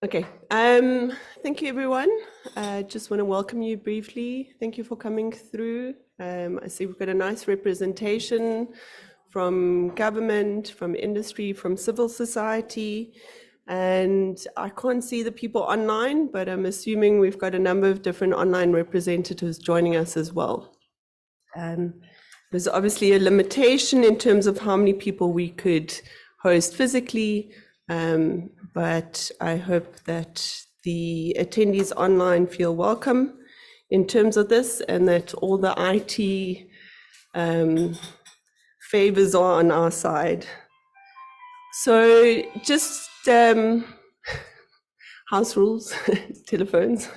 Okay, thank you everyone. I just want to welcome you briefly. Thank you for coming through. I see we've got a nice representation from government, from industry, from civil society, and I can't see the people online, but I'm assuming we've got a number of different online representatives joining us as well. There's obviously a limitation in terms of how many people we could host physically, but I hope that the attendees online feel welcome in terms of this, and that all the IT favors are on our side. So just house rules, telephones.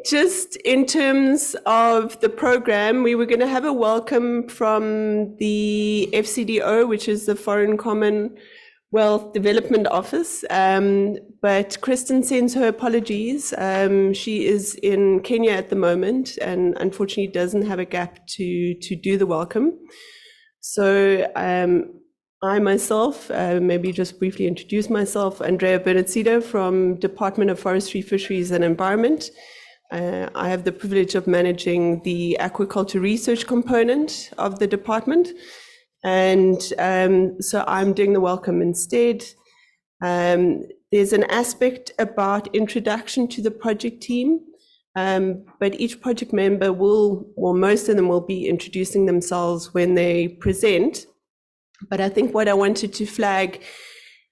Just in terms of the program, we were going to have a welcome from the FCDO, which is the Foreign Commonwealth Development Office, but Kristen sends her apologies. She is in Kenya at the moment and unfortunately doesn't have a gap to do the welcome. So I myself, maybe just briefly introduce myself, A Bernatzeder from Department of Forestry, Fisheries and Environment. I have the privilege of managing the aquaculture research component of the department. And so I'm doing the welcome instead. There's an aspect about introduction to the project team, but each project member will, or most of them will be introducing themselves when they present. But I think what I wanted to flag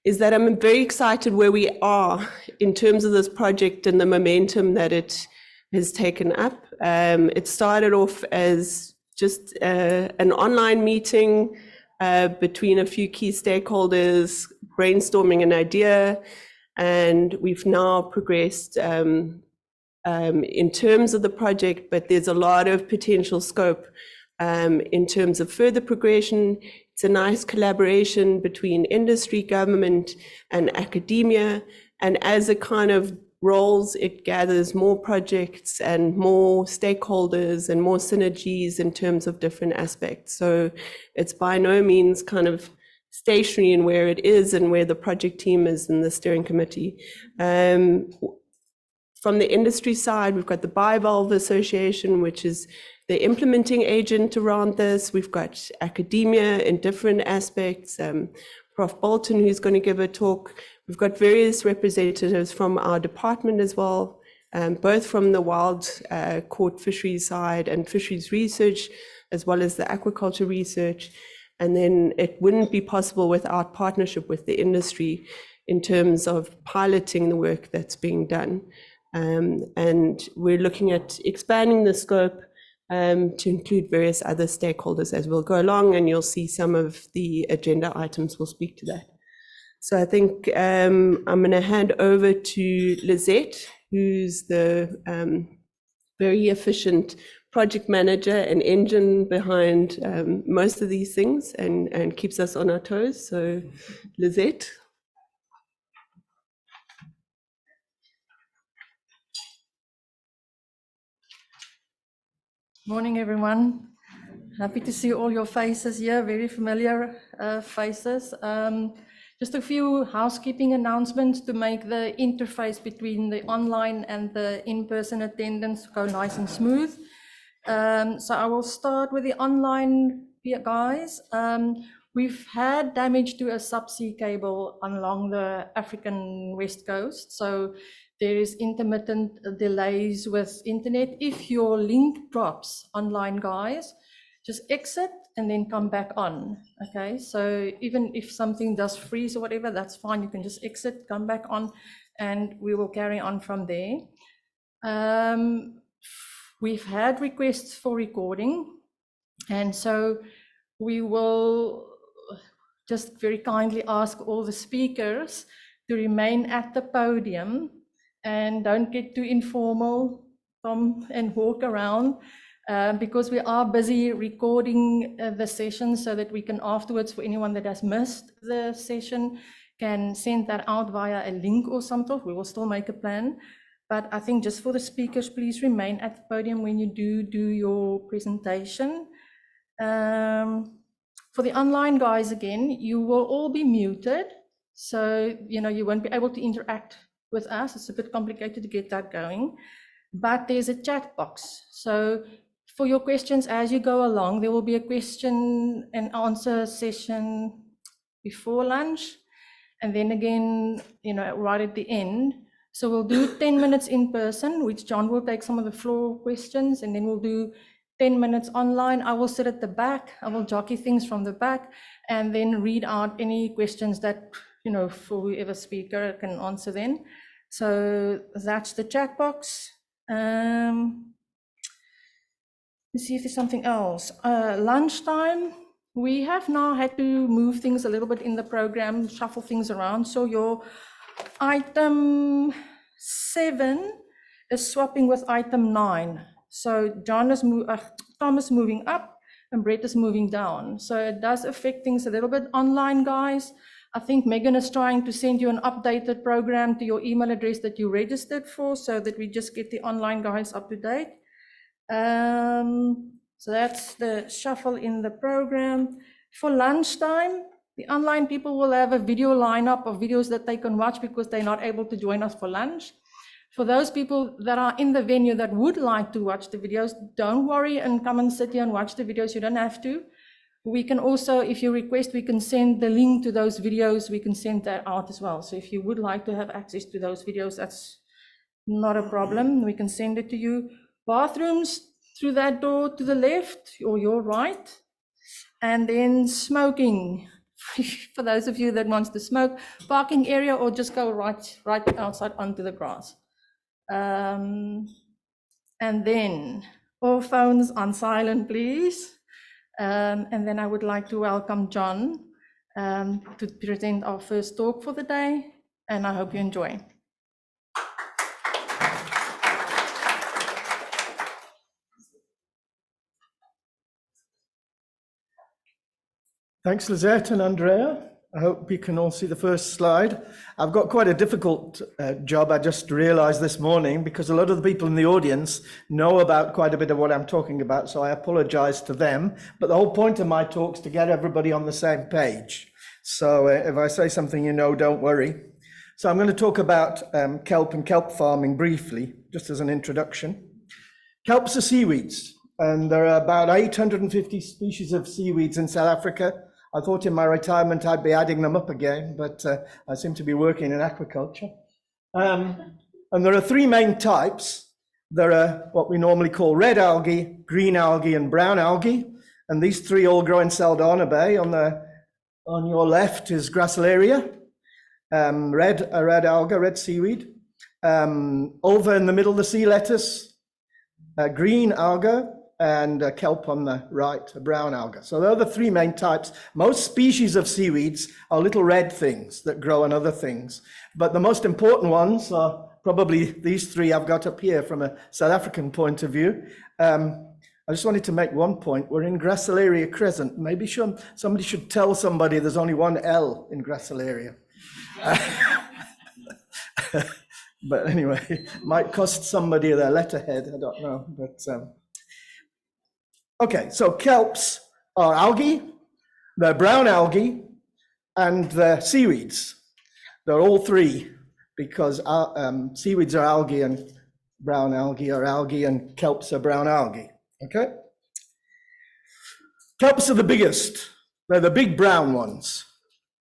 is that I'm very excited where we are in terms of this project and the momentum that it has taken up. It started off as just an online meeting between a few key stakeholders, brainstorming an idea, and we've now progressed in terms of the project, but there's a lot of potential scope in terms of further progression. It's a nice collaboration between industry, government, and academia, and as it kind of rolls, it gathers more projects and more stakeholders and more synergies in terms of different aspects. So it's by no means kind of stationary in where it is and where the project team is in the steering committee. From the industry side, we've got the Bivalve Association, which is the implementing agent around this. We've got academia in different aspects, Prof Bolton, who's going to give a talk. We've got various representatives from our department as well, both from the wild caught fisheries side and fisheries research, as well as the aquaculture research. And then it wouldn't be possible without partnership with the industry in terms of piloting the work that's being done. And we're looking at expanding the scope to include various other stakeholders as we'll go along, and you'll see some of the agenda items will speak to that. So I think I'm going to hand over to Lizette, who's the very efficient project manager and engine behind most of these things and keeps us on our toes. So Lizette. Morning, everyone. Happy to see all your faces here, very familiar faces. Just a few housekeeping announcements to make the interface between the online and the in-person attendance go nice and smooth. So I will start with the online guys. We've had damage to a subsea cable along the African west coast. So there is intermittent delays with internet. If your link drops online, guys, just exit and then come back on. Okay, so even if something does freeze or whatever, that's fine. You can just exit, come back on, and we will carry on from there. We've had requests for recording, and so we will just very kindly ask all the speakers to remain at the podium and don't get too informal, Tom, and walk around because we are busy recording the session so that we can afterwards, for anyone that has missed the session, can send that out via a link or something. We will still make a plan. But I think just for the speakers, please remain at the podium when you do your presentation. For the online guys, again, you will all be muted. So, you won't be able to interact with us. It's a bit complicated to get that going. But there's a chat box. So for your questions as you go along, there will be a question and answer session before lunch. And then again, right at the end. So we'll do 10 minutes in person, which John will take some of the floor questions, and then we'll do 10 minutes online. I will sit at the back. I will jockey things from the back and then read out any questions that, for whoever speaker can answer then. So that's the chat box. Let's see if there's something else. Lunchtime. We have now had to move things a little bit in the program, shuffle things around. So your item 7 is swapping with item 9. So Tom is moving up and Brett is moving down. So it does affect things a little bit online, guys. I think Megan is trying to send you an updated program to your email address that you registered for, so that we just get the online guys up to date. So that's the shuffle in the program. For lunchtime, the online people will have a video lineup of videos that they can watch because they're not able to join us for lunch. For those people that are in the venue that would like to watch the videos, don't worry and come and sit here and watch the videos. You don't have to. We can also, if you request, we can send the link to those videos. We can send that out as well. So if you would like to have access to those videos, that's not a problem. We can send it to you. Bathrooms, through that door to the left or your right, and then smoking for those of you that wants to smoke, parking area, or just go right outside onto the grass. And then all phones on silent, please. And then I would like to welcome John to present our first talk for the day, and I hope you enjoy. Thanks, Lizette and Andrea. I hope you can all see the first slide. I've got quite a difficult job, I just realized this morning, because a lot of the people in the audience know about quite a bit of what I'm talking about, so I apologize to them. But the whole point of my talk is to get everybody on the same page. So if I say something you know, don't worry. So I'm going to talk about kelp and kelp farming briefly, just as an introduction. Kelps are seaweeds, and there are about 850 species of seaweeds in South Africa. I thought in my retirement I'd be adding them up again, but I seem to be working in aquaculture. And there are 3 main types. There are what we normally call red algae, green algae, and brown algae. And these 3 all grow in Saldanha Bay. On your left is Gracilaria, red alga, red seaweed. Over in the middle, the sea lettuce, green alga, and kelp on the right, a brown alga. So there are the 3 main types. Most species of seaweeds are little red things that grow on other things. But the most important ones are probably these 3 I've got up here from a South African point of view. I just wanted to make one point. We're in Gracilaria Crescent. Maybe somebody should tell somebody there's only 1 L in Gracilaria. But anyway, might cost somebody their letterhead, I don't know. But okay, so kelps are algae, they're brown algae, and they're seaweeds. They're all 3 because seaweeds are algae and brown algae are algae and kelps are brown algae, okay? Kelps are the biggest. They're the big brown ones.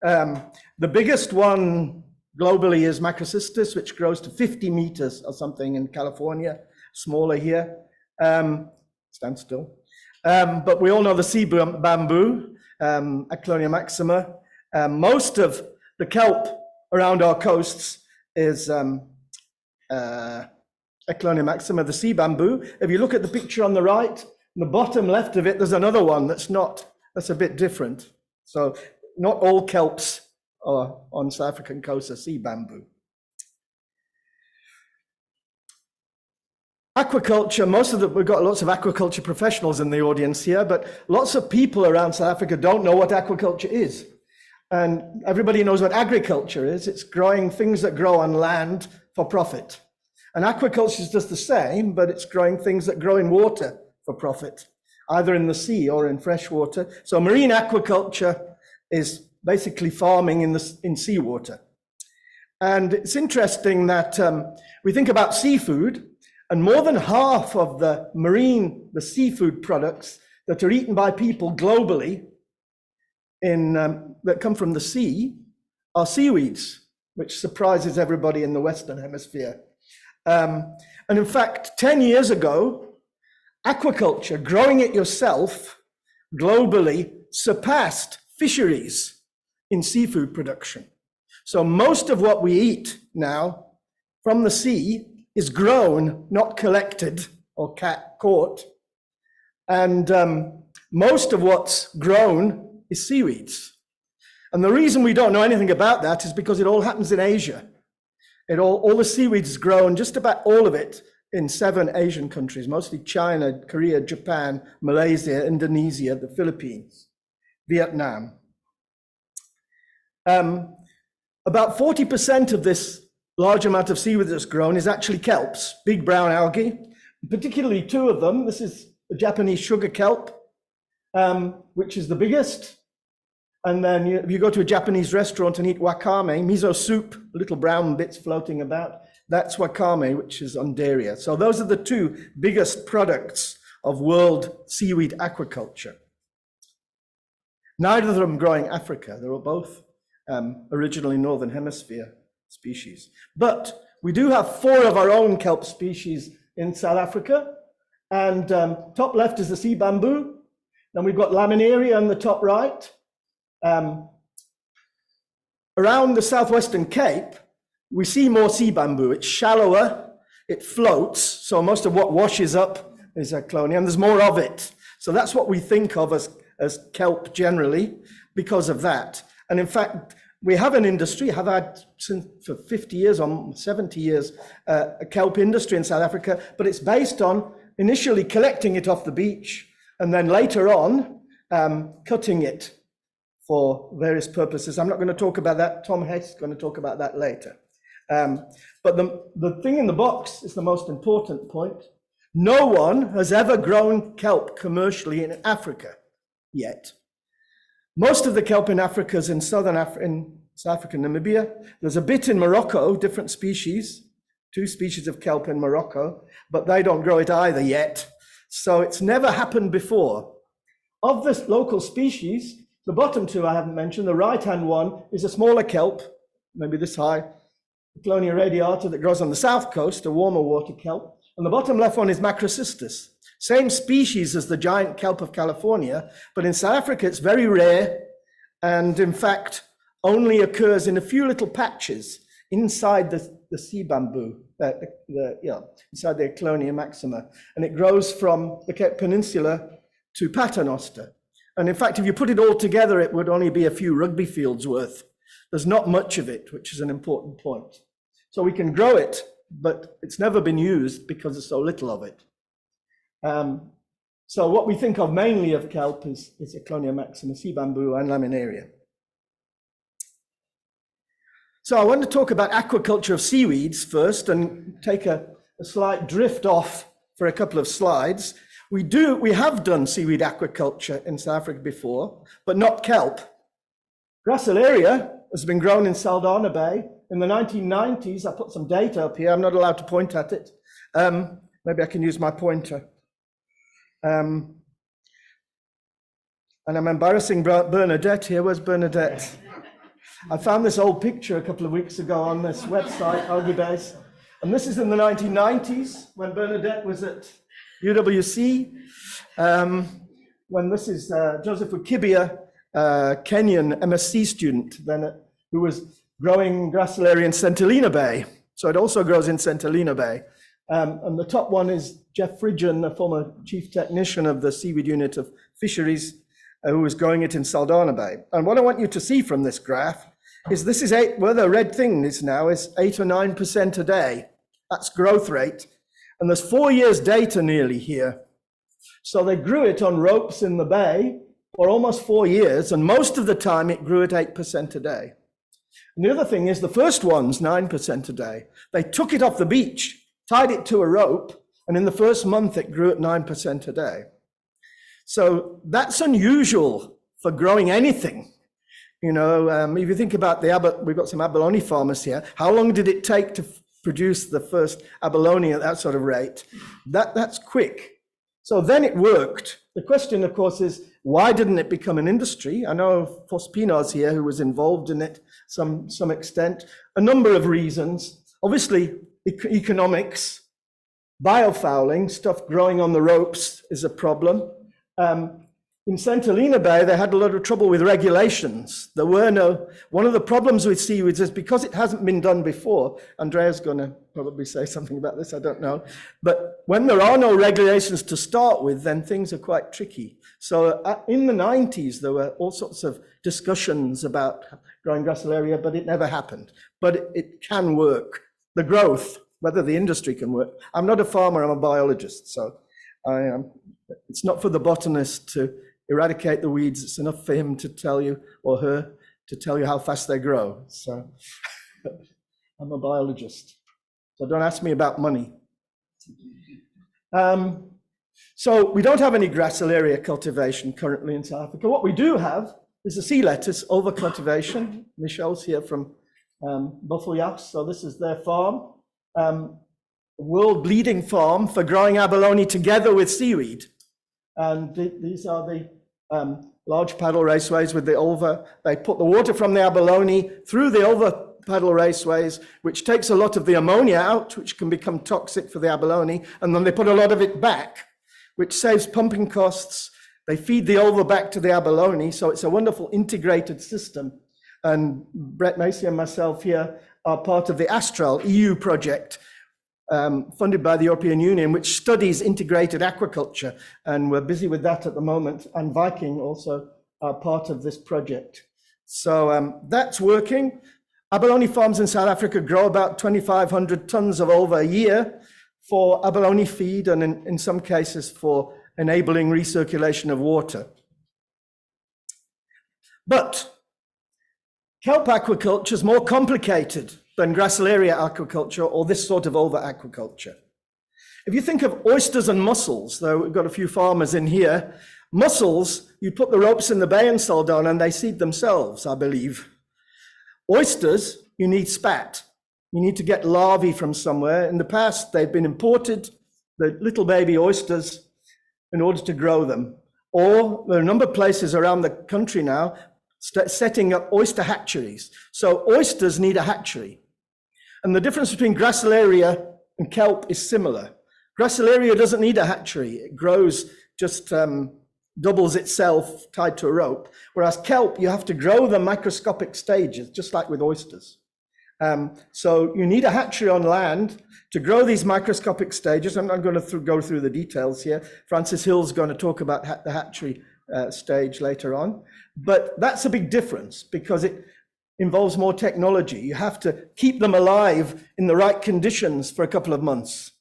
The biggest one globally is Macrocystis, which grows to 50 meters or something in California, smaller here. Stand still. But we all know the sea bamboo, Aclonia maxima. Most of the kelp around our coasts is Aclonia maxima, the sea bamboo. If you look at the picture on the right, the bottom left of it, there's another one that's a bit different. So not all kelps are on South African coast are sea bamboo. Aquaculture, we've got lots of aquaculture professionals in the audience here, but lots of people around South Africa don't know what aquaculture is. And everybody knows what agriculture is. It's growing things that grow on land for profit. And aquaculture is just the same, but it's growing things that grow in water for profit, either in the sea or in fresh water. So marine aquaculture is basically farming in seawater. And it's interesting that we think about seafood, and more than half of the seafood products that are eaten by people globally that come from the sea are seaweeds, which surprises everybody in the Western Hemisphere. And in fact, 10 years ago, aquaculture, growing it yourself, globally surpassed fisheries in seafood production. So most of what we eat now from the sea is grown, not collected or caught. And most of what's grown is seaweeds. And the reason we don't know anything about that is because it all happens in Asia. All the seaweeds is grown, just about all of it, in 7 Asian countries, mostly China, Korea, Japan, Malaysia, Indonesia, the Philippines, Vietnam. About 40% of this large amount of seaweed that's grown is actually kelps, big brown algae, particularly 2 of them. This is the Japanese sugar kelp, which is the biggest. And then if you go to a Japanese restaurant and eat wakame, miso soup, little brown bits floating about, that's wakame, which is undaria. So those are the 2 biggest products of world seaweed aquaculture. Neither of them growing Africa. They were both originally Northern Hemisphere species. But we do have 4 of our own kelp species in South Africa. And top left is the sea bamboo. Then we've got laminaria on the top right. Around the southwestern Cape, we see more sea bamboo. It's shallower, it floats, so most of what washes up is Aclonia, and there's more of it. So that's what we think of as kelp generally because of that. And in fact, we have an industry, have had for 50 years or 70 years, a kelp industry in South Africa, but it's based on initially collecting it off the beach and then later on cutting it for various purposes. I'm not going to talk about that. Tom Hecht is going to talk about that later. But the thing in the box is the most important point. No one has ever grown kelp commercially in Africa yet. Most of the kelp in Africa is in South Africa, Namibia. There's a bit in Morocco, different species, 2 species of kelp in Morocco, but they don't grow it either yet. So it's never happened before. Of this local species, the bottom 2 I haven't mentioned, the right-hand one is a smaller kelp, maybe this high, Clonia radiata, that grows on the south coast, a warmer water kelp. And the bottom left one is Macrocystis, same species as the giant kelp of California, but in South Africa it's very rare, and in fact only occurs in a few little patches inside the sea bamboo, inside the Clonia maxima, and it grows from the Cape Peninsula to Paternoster. And in fact, if you put it all together, it would only be a few rugby fields worth. There's not much of it, which is an important point. So we can grow it, but it's never been used because there's so little of it. So what we think of mainly of kelp is Clonia maxima, sea bamboo, and laminaria. So I want to talk about aquaculture of seaweeds first and take a slight drift off for a couple of slides. We have done seaweed aquaculture in South Africa before, but not kelp. Gracilaria has been grown in Saldanha Bay. In the 1990s, I put some data up here. I'm not allowed to point at it. Maybe I can use my pointer. And I'm embarrassing Bernadette here. Where's Bernadette? I found this old picture a couple of weeks ago on this website, Algibase. And this is in the 1990s when Bernadette was at UWC. When this is Joseph Ukibia, Kenyan MSc student, who was growing Gracilaria in Centelina Bay. So it also grows in Centelina Bay. And the top one is Jeff Fridgen, the former chief technician of the seaweed unit of fisheries, who was growing it in Saldanha Bay. And what I want you to see from this graph is this is where the red thing is now is 8 or 9% a day. That's growth rate. And there's 4 years data nearly here. So they grew it on ropes in the bay for almost 4 years, and most of the time it grew at 8% a day. And the other thing is the first one's 9% a day. They took it off the beach, tied it to a rope, and in the first month it grew at 9% a day. So that's unusual for growing anything. You know, if you think about we've got some abalone farmers here. How long did it take to produce the first abalone at that sort of rate? That's quick. So then it worked. The question, of course, is why didn't it become an industry? I know V Pienaar's here who was involved in it some extent. A number of reasons. Obviously, economics, biofouling, stuff growing on the ropes is a problem. In St. Helena Bay, they had a lot of trouble with regulations. There were one of the problems with seaweeds is because it hasn't been done before. Andrea's going to probably say something about this, I don't know. But when there are no regulations to start with, then things are quite tricky. So in the 90s, there were all sorts of discussions about growing gracilaria, but it never happened. But it can work. The growth, whether the industry can work. I'm not a farmer, I'm a biologist. So it's not for the botanist to eradicate the weeds. It's enough for him to tell you, or her, to tell you how fast they grow. So I'm a biologist. So don't ask me about money. So we don't have any gracilaria cultivation currently in South Africa. What we do have is a sea lettuce over-cultivation. Michelle's here from Buffeljas, so this is their farm. World leading farm for growing abalone together with seaweed. And these are the large paddle raceways with the ulva. They put the water from the abalone through the ulva paddle raceways, which takes a lot of the ammonia out, which can become toxic for the abalone, and then they put a lot of it back, which saves pumping costs. They feed the ulva back to the abalone, so it's a wonderful integrated system. And Brett Macey and myself here are part of the Astral EU project, funded by the European Union, which studies integrated aquaculture. And we're busy with that at the moment. And Viking also are part of this project. So that's working. Abalone farms in South Africa grow about 2,500 tons of ulva a year for abalone feed, and in some cases for enabling recirculation of water. But kelp aquaculture is more complicated than gracilaria aquaculture or this sort of ulva aquaculture. If you think of oysters and mussels, though we've got a few farmers in here, mussels, you put the ropes in the bay and salt down and they seed themselves, I believe. Oysters, you need spat. You need to get larvae from somewhere. In the past, they've been imported, the little baby oysters, in order to grow them. Or there are a number of places around the country now setting up oyster hatcheries. So oysters need a hatchery. And the difference between gracilaria and kelp is similar. Gracilaria doesn't need a hatchery. It grows, just doubles itself tied to a rope. Whereas kelp, you have to grow the microscopic stages, just like with oysters. So you need a hatchery on land to grow these microscopic stages. I'm not going to go through the details here. Francis Hill's going to talk about the hatchery stage later on. But that's a big difference because it involves more technology. You have to keep them alive in the right conditions for a couple of months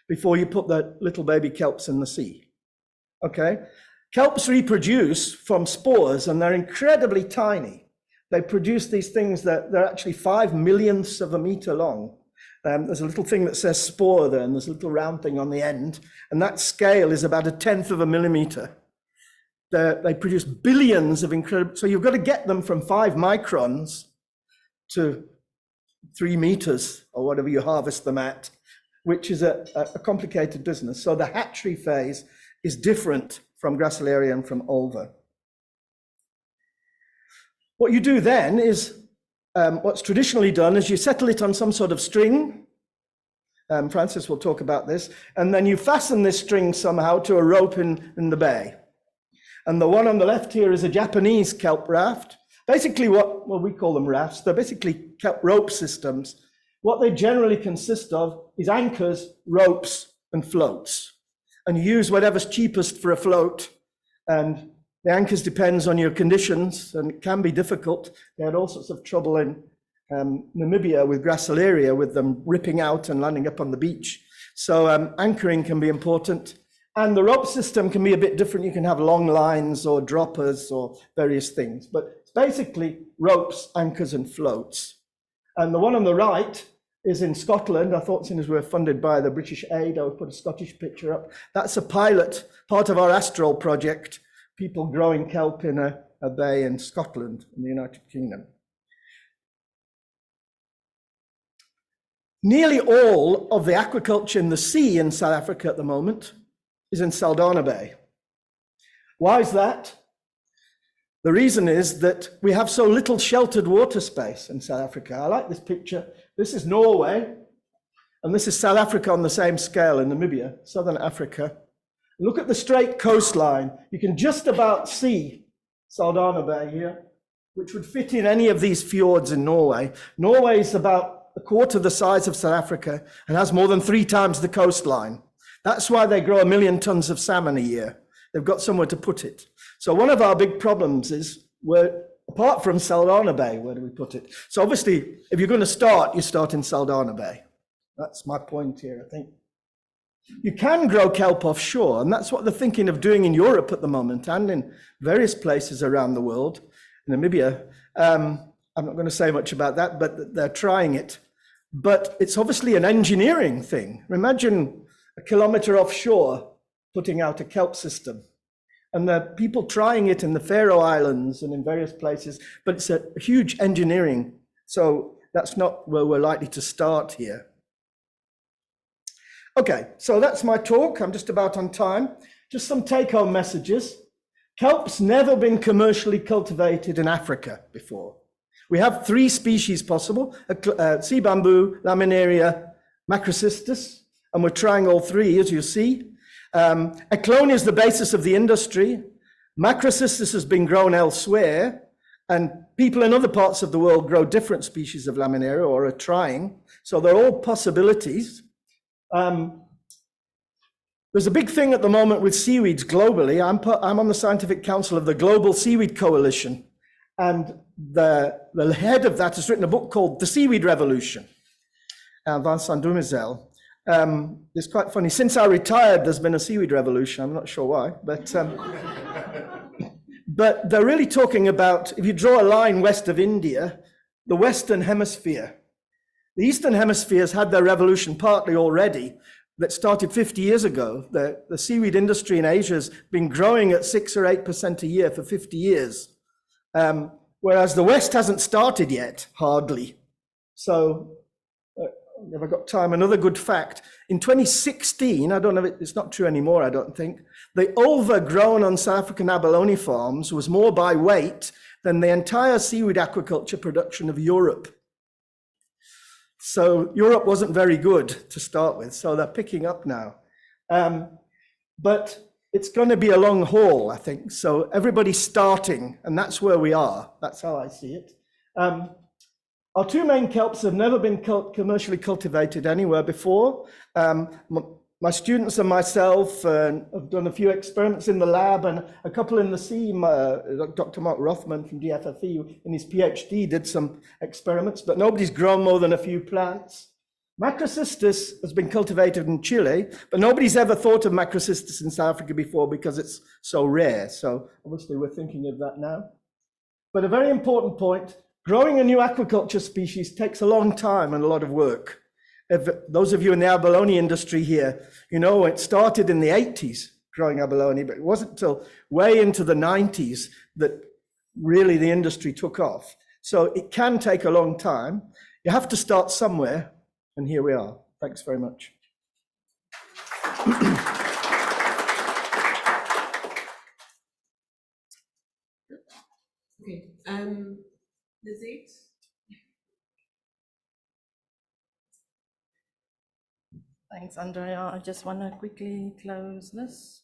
before you put the little baby kelps in the sea. Okay? Kelps reproduce from spores and they're incredibly tiny. They produce these things that they're actually 5 millionths of a meter long. There's a little thing that says spore there, and there's a little round thing on the end, and that scale is about 1/10 of a millimeter. They produce billions of incredible, so you've got to get them from 5 microns to 3 meters, or whatever you harvest them at, which is a complicated business. So the hatchery phase is different from gracilaria and from ulva. What you do then is, what's traditionally done is you settle it on some sort of string. Francis will talk about this. And then you fasten this string somehow to a rope in the bay. And the one on the left here is a Japanese kelp raft. Basically well, we call them rafts. They're basically kelp rope systems. What they generally consist of is anchors, ropes, and floats. And you use whatever's cheapest for a float. And the anchors depends on your conditions, and it can be difficult. They had all sorts of trouble in Namibia with gracilaria, with them ripping out and landing up on the beach. So anchoring can be important. And the rope system can be a bit different. You can have long lines or droppers or various things. But it's basically ropes, anchors, and floats. And the one on the right is in Scotland. I thought, since we're funded by the British Aid, I would put a Scottish picture up. That's a pilot, part of our Astral project. People growing kelp in a a bay in Scotland in the United Kingdom. Nearly all of the aquaculture in the sea in South Africa at the moment is in Saldanha Bay. Why is that? The reason is that we have so little sheltered water space in South Africa. I like this picture. This is Norway, and this is South Africa on the same scale in Namibia, Southern Africa. Look at the straight coastline. You can just about see Saldanha Bay here, which would fit in any of these fjords in Norway. Norway is about a quarter the size of South Africa and has more than 3 times the coastline. That's why they grow 1 million tons of salmon a year. They've got somewhere to put it. So one of our big problems is, apart from Saldanha Bay, where do we put it? So obviously, if you're going to start, you start in Saldanha Bay. That's my point here, I think. You can grow kelp offshore, and that's what they're thinking of doing in Europe at the moment and in various places around the world. Namibia, I'm not going to say much about that, but they're trying it. But it's obviously an engineering thing. Imagine a kilometer offshore putting out a kelp system. And there are people trying it in the Faroe Islands and in various places, but it's a huge engineering. So that's not where we're likely to start here. Okay, so that's my talk. I'm just about on time. Just some take-home messages. Kelp's never been commercially cultivated in Africa before. We have 3 species possible, sea bamboo, laminaria, macrocystis, and we're trying all 3, as you see. Eclonia is the basis of the industry. Macrocystis has been grown elsewhere, and people in other parts of the world grow different species of laminaria or are trying. So they're all possibilities. There's a big thing at the moment with seaweeds globally. I'm on the scientific council of the Global Seaweed Coalition, and the head of that has written a book called The Seaweed Revolution, Vincent Dumézel. It's quite funny. Since I retired, there's been a seaweed revolution. I'm not sure why, but they're really talking about, if you draw a line west of India, the Western Hemisphere. The Eastern Hemisphere has had their revolution partly already, that started 50 years ago. The seaweed industry in Asia has been growing at 6 or 8% a year for 50 years. Whereas the West hasn't started yet, hardly. So, if I've got time, another good fact. In 2016, I don't know if it's not true anymore, I don't think, the ova grown on South African abalone farms was more by weight than the entire seaweed aquaculture production of Europe. So Europe wasn't very good to start with, so they're picking up now. But it's going to be a long haul, I think. So everybody's starting, and that's where we are. That's how I see it. Our 2 main kelps have never been commercially cultivated anywhere before. My students and myself have done a few experiments in the lab, and a couple in the sea. Dr. Mark Rothman from DFFE in his PhD did some experiments, but nobody's grown more than a few plants. Macrocystis has been cultivated in Chile, but nobody's ever thought of macrocystis in South Africa before because it's so rare. So obviously we're thinking of that now. But a very important point, growing a new aquaculture species takes a long time and a lot of work. If those of you in the abalone industry here, you know, it started in the 80s growing abalone, but it wasn't until way into the 90s that really the industry took off. So it can take a long time. You have to start somewhere, and here we are. Thanks very much. Okay, Lizette? Thanks, Andrea. I just want to quickly close this.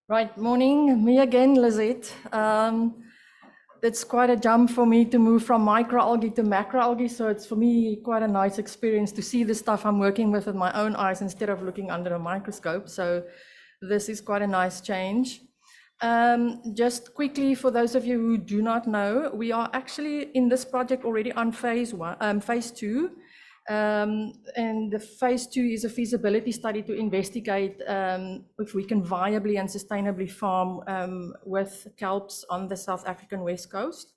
Right, morning, me again, Lizette. It's quite a jump for me to move from microalgae to macroalgae, so it's for me quite a nice experience to see the stuff I'm working with my own eyes instead of looking under a microscope. So this is quite a nice change. Just quickly, for those of you who do not know, we are actually in this project already on phase 2. And the phase 2 is a feasibility study to investigate if we can viably and sustainably farm with kelps on the South African West Coast.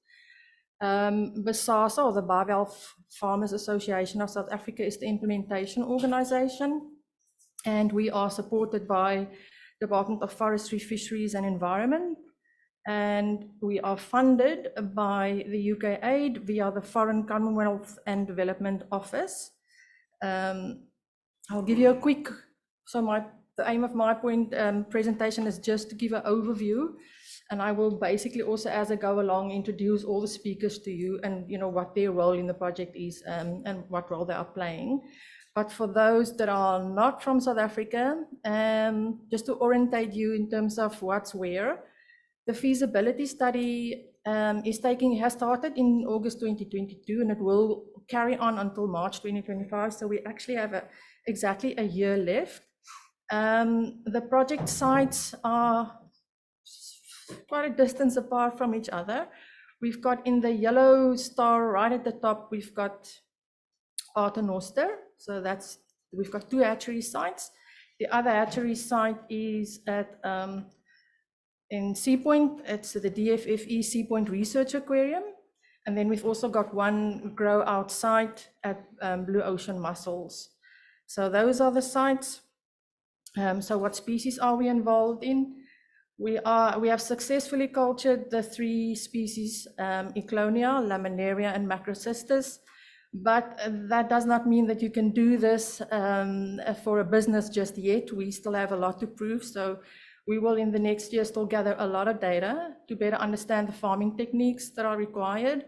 BASASA, or the Bivalve Farmers Association of South Africa, is the implementation organization, and we are supported by Department of Forestry, Fisheries and Environment, and we are funded by the UK Aid via the Foreign Commonwealth and Development Office. I'll give you a quick, the aim of my presentation is just to give an overview, and I will basically also, as I go along, introduce all the speakers to you and what their role in the project is and what role they are playing. But for those that are not from South Africa, just to orientate you in terms of what's where, the feasibility study has started in August 2022, and it will carry on until March 2025. So we actually have exactly a year left. The project sites are quite a distance apart from each other. We've got in the yellow star right at the top, we've got Paternoster. So we've got 2 hatchery sites. The other hatchery site is at in Sea Point. It's the DFFE Sea Point Research Aquarium. And then we've also got 1 grow out site at Blue Ocean Mussels. So those are the sites. So what species are we involved in? We have successfully cultured the 3 species, Eclonia, Laminaria and Macrocystis. But that does not mean that you can do this for a business just yet. We still have a lot to prove. So we will in the next year still gather a lot of data to better understand the farming techniques that are required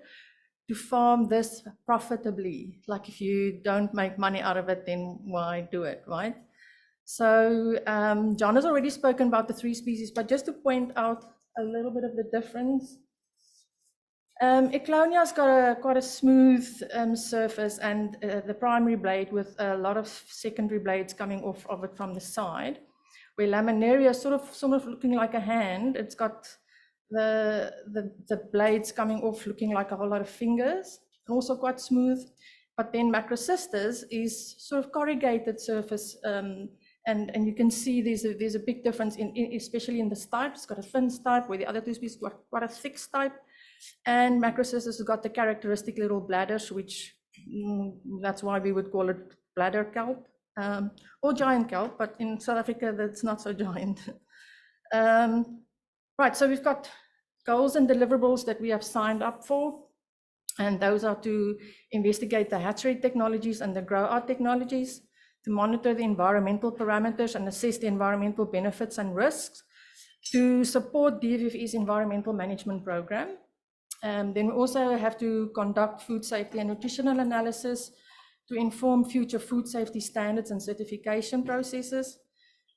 to farm this profitably. Like if you don't make money out of it, then why do it, right? So John has already spoken about the 3 species, but just to point out a little bit of the difference. Eclonia's got quite a smooth surface and the primary blade with a lot of secondary blades coming off of it from the side, where Laminaria is sort of looking like a hand. It's got the blades coming off looking like a whole lot of fingers, also quite smooth. But then Macrocystis is sort of corrugated surface, and you can see there's a big difference especially in the stipe. It's got a thin stipe, where the other 2 species got quite a thick stipe. And Macrocystis has got the characteristic little bladders, which that's why we would call it bladder kelp or giant kelp, but in South Africa that's not so giant. Right, so we've got goals and deliverables that we have signed up for, and those are to investigate the hatchery technologies and the grow out technologies, to monitor the environmental parameters and assess the environmental benefits and risks, to support DFFE's environmental management program. Then we also have to conduct food safety and nutritional analysis to inform future food safety standards and certification processes.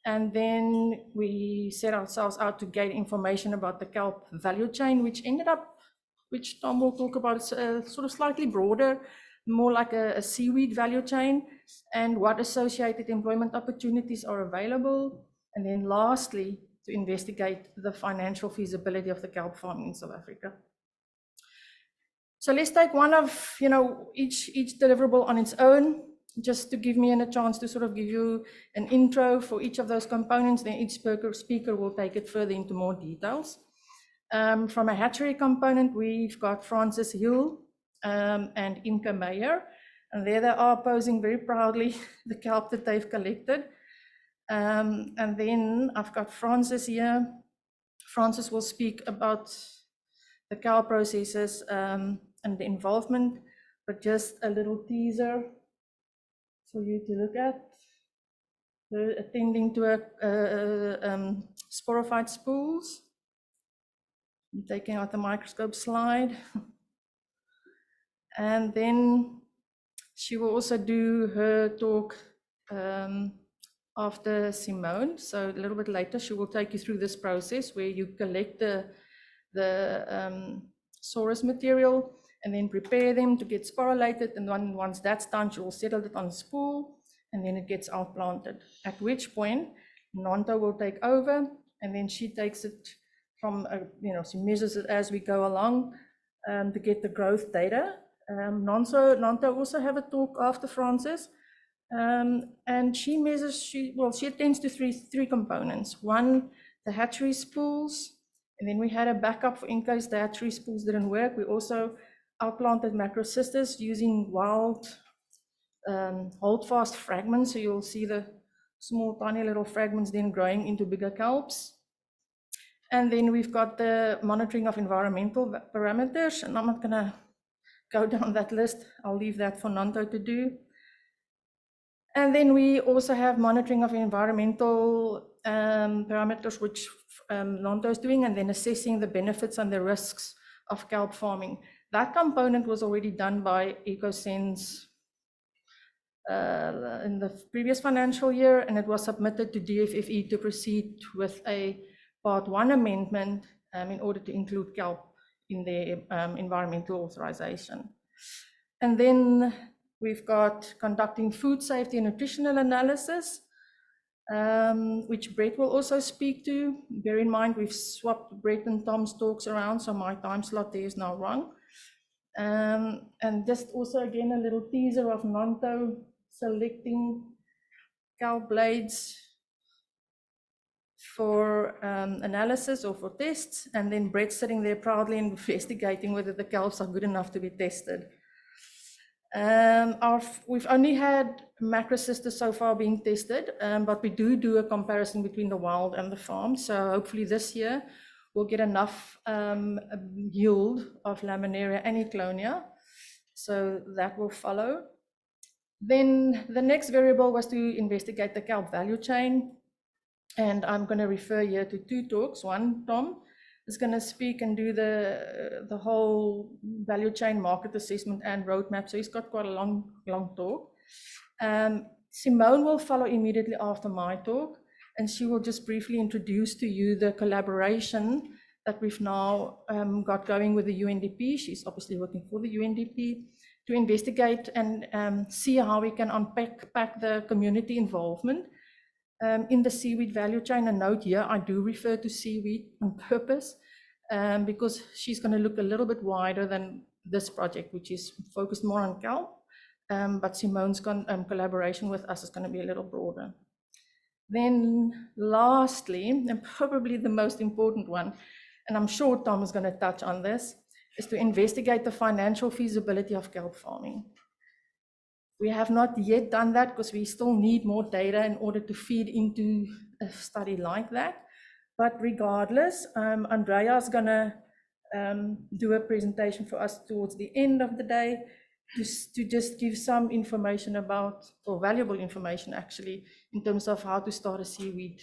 And then we set ourselves out to gain information about the kelp value chain, which Tom will talk about, sort of slightly broader, more like a seaweed value chain, and what associated employment opportunities are available. And then lastly, to investigate the financial feasibility of the kelp farming in South Africa. So let's take one of, each deliverable on its own, just to give me a chance to sort of give you an intro for each of those components. Then each speaker will take it further into more details. From a hatchery component, we've got Francis Hill and Imke Meyer, and there they are posing very proudly the kelp that they've collected. And then I've got Francis here. Francis will speak about the kelp processes and the involvement, but just a little teaser for you to look at. They're attending to a sporophyte spools. I'm taking out the microscope slide. And then she will also do her talk after Simone. So a little bit later, she will take you through this process where you collect the source material and then prepare them to get sporulated. And once that's done, she will settle it on a spool and then it gets outplanted. At which point, Nonto will take over, and then she takes it from, she measures it as we go along to get the growth data. Nanto also have a talk after Francis. And she measures, she attends to three components. One, the hatchery spools, and then we had a backup in case the hatchery spools didn't work. We also outplanted macrocystis using wild holdfast fragments. So you'll see the small, tiny little fragments then growing into bigger kelps. And then we've got the monitoring of environmental parameters, and I'm not gonna go down that list. I'll leave that for Nanto to do. And then we also have monitoring of environmental parameters, which Nanto is doing, and then assessing the benefits and the risks of kelp farming. That component was already done by EcoSense in the previous financial year, and it was submitted to DFFE to proceed with a Part 1 amendment in order to include kelp in their environmental authorization. And then we've got conducting food safety and nutritional analysis, which Brett will also speak to. Bear in mind, we've swapped Brett and Tom's talks around, so my time slot there is now wrong. And just also, again, a little teaser of Nanto selecting kelp blades for analysis or for tests, and then Brett sitting there proudly investigating whether the kelps are good enough to be tested. We've only had macrocystis so far being tested, but we do a comparison between the wild and the farm. So hopefully this year we'll get enough yield of laminaria and eclonia. So that will follow. Then the next variable was to investigate the kelp value chain. And I'm going to refer here to two talks. One, Tom is going to speak and do the whole value chain market assessment and roadmap. So he's got quite a long talk. Simone will follow immediately after my talk, and she will just briefly introduce to you the collaboration that we've now got going with the UNDP. She's obviously working for the UNDP to investigate and see how we can unpack the community involvement in the seaweed value chain. And note here, I do refer to seaweed on purpose because she's going to look a little bit wider than this project, which is focused more on kelp. But Simone's collaboration with us is going to be a little broader. Then lastly, and probably the most important one, and I'm sure Tom is going to touch on this, is to investigate the financial feasibility of kelp farming. We have not yet done that because we still need more data in order to feed into a study like that. But regardless, Andrea is going to do a presentation for us towards the end of the day to just give some information about, or valuable information actually, in terms of how to start a seaweed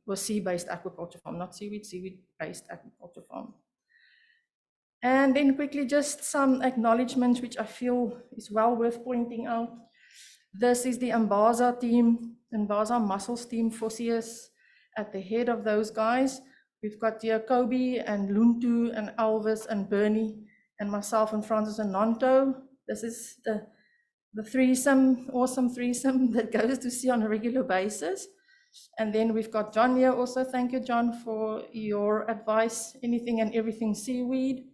or sea-based aquaculture farm, not seaweed, seaweed-based aquaculture farm. And then quickly, just some acknowledgements, which I feel is well worth pointing out. This is the Ambaza team, Ambaza Mussels team, Fossius at the head of those guys. We've got Jacobi and Luntu and Alvis and Bernie and myself and Francis and Nanto. This is the threesome, awesome threesome that goes to sea on a regular basis. And then we've got John here also. Thank you, John, for your advice, anything and everything seaweed.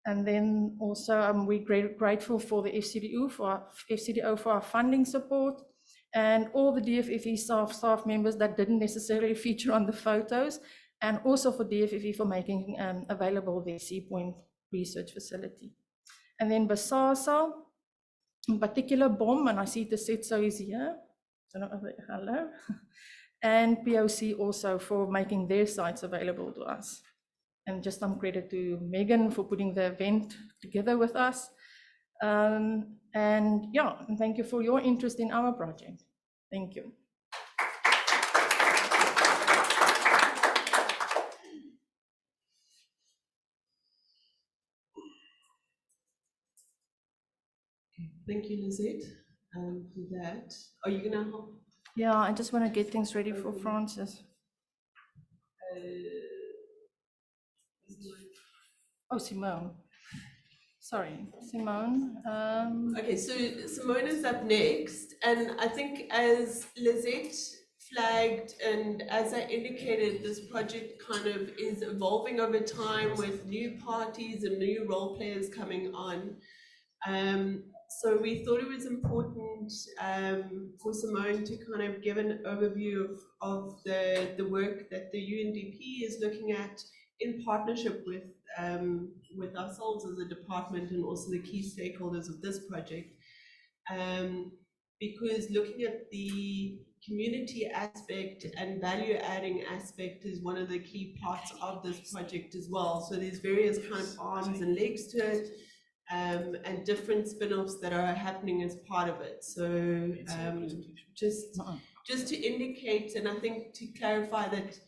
And then also we're grateful for the FCDO for our funding support, and all the DFFE staff members that didn't necessarily feature on the photos, and also for DFFE for making available their Sea Point research facility. And then Basasa, in particular BOM, and I see the set, so is here. So hello. And POC also for making their sites available to us. And just some credit to Megan for putting the event together with us. And yeah, and thank you for your interest in our project. Thank you. Thank you, Lizette, for that. Are you going to help? Yeah, I just want to get things ready for Francis. Oh, Simone. Sorry, Simone. Okay, so Simone is up next, and I think as Lizette flagged, and as I indicated, this project kind of is evolving over time with new parties and new role players coming on. So we thought it was important for Simone to kind of give an overview of the work that the UNDP is looking at in partnership with ourselves as a department and also the key stakeholders of this project. Because looking at the community aspect and value adding aspect is one of the key parts of this project as well. So there's various kind of arms and legs to it, and different spin-offs that are happening as part of it. So just to indicate, and I think to clarify that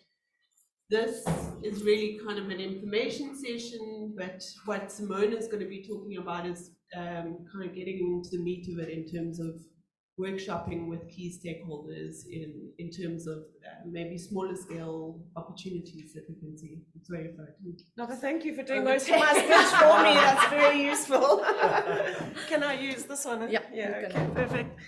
this is really kind of an information session, but what Simone is going to be talking about is kind of getting into the meat of it in terms of workshopping with key stakeholders in terms of maybe smaller scale opportunities that we can see. It's very exciting. No, but thank you for doing most of my speech for me. That's very useful. Can I use this one? Yeah, Okay, perfect.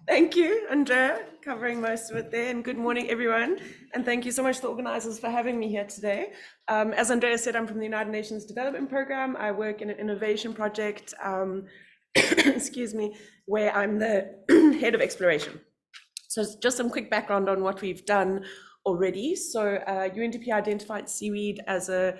Thank you, Andrea, covering most of it there. And good morning, everyone. And thank you so much to the organizers for having me here today. As Andrea said, I'm from the United Nations Development Program. I work in an innovation project, excuse me, where I'm the head of exploration. So just some quick background on what we've done already. So UNDP identified seaweed as a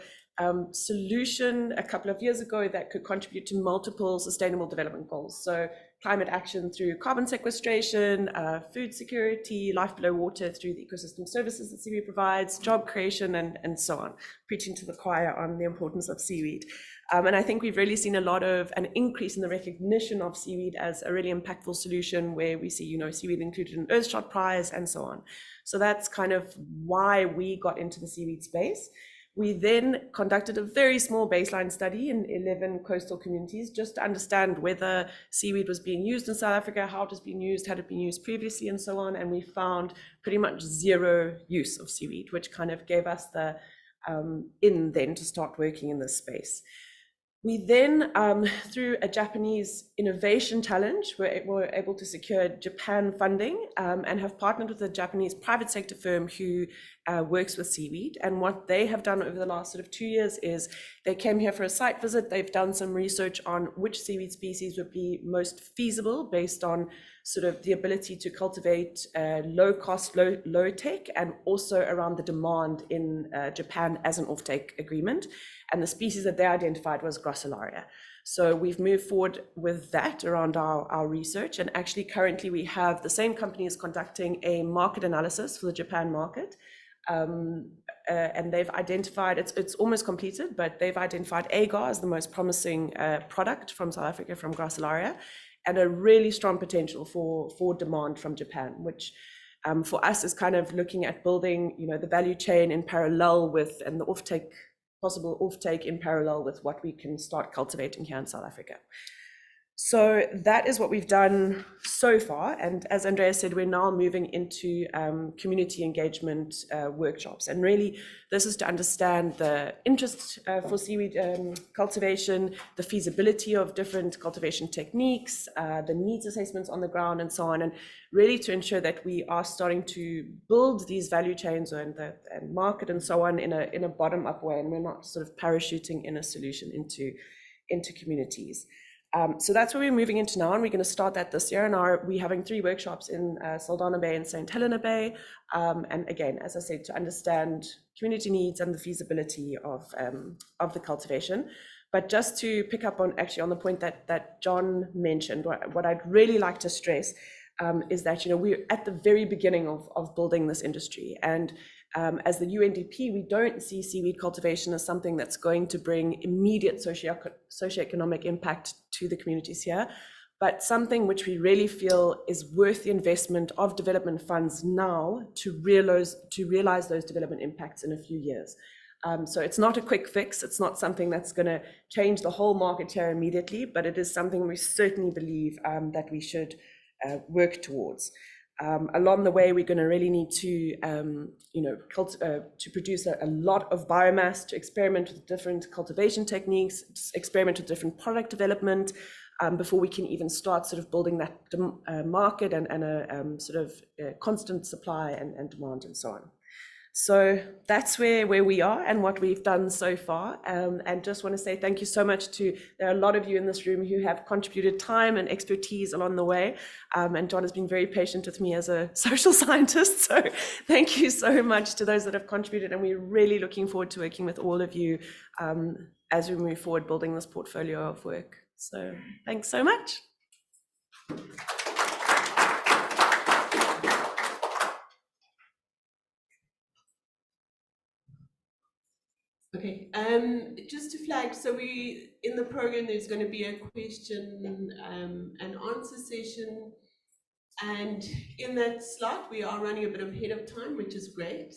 solution a couple of years ago that could contribute to multiple sustainable development goals. So climate action through carbon sequestration, food security, life below water through the ecosystem services that seaweed provides, job creation, and so on, preaching to the choir on the importance of seaweed. And I think we've really seen a lot of an increase in the recognition of seaweed as a really impactful solution, where we see, seaweed included in Earthshot Prize and so on. So that's kind of why we got into the seaweed space. We then conducted a very small baseline study in 11 coastal communities just to understand whether seaweed was being used in South Africa, how it has been used, had it been used previously, and so on. And we found pretty much zero use of seaweed, which kind of gave us the then to start working in this space. We then, through a Japanese innovation challenge, were able to secure Japan funding and have partnered with a Japanese private sector firm who works with seaweed. And what they have done over the last sort of 2 years is they came here for a site visit. They've done some research on which seaweed species would be most feasible based on sort of the ability to cultivate low cost, low tech, and also around the demand in Japan as an offtake agreement. And the species that they identified was Gracilaria. So we've moved forward with that around our research. And actually currently we have the same company is conducting a market analysis for the Japan market. And they've identified, it's almost completed, but they've identified agar as the most promising product from South Africa, from Gracilaria, and a really strong potential for demand from Japan, which for us is kind of looking at building, the value chain in parallel with, and the possible offtake in parallel with what we can start cultivating here in South Africa. So that is what we've done so far. And as Andrea said, we're now moving into community engagement workshops. And really, this is to understand the interest for seaweed cultivation, the feasibility of different cultivation techniques, the needs assessments on the ground, and so on. And really to ensure that we are starting to build these value chains and market and so on in a bottom-up way. And we're not sort of parachuting in a solution into communities. So that's where we're moving into now, and we're going to start that this year. And we're having 3 workshops in Saldanha Bay and St. Helena Bay. And again, as I said, to understand community needs and the feasibility of the cultivation. But just to pick up on the point that John mentioned, what I'd really like to stress is that we're at the very beginning of building this industry. And as the UNDP, we don't see seaweed cultivation as something that's going to bring immediate socioeconomic impact to the communities here, but something which we really feel is worth the investment of development funds now to realize those development impacts in a few years. So it's not a quick fix. It's not something that's going to change the whole market here immediately, but it is something we certainly believe that we should work towards. Along the way, we're going to really need to, to produce a lot of biomass, to experiment with different cultivation techniques, experiment with different product development, before we can even start sort of building that market and a sort of constant supply and demand and so on. So that's where we are and what we've done so far. And just want to say thank you so much there are a lot of you in this room who have contributed time and expertise along the way. And John has been very patient with me as a social scientist. So thank you so much to those that have contributed. And we're really looking forward to working with all of you as we move forward, building this portfolio of work. So thanks so much. Okay, just to flag, so in the program, there's going to be a question and answer session. And in that slot, we are running a bit ahead of time, which is great.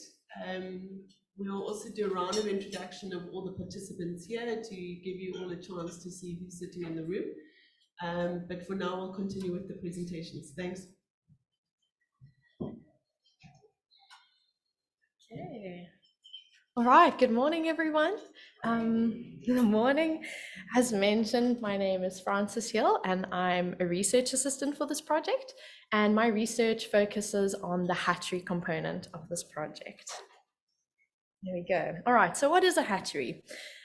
We'll also do a round of introduction of all the participants here to give you all a chance to see who's sitting in the room. But for now, we'll continue with the presentations. Thanks. Okay. All right, good morning, everyone. Good morning. As mentioned, my name is Frances Hill, and I'm a research assistant for this project. And my research focuses on the hatchery component of this project. There we go. All right, so what is a hatchery?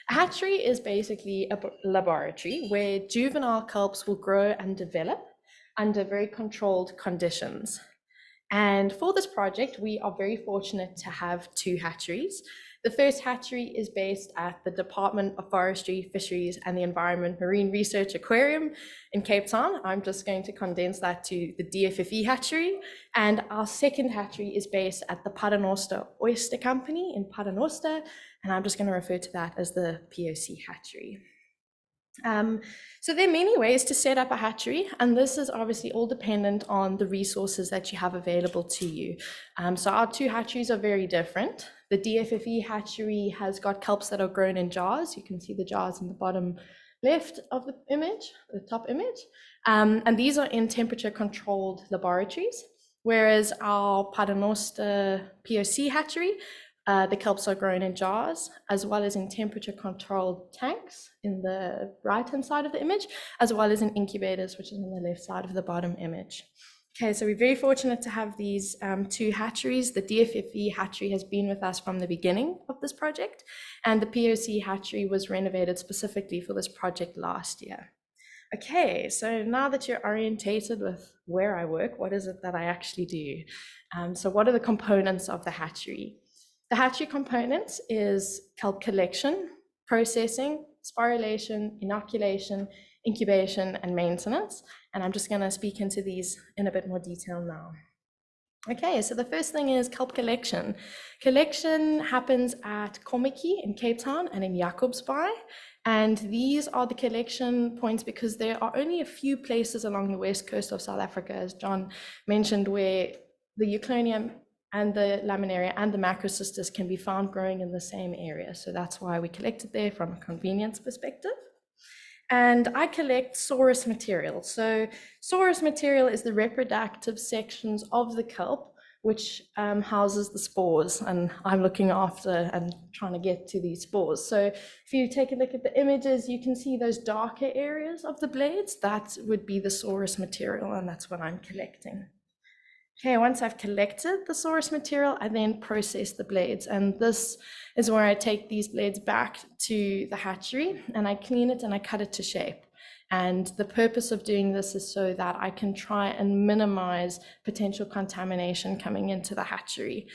A hatchery is basically a laboratory where juvenile kelps will grow and develop under very controlled conditions. And for this project, we are very fortunate to have 2 hatcheries. The first hatchery is based at the Department of Forestry, Fisheries and the Environment Marine Research Aquarium in Cape Town. I'm just going to condense that to the DFFE hatchery. And our second hatchery is based at the Paternoster Oyster Company in Paternoster. And I'm just going to refer to that as the POC hatchery. So there are many ways to set up a hatchery, and this is obviously all dependent on the resources that you have available to you. So our 2 hatcheries are very different. The DFFE hatchery has got kelps that are grown in jars. You can see the jars in the bottom left of the image, the top image. And these are in temperature controlled laboratories, whereas our Paternoster POC hatchery, the kelps are grown in jars, as well as in temperature controlled tanks in the right-hand side of the image, as well as in incubators, which is on the left side of the bottom image. Okay, so we're very fortunate to have these 2 hatcheries. The DFFE hatchery has been with us from the beginning of this project, and the POC hatchery was renovated specifically for this project last year. Okay, so now that you're orientated with where I work, what is it that I actually do? So what are the components of the hatchery? The hatchery components is kelp collection, processing, sporulation, inoculation, incubation, and maintenance. And I'm just going to speak into these in a bit more detail now. Okay, so the first thing is kelp collection. Collection happens at Kommetjie in Cape Town and in Jacobsbaai. And these are the collection points because there are only a few places along the west coast of South Africa, as John mentioned, where the Euclonium and the laminaria and the macrocystis can be found growing in the same area. So that's why we collect it there from a convenience perspective. And I collect sorus material. So sorus material is the reproductive sections of the kelp, which houses the spores, and I'm looking after and trying to get to these spores. So if you take a look at the images, you can see those darker areas of the blades. That would be the sorus material, and that's what I'm collecting. Okay, once I've collected the sorus material, I then process the blades, and this is where I take these blades back to the hatchery and I clean it and I cut it to shape. And the purpose of doing this is so that I can try and minimize potential contamination coming into the hatchery,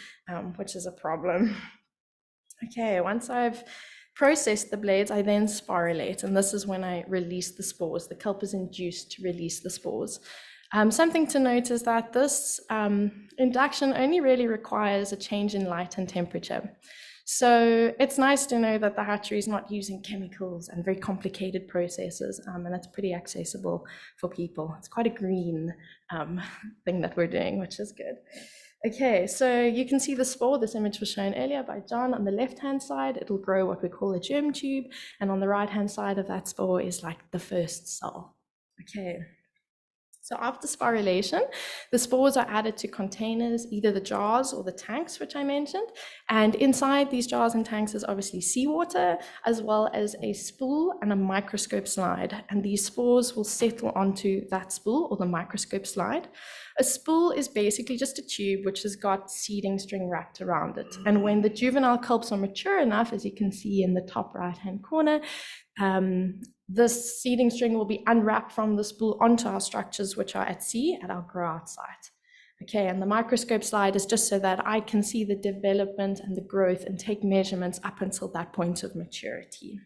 which is a problem. Okay, once I've processed the blades, I then sporulate, and this is when I release the spores. The kelp is induced to release the spores. Something to note is that this induction only really requires a change in light and temperature. So it's nice to know that the hatchery is not using chemicals and very complicated processes, and it's pretty accessible for people. It's quite a green thing that we're doing, which is good. Okay, so you can see the spore. This image was shown earlier by John. On the left-hand side, it'll grow what we call a germ tube, and on the right-hand side of that spore is like the first cell. Okay. So after sporulation, the spores are added to containers, either the jars or the tanks, which I mentioned. And inside these jars and tanks is obviously seawater, as well as a spool and a microscope slide. And these spores will settle onto that spool or the microscope slide. A spool is basically just a tube which has got seeding string wrapped around it. And when the juvenile kelps are mature enough, as you can see in the top right-hand corner, this seeding string will be unwrapped from the spool onto our structures, which are at sea at our grow-out site. Okay, and the microscope slide is just so that I can see the development and the growth and take measurements up until that point of maturity.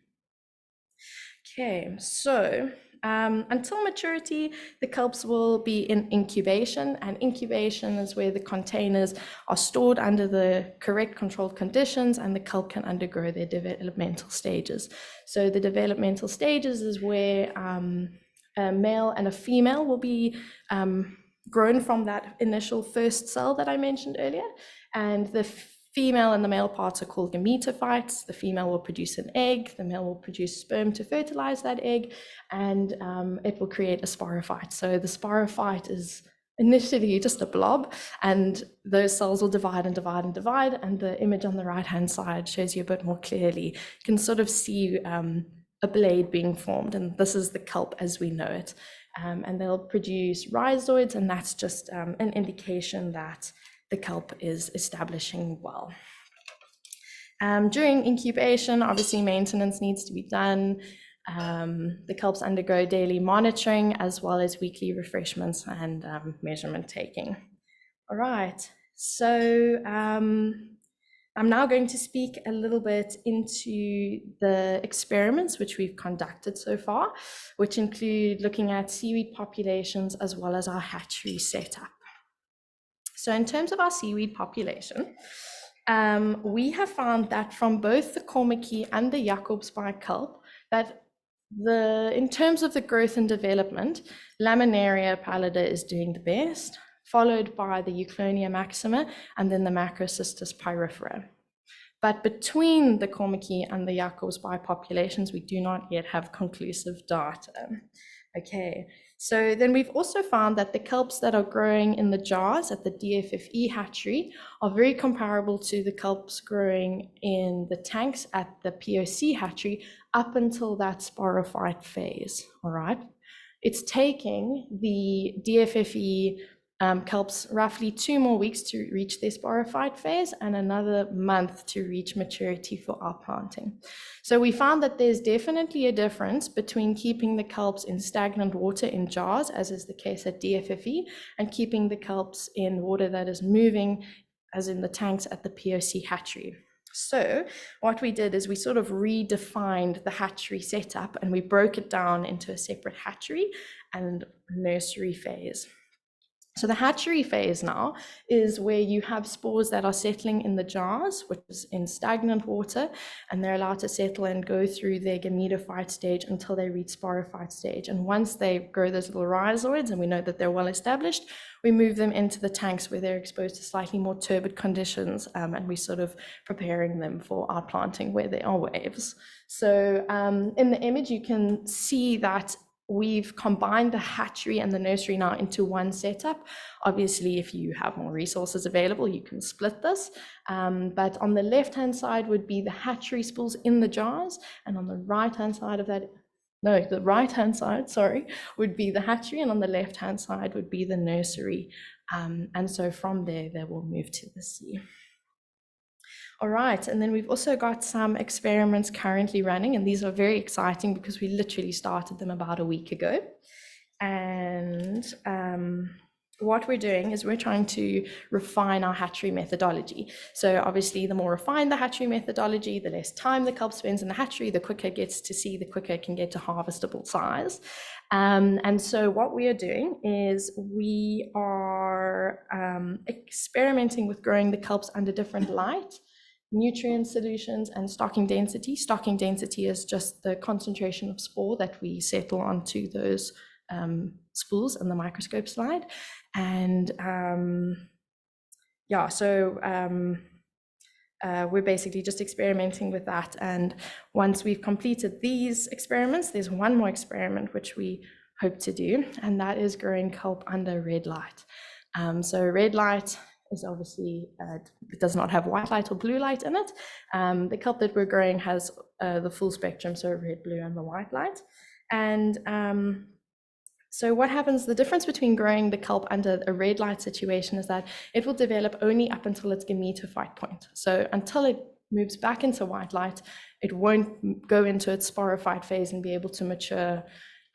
Okay, so until maturity, the kelps will be in incubation, and incubation is where the containers are stored under the correct controlled conditions and the kelp can undergo their developmental stages. So the developmental stages is where a male and a female will be grown from that initial first cell that I mentioned earlier, and the female and the male parts are called gametophytes. The female will produce an egg, the male will produce sperm to fertilize that egg, and it will create a sporophyte. So the sporophyte is initially just a blob, and those cells will divide and divide and divide, and the image on the right-hand side shows you a bit more clearly. You can sort of see a blade being formed, and this is the kelp as we know it. And they'll produce rhizoids, and that's just an indication that the kelp is establishing well. During incubation, obviously maintenance needs to be done. The kelps undergo daily monitoring as well as weekly refreshments and measurement taking. All right, so I'm now going to speak a little bit into the experiments which we've conducted so far, which include looking at seaweed populations as well as our hatchery setup. So in terms of our seaweed population, we have found that from both the Cormickie and the Jakobsbaai kelp, that in terms of the growth and development, Laminaria pallida is doing the best, followed by the Euclonia maxima, and then the Macrocystis pyrifera. But between the Cormickie and the Jakobsbaai populations, we do not yet have conclusive data. Okay, so then we've also found that the kelps that are growing in the jars at the DFFE hatchery are very comparable to the kelps growing in the tanks at the POC hatchery up until that sporophyte phase, all right? It's taking the DFFE kelps roughly 2 more weeks to reach their sporophyte phase and another month to reach maturity for our planting. So we found that there's definitely a difference between keeping the kelps in stagnant water in jars, as is the case at DFFE, and keeping the kelps in water that is moving, as in the tanks at the POC hatchery. So what we did is we sort of redefined the hatchery setup and we broke it down into a separate hatchery and nursery phase. So the hatchery phase now is where you have spores that are settling in the jars, which is in stagnant water, and they're allowed to settle and go through their gametophyte stage until they reach sporophyte stage. And once they grow those little rhizoids, and we know that they're well established, we move them into the tanks where they're exposed to slightly more turbid conditions, and we're sort of preparing them for our planting where there are waves. So in the image, you can see that we've combined the hatchery and the nursery now into one setup. Obviously, if you have more resources available, you can split this. But on the left-hand side would be the hatchery spools in the jars, and on the right-hand side of that, no, the right-hand side, sorry, would be the hatchery, and on the left-hand side would be the nursery. And so from there, they will move to the sea. All right, and then we've also got some experiments currently running, and these are very exciting because we literally started them about a week ago. And what we're doing is we're trying to refine our hatchery methodology. So obviously, the more refined the hatchery methodology, the less time the kelp spends in the hatchery, the quicker it gets to sea, the quicker it can get to harvestable size. And so what we are doing is we are experimenting with growing the kelps under different light, nutrient solutions, and stocking density. Stocking density is just the concentration of spore that we settle onto those spools in the microscope slide. And yeah, so we're basically just experimenting with that. And once we've completed these experiments, there's one more experiment which we hope to do, and that is growing kelp under red light. So red light is obviously, it does not have white light or blue light in it. The kelp that we're growing has the full spectrum, so red, blue, and the white light. And so what happens, the difference between growing the kelp under a red light situation is that it will develop only up until its gametophyte point. So until it moves back into white light, it won't go into its sporophyte phase and be able to mature.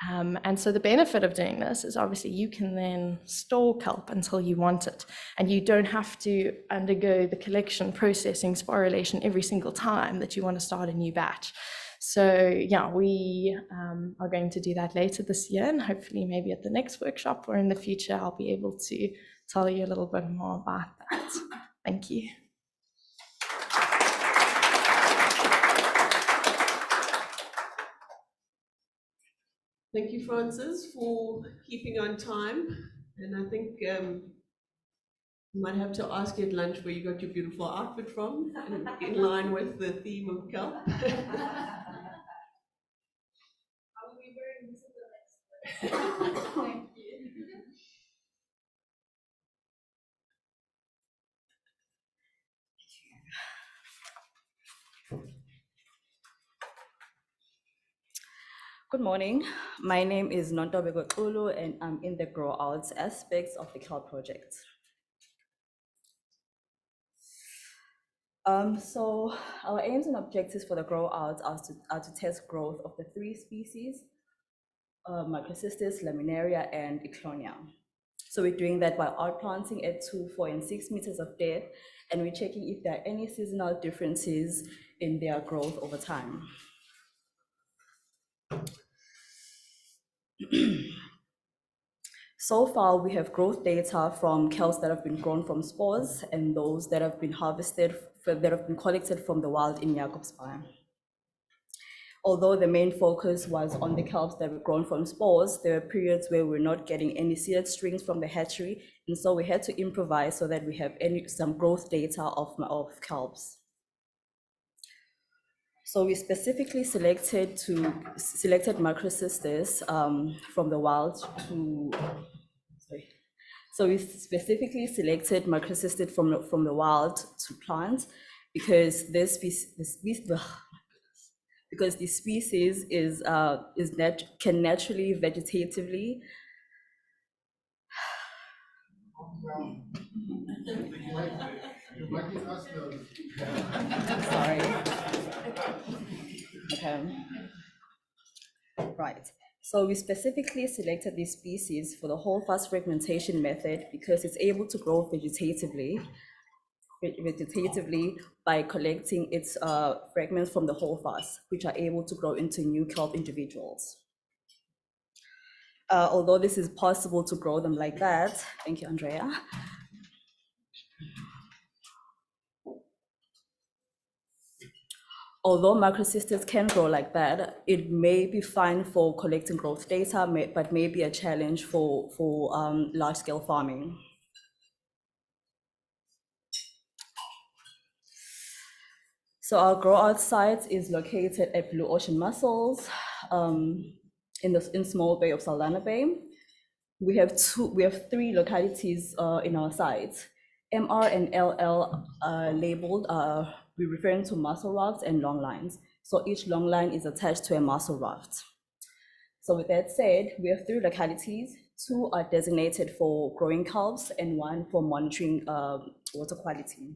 And so the benefit of doing this is obviously you can then store kelp until you want it, and you don't have to undergo the collection, processing, sporulation every single time that you want to start a new batch. So yeah, we are going to do that later this year, and hopefully maybe at the next workshop or in the future, I'll be able to tell you a little bit more about that. Thank you. Thank you, Francis, for keeping on time. And I think you might have to ask you at lunch where you got your beautiful outfit from, in line with the theme of kelp. Thank you. Good morning. My name is Notpla Xulu, and I'm in the grow outs aspects of the Kelp project. So our aims and objectives for the grow outs are to test growth of the 3 species, Macrocystis, Laminaria, and Eclonia. So we're doing that by outplanting at 2, 4, and 6 meters of depth, and we're checking if there are any seasonal differences in their growth over time. So far, we have growth data from kelps that have been grown from spores and those that have been harvested, that have been collected from the wild in Jacobsbaai. Although the main focus was on the kelps that were grown from spores, there were periods where we're not getting any seeded strings from the hatchery, and so we had to improvise so that we have some growth data of kelps. So we specifically selected Macrocystis from the wild to. So we specifically selected Macrocystis from the wild to plant because this species can naturally vegetatively. Sorry. Okay. Right. So we specifically selected this species for the whole fast fragmentation method because it's able to grow vegetatively by collecting its fragments from the whole fast, which are able to grow into new kelp individuals. Although this is possible to grow them like that, thank you, Andrea. Although Macrocystis can grow like that, it may be fine for collecting growth data, but may be a challenge for large-scale farming. So our grow out site is located at Blue Ocean Mussels in Small Bay of Saldanha Bay. We have 3 localities in our site. MR and LL labeled, we're referring to mussel rafts and long lines. So each long line is attached to a mussel raft. So with that said, we have 3 localities. 2 are designated for growing kelps and 1 for monitoring water quality.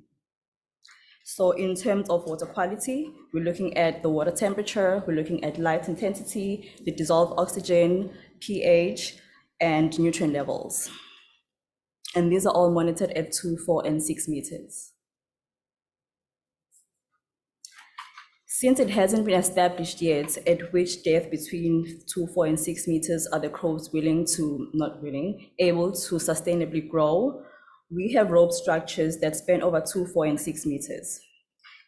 So in terms of water quality, we're looking at the water temperature, we're looking at light intensity, the dissolved oxygen, pH, and nutrient levels. And these are all monitored at 2, 4, and 6 meters. Since it hasn't been established yet at which depth between 2, 4, and 6 meters are the crops able to sustainably grow, we have rope structures that span over 2, 4, and 6 meters.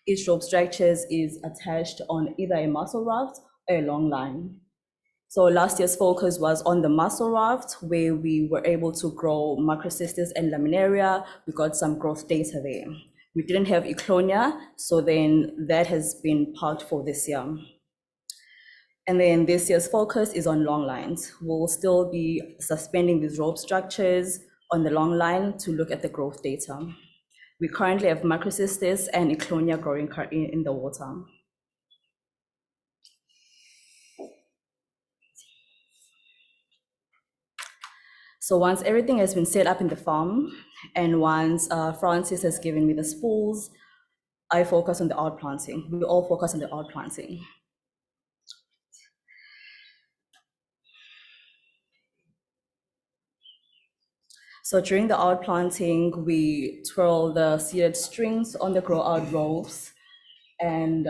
Each rope structure is attached on either a mussel raft or a long line. So last year's focus was on the mussel raft, where we were able to grow Macrocystis and Laminaria. We got some growth data there. We didn't have Eclonia, so then that has been parked for this year. And then this year's focus is on long lines. We'll still be suspending these rope structures on the long line to look at the growth data. We currently have macrocystis and Eclonia growing in the water. So once everything has been set up in the farm, and once Francis has given me the spools, I focus on the outplanting. We all focus on the outplanting. So during the outplanting, we twirl the seeded strings on the grow out ropes, and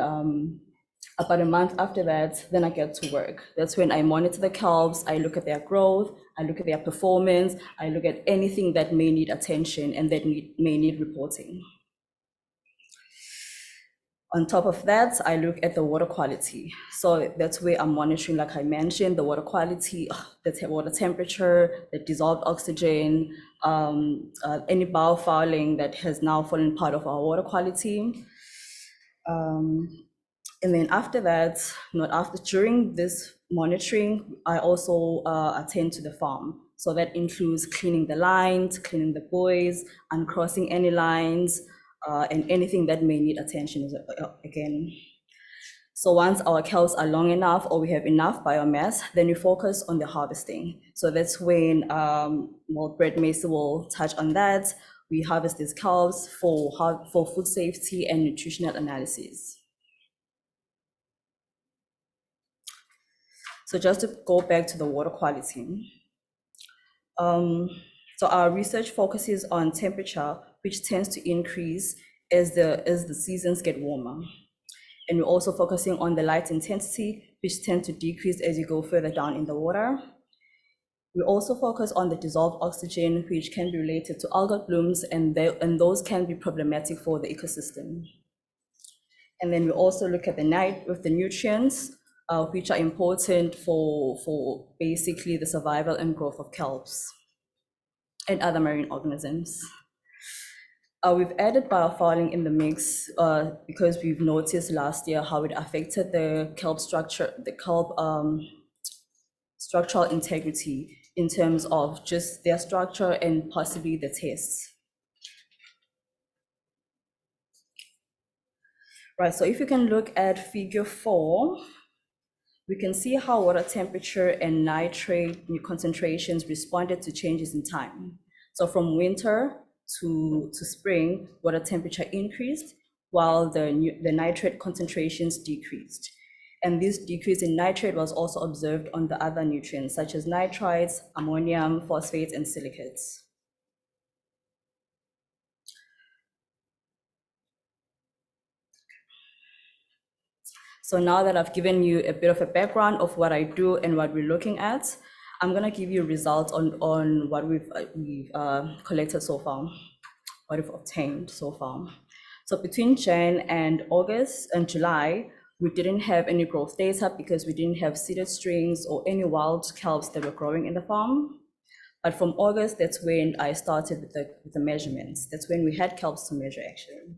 about a month after that, then I get to work. That's when I monitor the kelps, I look at their growth, I look at their performance, I look at anything that may need attention and that may need reporting. On top of that, I look at the water quality. So that's where I'm monitoring, like I mentioned, the water quality, the water temperature, the dissolved oxygen, any biofouling that has now fallen part of our water quality. And then after that, during this monitoring, I also attend to the farm. So that includes cleaning the lines, cleaning the buoys, uncrossing any lines, and anything that may need attention again. So once our kelps are long enough or we have enough biomass, then we focus on the harvesting. So that's when, Brett Macey will touch on that. We harvest these kelps for food safety and nutritional analysis. So just to go back to the water quality. So our research focuses on temperature, which tends to increase as the seasons get warmer. And we're also focusing on the light intensity, which tend to decrease as you go further down in the water. We also focus on the dissolved oxygen, which can be related to algal blooms, and those can be problematic for the ecosystem. And then we also look at the nutrients, which are important for basically the survival and growth of kelps and other marine organisms. We've added biofouling in the mix because we've noticed last year how it affected the kelp structure, the kelp structural integrity in terms of just their structure and possibly the tastes. Right, so if you can look at figure 4, we can see how water temperature and nitrate concentrations responded to changes in time. So from winter to spring, water temperature increased while the nitrate concentrations decreased. And this decrease in nitrate was also observed on the other nutrients such as nitrites, ammonium, phosphates, and silicates. So now that I've given you a bit of a background of what I do and what we're looking at, I'm gonna give you results on what we've collected so far, what we've obtained so far. So between Jan and August and July, we didn't have any growth data because we didn't have seeded strings or any wild kelps that were growing in the farm. But from August, that's when I started with the measurements. That's when we had kelps to measure actually.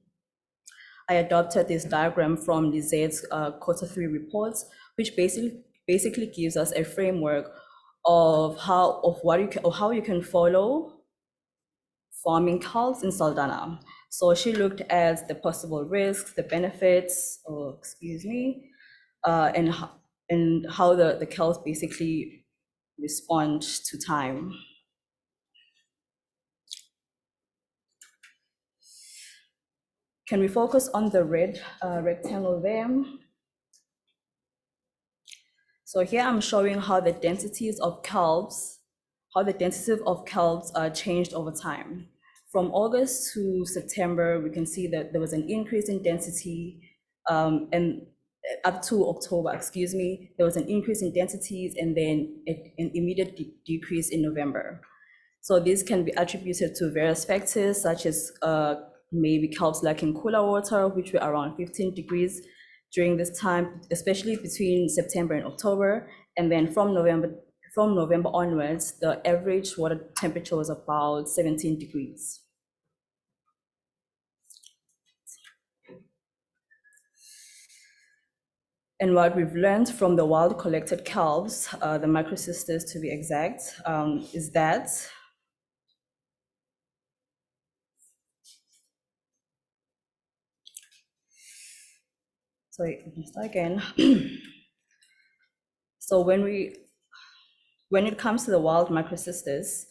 I adopted this diagram from Lizette's Q3 reports, which basically gives us a framework of how you can follow farming kelps in Saldanha. So she looked at the possible risks, the benefits, and how the kelps basically respond to time. Can we focus on the red rectangle there? So here I'm showing how the densities of kelps changed over time. From August to September, we can see that there was an increase in density, and up to October, there was an increase in densities and then an immediate decrease in November. So this can be attributed to various factors such as maybe kelps lacking cooler water, which were around 15 degrees during this time, especially between September and October. And then from November onwards, the average water temperature was about 17 degrees. And what we've learned from the wild collected kelps, the microcysters to be exact, is that sorry, let me start again. So when it comes to the wild microcysters,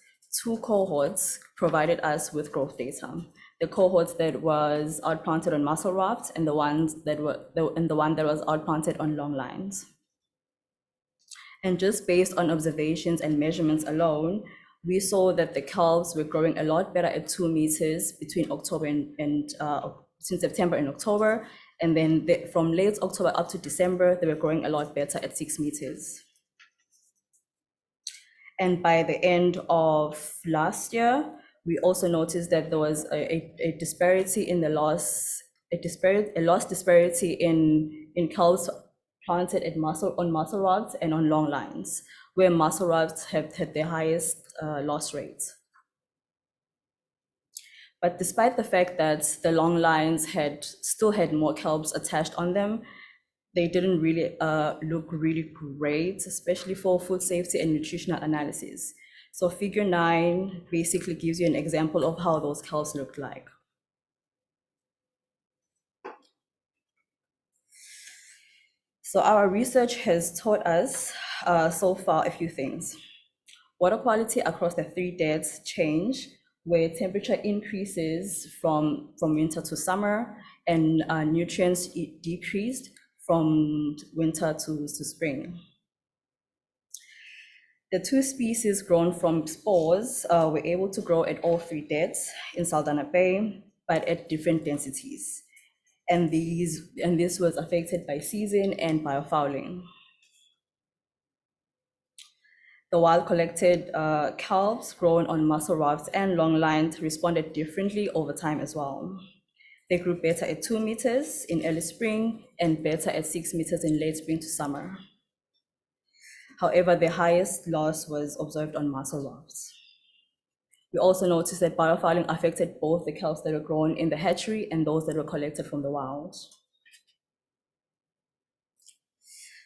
2 cohorts provided us with growth data. The cohorts that was outplanted on mussel rafts and the one that was outplanted on long lines. And just based on observations and measurements alone, we saw that the kelps were growing a lot better at 2 meters between between September and October. And then from late October up to December, they were growing a lot better at 6 meters. And by the end of last year, we also noticed that there was a disparity in the loss disparity in kelps planted at on mussel rods and on long lines, where mussel rods have had the highest loss rates. But despite the fact that the long lines still had more kelps attached on them, they didn't really look really great, especially for food safety and nutritional analysis. So figure 9 basically gives you an example of how those kelps looked like. So our research has taught us so far a few things. Water quality across the 3 debts change, where temperature increases from winter to summer, and nutrients decreased from winter to spring. The 2 species grown from spores were able to grow at all 3 debts in Saldanha Bay, but at different densities. And this was affected by season and biofouling. The wild collected kelps grown on mussel rafts and long lines responded differently over time as well. They grew better at 2 meters in early spring and better at 6 meters in late spring to summer. However, the highest loss was observed on mussel rafts. We also noticed that biofouling affected both the kelps that were grown in the hatchery and those that were collected from the wild.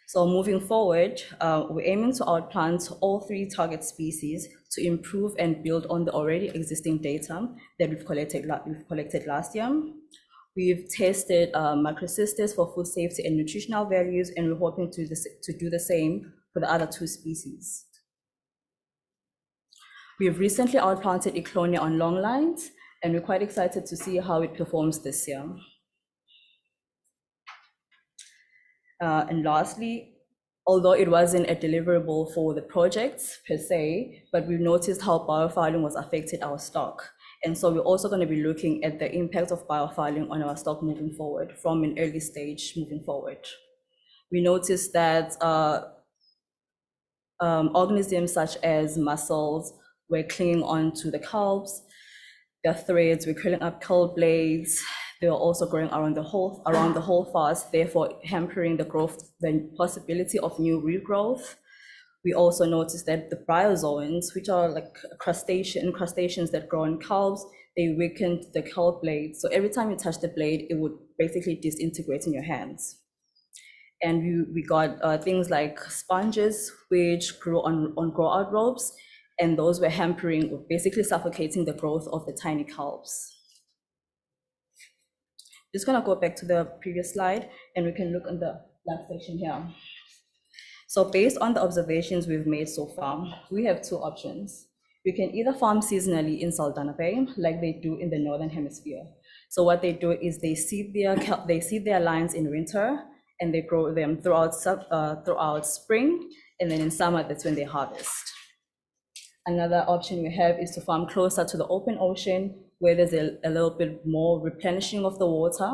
So moving forward, we're aiming to outplant all 3 target species to improve and build on the already existing data that we've collected last year. We've tested microcysters for food safety and nutritional values, and we're hoping to do the same for the other 2 species. We have recently outplanted Eclonia on long lines, and we're quite excited to see how it performs this year. And lastly, although it wasn't a deliverable for the projects per se, but we've noticed how biofouling was affected our stock. And so we're also going to be looking at the impact of biofouling on our stock moving forward from an early stage moving forward. We noticed that organisms such as mussels were clinging on to the kelps, their threads were curling up kelp blades. They were also growing around the whole fast, therefore hampering the possibility of new regrowth. We also noticed that the bryozoans, which are like crustaceans that grow in kelps, they weakened the kelp blade. So every time you touch the blade, it would basically disintegrate in your hands. And we got things like sponges, which grew on grow-out ropes, and those were hampering, or basically suffocating the growth of the tiny kelps. Just gonna go back to the previous slide, and we can look in the last section here. So based on the observations we've made so far, we have 2 options. We can either farm seasonally in Saldanha Bay, like they do in the Northern Hemisphere. So what they do is they seed their lines in winter, and they grow them throughout spring, and then in summer, that's when they harvest. Another option we have is to farm closer to the open ocean, where there's a little bit more replenishing of the water.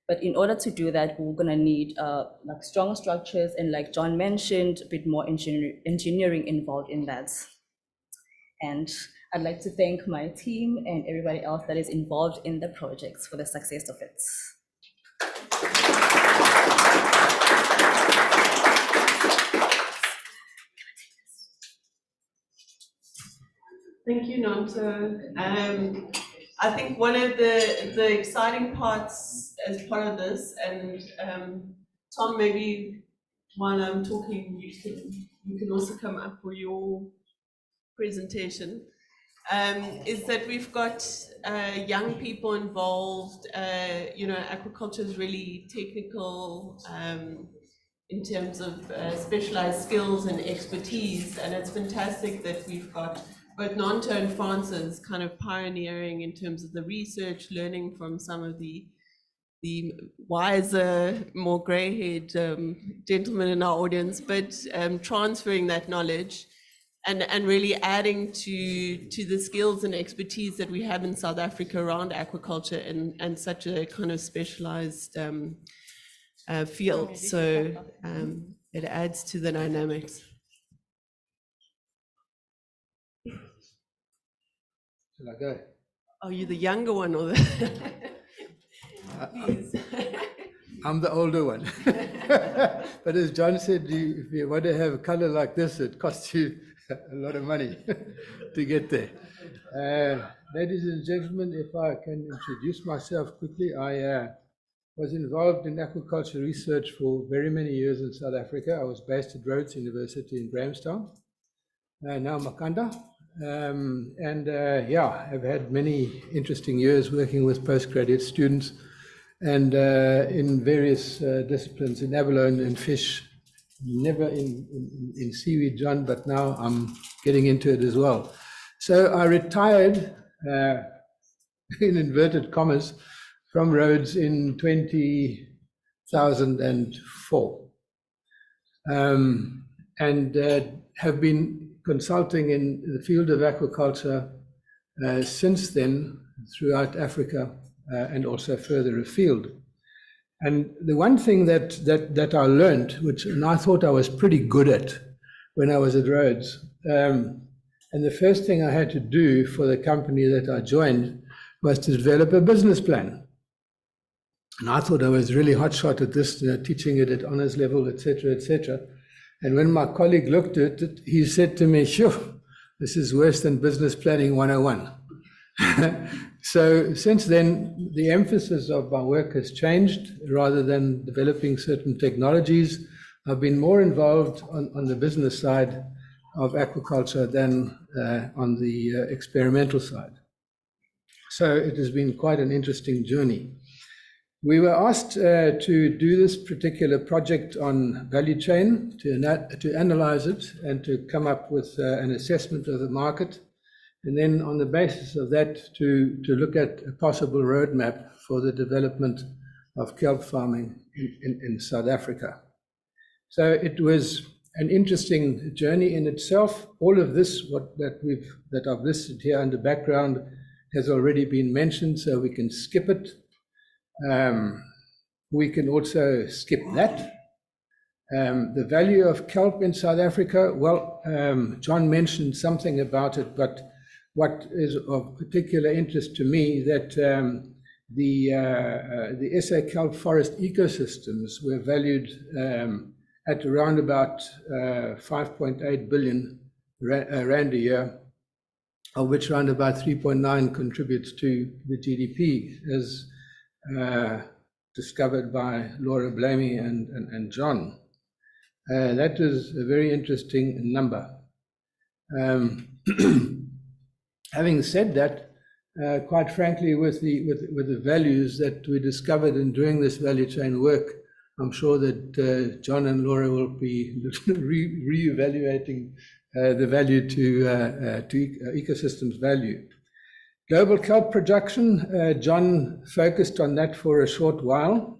But in order to do that, we're gonna need like stronger structures, and like John mentioned, a bit more engineering involved in that. And I'd like to thank my team and everybody else that is involved in the projects for the success of it. Thank you, Nonto. I think one of the exciting parts as part of this, and Tom, maybe while I'm talking, you can also come up for your presentation. Is that we've got young people involved. Aquaculture is really technical in terms of specialized skills and expertise, and it's fantastic that we've got both Nanto and Francis kind of pioneering in terms of the research, learning from some of the wiser, more grey-haired gentlemen in our audience, but transferring that knowledge and really adding to the skills and expertise that we have in South Africa around aquaculture and such a kind of specialized field. So it adds to the dynamics. Shall I go? Are you the younger one or the? Please. I'm the older one. But as John said, if you want to have a color like this, it costs you a lot of money to get there. Ladies and gentlemen, if I can introduce myself quickly, I was involved in aquaculture research for very many years in South Africa. I was based at Rhodes University in Grahamstown, now Makanda. I've had many interesting years working with postgraduate students and in various disciplines, in abalone and fish, never in seaweed, John, but now I'm getting into it as well. So I retired, in inverted commas, from Rhodes in 2004, and have been consulting in the field of aquaculture since then throughout Africa and also further afield. And the one thing that I learned, and I thought I was pretty good at when I was at Rhodes, and the first thing I had to do for the company that I joined was to develop a business plan. And I thought I was really hotshot at this, teaching it at honors level, etc., etc. And when my colleague looked at it, he said to me, "Sure, this is worse than business planning 101." So since then, the emphasis of my work has changed. Rather than developing certain technologies, I've been more involved on the business side of aquaculture than on the experimental side. So it has been quite an interesting journey. We were asked to do this particular project on value chain, to analyze it and to come up with an assessment of the market, and then on the basis of that to look at a possible roadmap for the development of kelp farming in South Africa. So it was an interesting journey in itself. All of this, that I've listed here under background, has already been mentioned, so we can skip it. We can also skip that. The value of kelp in South Africa, well, John mentioned something about it, but what is of particular interest to me that the SA kelp forest ecosystems were valued at around about 5.8 billion rand a year, of which around about 3.9 contributes to the GDP, as discovered by Laura Blamey and John. That is a very interesting number. Having said that, quite frankly, with the values that we discovered in doing this value chain work, I'm sure that John and Laura will be re-evaluating the value to ecosystems value. Global kelp production, John focused on that for a short while.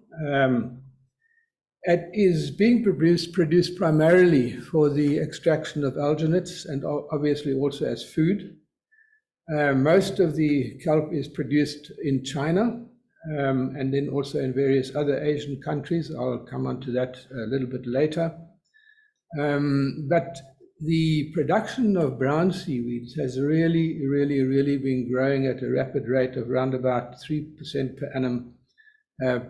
It is being produced primarily for the extraction of alginates and obviously also as food. Most of the kelp is produced in China and then also in various other Asian countries. I'll come on to that a little bit later. But the production of brown seaweeds has really been growing at a rapid rate of around about 3% per annum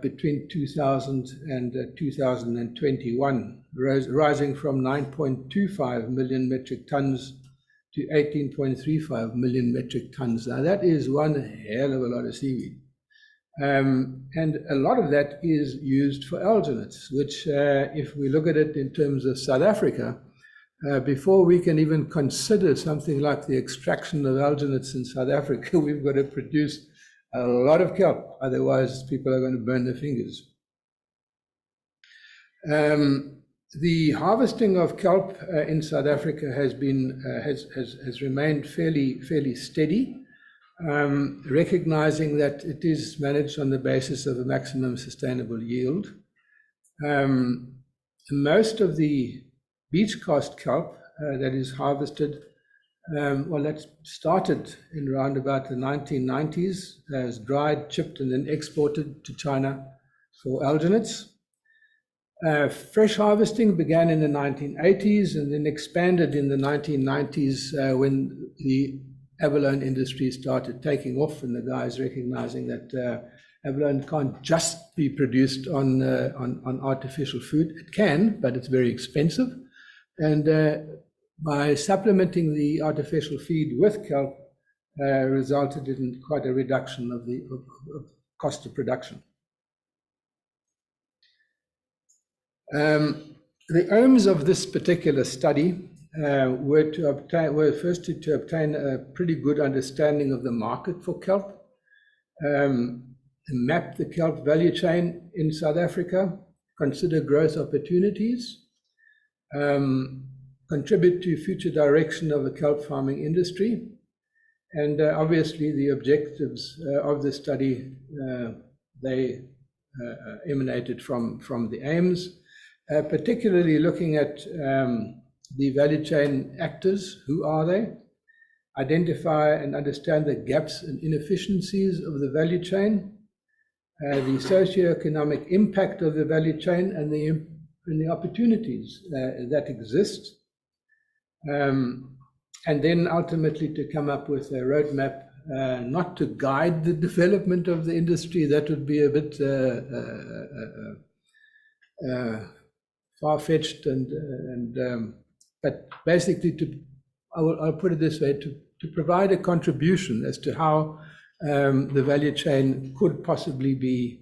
between 2000 and 2021, rising from 9.25 million metric tons to 18.35 million metric tons. Now that is one hell of a lot of seaweed. And a lot of that is used for alginates, which if we look at it in terms of South Africa, before we can even consider something like the extraction of alginates in South Africa, we've got to produce a lot of kelp, otherwise people are going to burn their fingers. The harvesting of kelp in South Africa has remained fairly steady, recognizing that it is managed on the basis of a maximum sustainable yield. Most of the beach cast kelp that is harvested, well, that started in around about the 1990s as dried, chipped, and then exported to China for alginates. Fresh harvesting began in the 1980s and then expanded in the 1990s when the abalone industry started taking off, and the guys recognizing that abalone can't just be produced on artificial food. It can, but it's very expensive. And by supplementing the artificial feed with kelp, resulted in quite a reduction of the cost of production. The aims of this particular study were firstly to obtain a pretty good understanding of the market for kelp, map the kelp value chain in South Africa, consider growth opportunities, contribute to future direction of the kelp farming industry, and obviously the objectives of the study, they emanated from the aims, particularly looking at the value chain actors. Who are they? Identify and understand the gaps and inefficiencies of the value chain, the socioeconomic impact of the value chain, and the opportunities that exist, and then ultimately to come up with a roadmap, not to guide the development of the industry, that would be a bit far-fetched, but basically I'll put it this way, to provide a contribution as to how the value chain could possibly be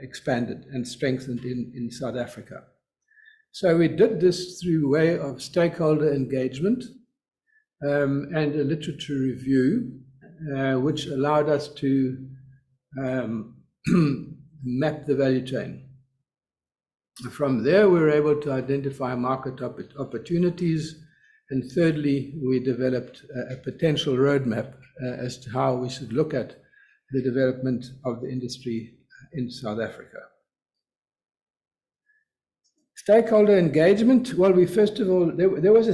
expanded and strengthened in South Africa. So we did this through way of stakeholder engagement and a literature review, which allowed us to map the value chain. From there, we were able to identify market opportunities, and thirdly, we developed a potential roadmap as to how we should look at the development of the industry in South Africa. Stakeholder engagement. Well, we first of all, there was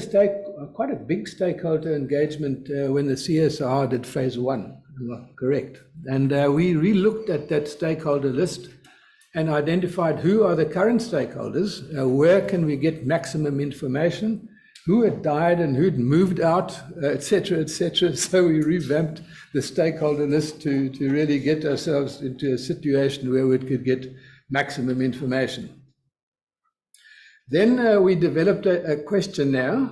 quite a big stakeholder engagement when the CSR did phase 1, correct. And we re-looked at that stakeholder list and identified who are the current stakeholders, where can we get maximum information, who had died and who'd moved out, et cetera, et cetera. So we revamped the stakeholder list to really get ourselves into a situation where we could get maximum information. Then we developed a questionnaire,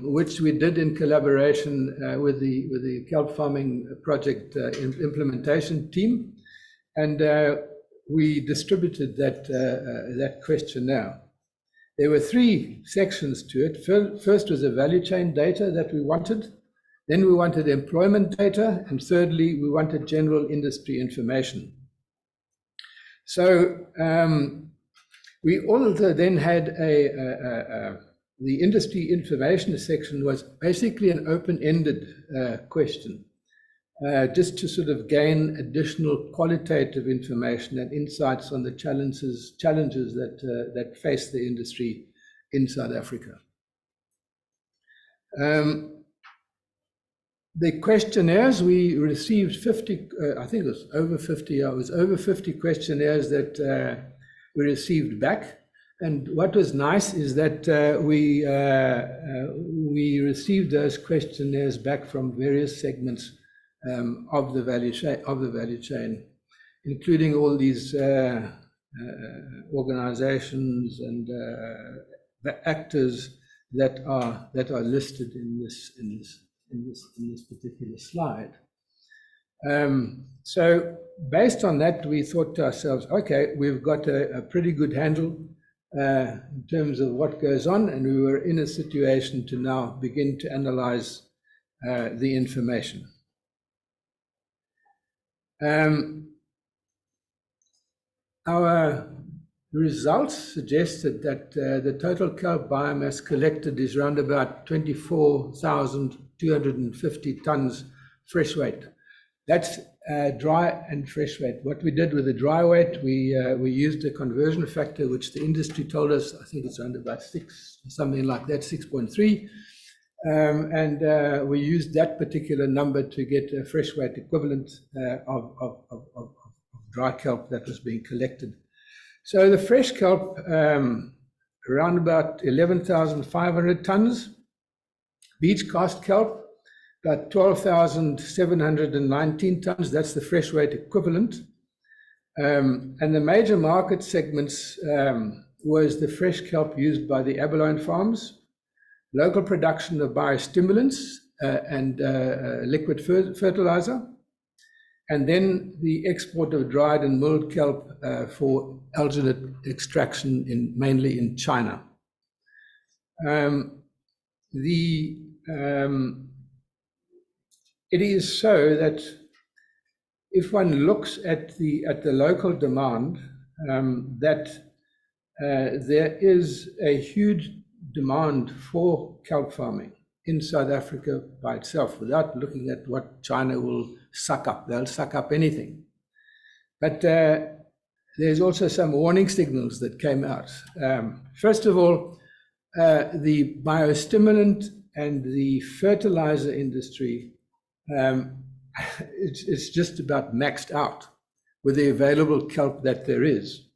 which we did in collaboration with the kelp farming project implementation team, and we distributed that questionnaire. There were 3 sections to it. First was the value chain data that we wanted. Then we wanted employment data, and thirdly, we wanted general industry information. So we also then had the industry information section was basically an open-ended question, just to sort of gain additional qualitative information and insights on the challenges that face the industry in South Africa. The questionnaires, we received 50, I think it was over 50, it was over 50 questionnaires that we received back. And what was nice is that we received those questionnaires back from various segments of the value chain, including all these organizations and actors that are listed in this particular slide. So based on that, we thought to ourselves, okay, we've got a pretty good handle in terms of what goes on, and we were in a situation to now begin to analyze the information. Our results suggested that the total kelp biomass collected is around about 24,250 tons fresh weight. That's dry and fresh weight. What we did with the dry weight, we used a conversion factor, which the industry told us, I think it's around about 6, something like that, 6.3. And we used that particular number to get a fresh weight equivalent of dry kelp that was being collected. So the fresh kelp, around about 11,500 tons. Beach cast kelp, about 12,719 tons. That's the fresh weight equivalent. And the major market segments was the fresh kelp used by the abalone farms, local production of biostimulants and liquid fertilizer, and then the export of dried and milled kelp for alginate extraction mainly in China. It is so that if one looks at the local demand, that there is a huge demand for kelp farming in South Africa by itself, without looking at what China will suck up. They'll suck up anything. But there's also some warning signals that came out. First of all, the biostimulant and the fertilizer industry, it's just about maxed out with the available kelp that there is.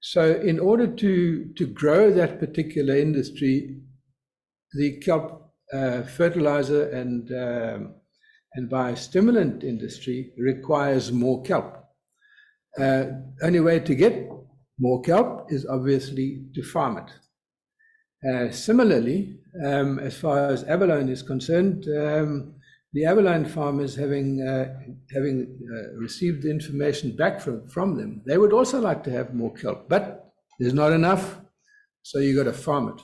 So in order to grow that particular industry, the kelp fertilizer and biostimulant industry requires more kelp. Only way to get more kelp is obviously to farm it. Similarly, as far as abalone is concerned, the abalone farmers, having received the information back from them, they would also like to have more kelp, but there's not enough, so you got to farm it.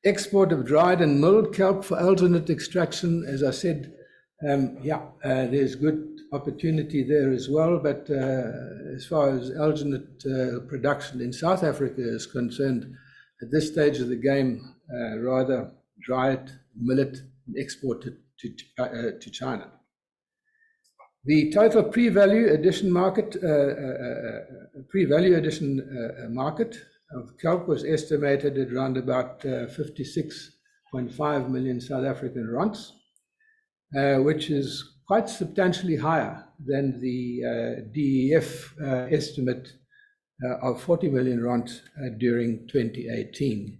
Export of dried and milled kelp for alginate extraction, as I said, there's good opportunity there as well, but as far as alginate production in South Africa is concerned, at this stage of the game, rather dry it, mill it, and export it to China. The total pre-value addition market of kelp was estimated at around about 56.5 million South African rands, which is quite substantially higher than the DEF estimate of 40 million rand during 2018.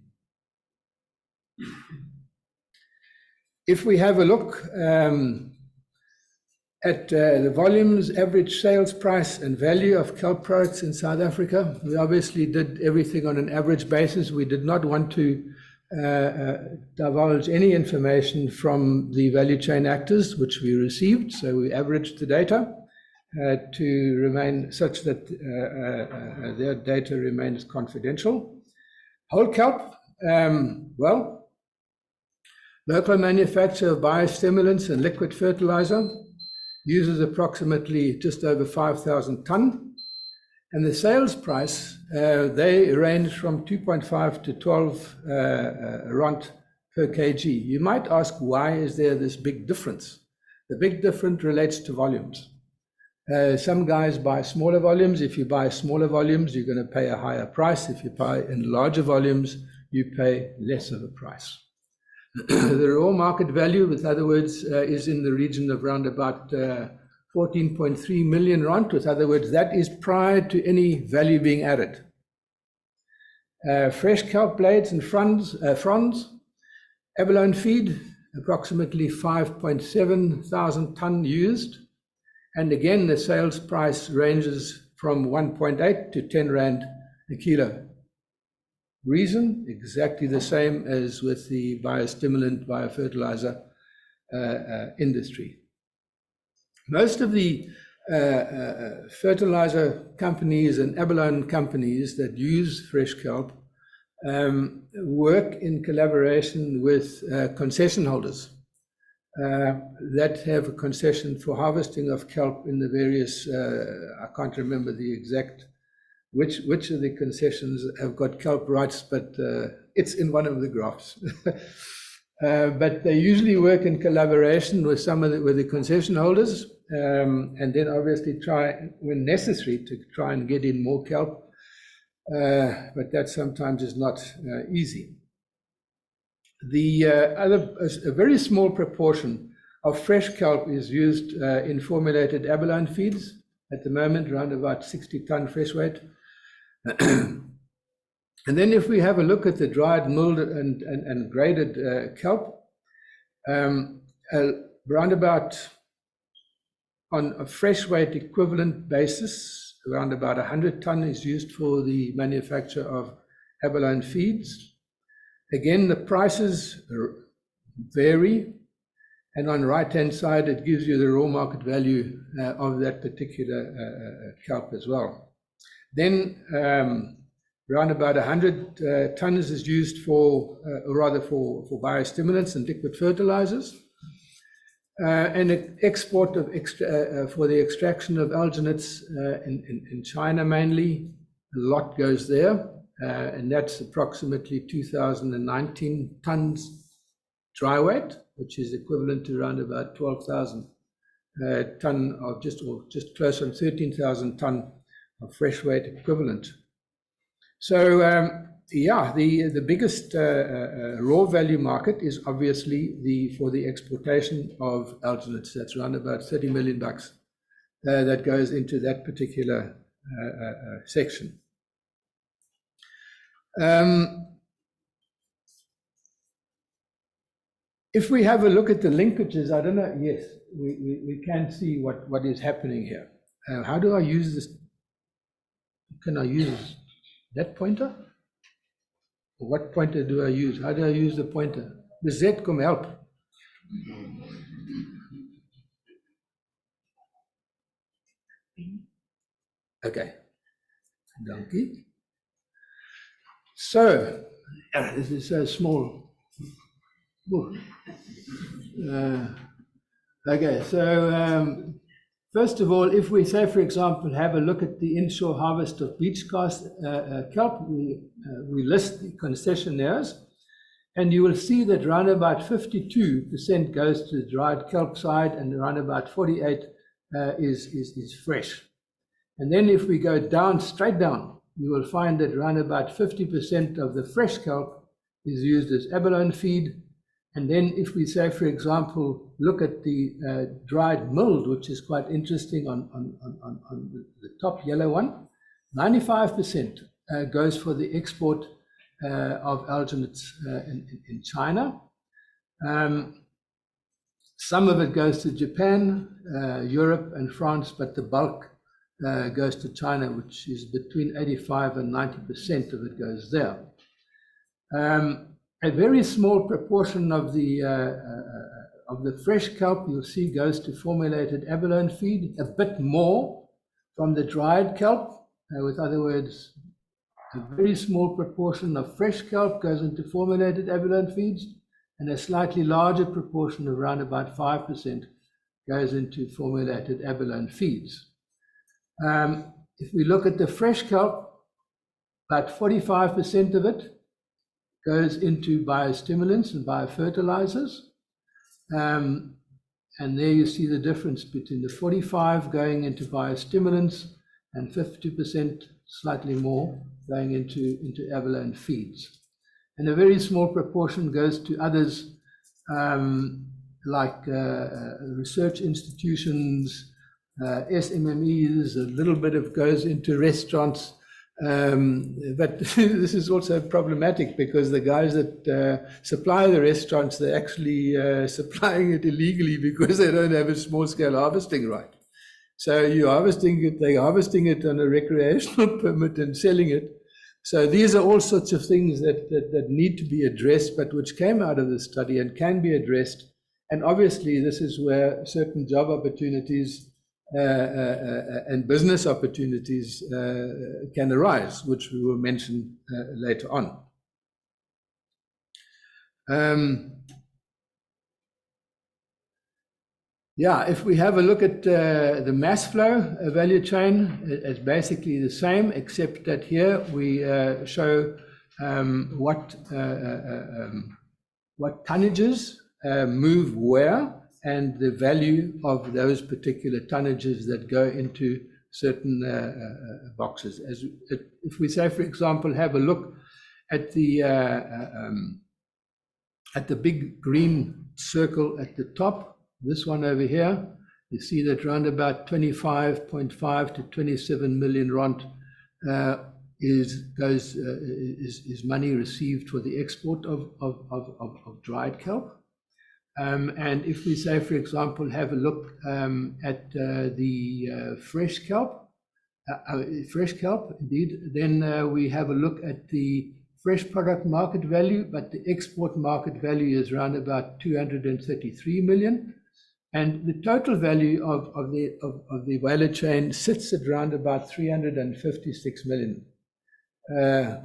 If we have a look at the volumes, average sales price and value of kelp products in South Africa, we obviously did everything on an average basis. We did not want to divulge any information from the value chain actors, which we received, so we averaged the data to remain such that their data remains confidential. Whole kelp, well, local manufacture of biostimulants and liquid fertilizer uses approximately just over 5,000 ton, and the sales price, they range from 2.5 to 12 rand per kg. You might ask, why is there this big difference? The big difference relates to volumes. Some guys buy smaller volumes. If you buy smaller volumes, you're going to pay a higher price. If you buy in larger volumes, you pay less of a price. The raw market value, in other words, is in the region of around about 14.3 million rand. In other words, that is prior to any value being added. Fresh kelp blades and fronds, abalone feed, approximately 5.7 thousand ton used. And again, the sales price ranges from 1.8 to 10 rand a kilo. Reason, exactly the same as with the biostimulant, biofertilizer industry. Most of the fertilizer companies and abalone companies that use fresh kelp work in collaboration with concession holders that have a concession for harvesting of kelp in the various, I can't remember the exact, which of the concessions have got kelp rights, but it's in one of the graphs. But they usually work in collaboration with with the concession holders, and then obviously try, when necessary, to try and get in more kelp. But that sometimes is not easy. A very small proportion of fresh kelp is used in formulated abalone feeds. At the moment, around about 60-ton fresh weight. And then if we have a look at the dried, milled, and graded kelp, around about, on a fresh weight equivalent basis, around about 100 ton is used for the manufacture of abalone feeds. Again, the prices vary, and on the right-hand side, it gives you the raw market value of that particular kelp as well. Then around about 100 tons is used for, or rather for biostimulants and liquid fertilizers, and an export of for the extraction of alginates in China mainly. A lot goes there, and that's approximately 2019 tons dry weight, which is equivalent to around about 12,000 ton of just close on 13,000 ton of fresh weight equivalent. So yeah, the biggest raw value market is obviously for the exportation of alginates. That's around about $30 million that goes into that particular section. If we have a look at the linkages, I don't know, yes, we can see what is happening here. How do I use this? Can I use that pointer? What pointer do I use? How do I use the pointer? The Z come help. Okay. Donkey. So, this is so small. Okay, so first of all, if we say, for example, have a look at the inshore harvest of beach cast kelp, we list the concessionaires, and you will see that around about 52% goes to the dried kelp side, and around about 48 is fresh. And then if we go down, straight down, you will find that around about 50% of the fresh kelp is used as abalone feed. And then if we say, for example, look at the dried milled, which is quite interesting on the top yellow one, 95% goes for the export of alginates in China. Some of it goes to Japan, Europe and France, but the bulk goes to China, which is between 85 and 90% of it goes there. A very small proportion of the fresh kelp you'll see goes to formulated abalone feed, a bit more from the dried kelp. With other words, a very small proportion of fresh kelp goes into formulated abalone feeds, and a slightly larger proportion, around about 5%, goes into formulated abalone feeds. If we look at the fresh kelp, about 45% of it goes into biostimulants and biofertilizers. And there you see the difference between the 45 going into biostimulants and 50%, slightly more, going into abalone feeds. And a very small proportion goes to others, like research institutions, SMMEs, a little bit of goes into restaurants. But this is also problematic because the guys that supply the restaurants, they're actually supplying it illegally because they don't have a small-scale harvesting right. So they're harvesting it on a recreational permit and selling it. So these are all sorts of things that need to be addressed, but which came out of the study and can be addressed And obviously, this is where certain job opportunities and business opportunities can arise, which we will mention later on. Yeah, if we have a look at the mass flow value chain, it's basically the same, except that here we show what tonnages move where, and the value of those particular tonnages that go into certain boxes. If we say, for example, have a look at the big green circle at the top, this one over here, you see that around about 25.5 to 27 million rand is money received for the export of dried kelp. And if we say, for example, have a look at the fresh kelp, indeed, then we have a look at the fresh product market value, but the export market value is around about 233 million. And the total value of the value chain sits at around about 356 million,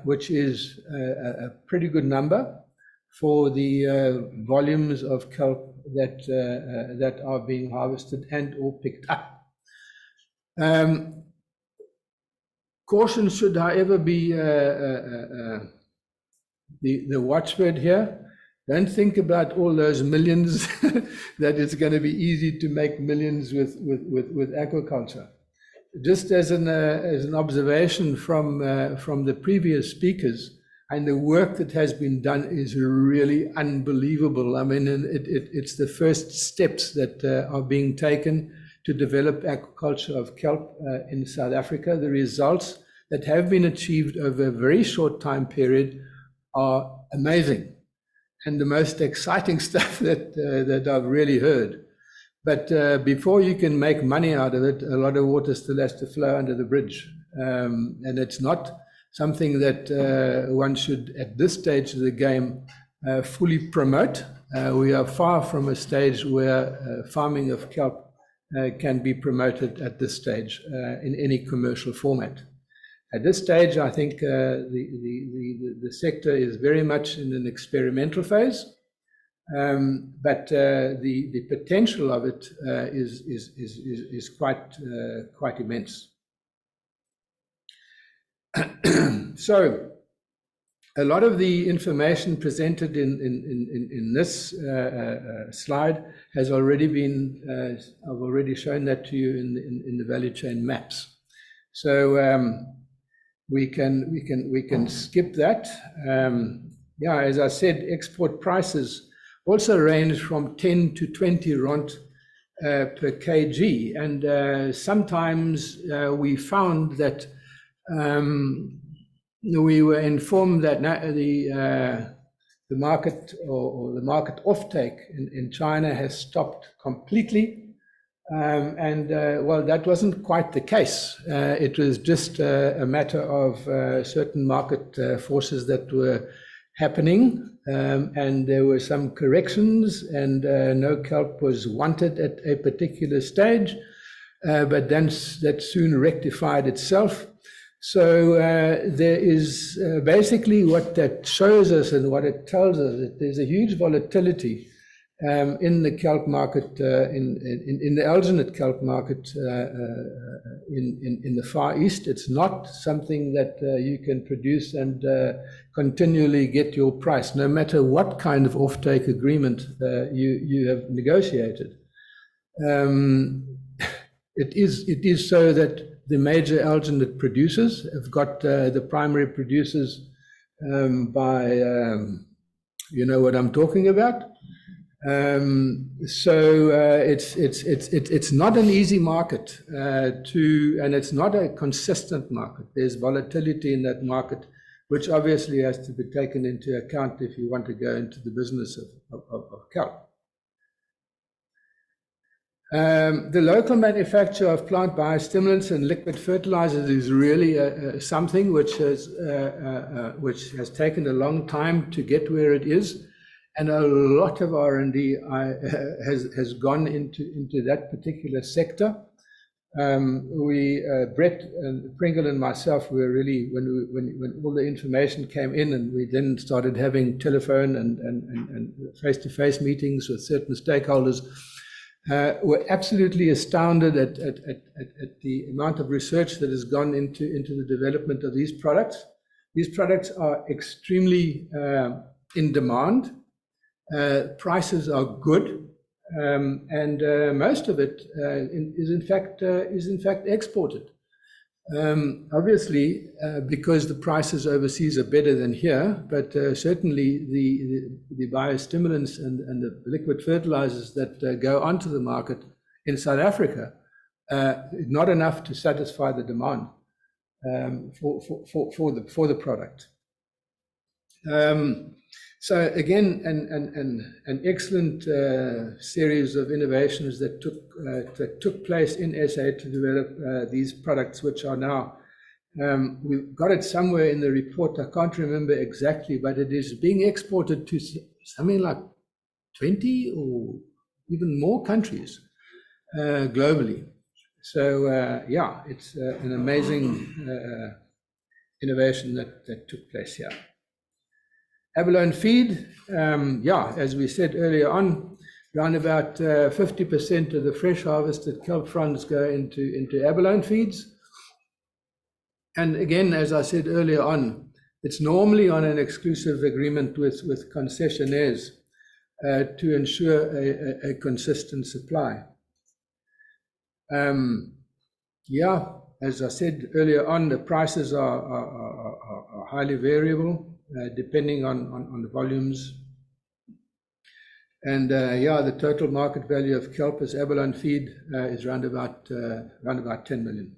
which is a pretty good number for the volumes of kelp that are being harvested and or picked up. Caution should, however, be the watchword here. Don't think about all those millions that it's going to be easy to make millions with aquaculture. Just as an observation from the previous speakers, and the work that has been done is really unbelievable. I mean, it's the first steps that are being taken to develop aquaculture of kelp in South Africa. The results that have been achieved over a very short time period are amazing, and the most exciting stuff that I've really heard. But before you can make money out of it, a lot of water still has to flow under the bridge. And it's not something that one should, at this stage of the game, fully promote. We are far from a stage where farming of kelp can be promoted at this stage in any commercial format. At this stage, I think the sector is very much in an experimental phase, but the potential of it is quite immense. So, a lot of the information presented in this slide has already been, I've already shown that to you in the value chain maps. So we can skip that. Yeah, as I said, export prices also range from 10 to 20 rand per kg, and sometimes we found that we were informed that the market or the market offtake in China has stopped completely. Well, that wasn't quite the case. It was just a matter of certain market forces that were happening, and there were some corrections, and no kelp was wanted at a particular stage, but then that soon rectified itself. So there is basically what that shows us and what it tells us, that there's a huge volatility in the kelp market, in the alginate kelp market in the Far East. It's not something that you can produce and continually get your price, no matter what kind of offtake agreement you have negotiated. It is so that the major alginate producers have got the primary producers by, you know what I'm talking about. So it's not an easy market and it's not a consistent market. There's volatility in that market, which obviously has to be taken into account if you want to go into the business of kelp. The local manufacture of plant biostimulants and liquid fertilizers is really something which has taken a long time to get where it is. and a lot of R&D has gone into that particular sector. Brett and Pringle and myself were really, when all the information came in, and we then started having telephone and face-to-face meetings with certain stakeholders, were absolutely astounded at the amount of research that has gone into the development of these products. These products are extremely in demand. Prices are good. And most of it is in fact exported. Obviously, because the prices overseas are better than here, but certainly the biostimulants and the liquid fertilizers that go onto the market in South Africa, not enough to satisfy the demand for the product. So again, an excellent series of innovations that took place in SA to develop these products, which are now, we've got it somewhere in the report, I can't remember exactly, but it is being exported to something like 20 or even more countries globally. So yeah, it's an amazing innovation that took place here. Abalone feed, yeah, as we said earlier on, around about 50% of the fresh harvested kelp fronds go into abalone feeds. And again, as I said earlier on, it's normally on an exclusive agreement with concessionaires to ensure a consistent supply. Yeah, as I said earlier on, the prices are highly variable. Depending on the volumes. And yeah, the total market value of kelp as abalone feed is around about 10 million.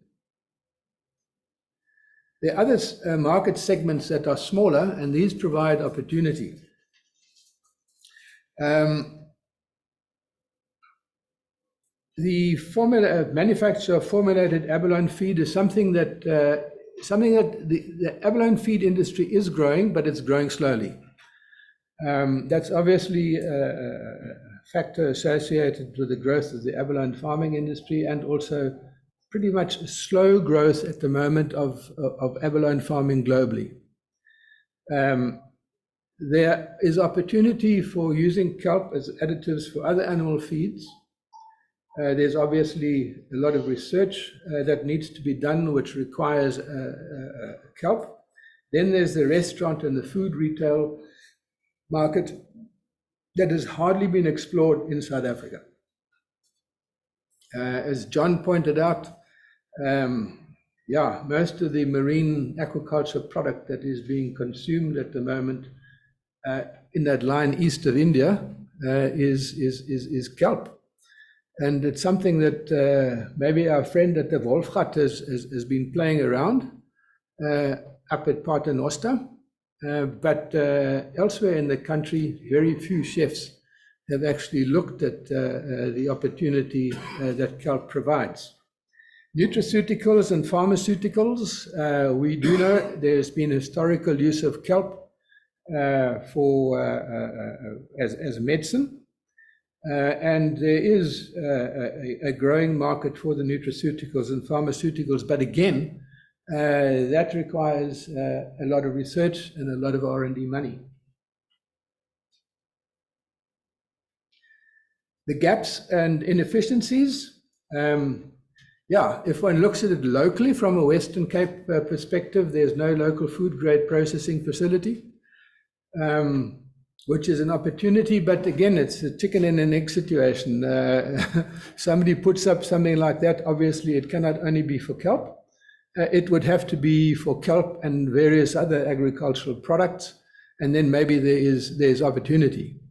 There are other market segments that are smaller, and these provide opportunity. The manufacture of formulated abalone feed is something that the abalone feed industry is growing, but it's growing slowly. That's obviously a factor associated with the growth of the abalone farming industry, and also pretty much slow growth at the moment of abalone farming globally. There is opportunity for using kelp as additives for other animal feeds. There's obviously a lot of research that needs to be done, which requires kelp. Then there's the restaurant and the food retail market that has hardly been explored in South Africa. As John pointed out, yeah, most of the marine aquaculture product that is being consumed at the moment in that line east of India is kelp. And it's something that maybe our friend at the Wolfgat has been playing around up at Paternoster. But elsewhere in the country, very few chefs have actually looked at the opportunity that kelp provides. Nutraceuticals and pharmaceuticals, we do know there's been historical use of kelp as medicine. And there is a growing market for the nutraceuticals and pharmaceuticals, but again, that requires a lot of research and a lot of R&D money. The gaps and inefficiencies, yeah, if one looks at it locally from a Western Cape perspective, there's no local food grade processing facility. Which is an opportunity, but again, it's a chicken and an egg situation. Somebody puts up something like that, obviously it cannot only be for kelp. It would have to be for kelp and various other agricultural products, and then maybe there's opportunity.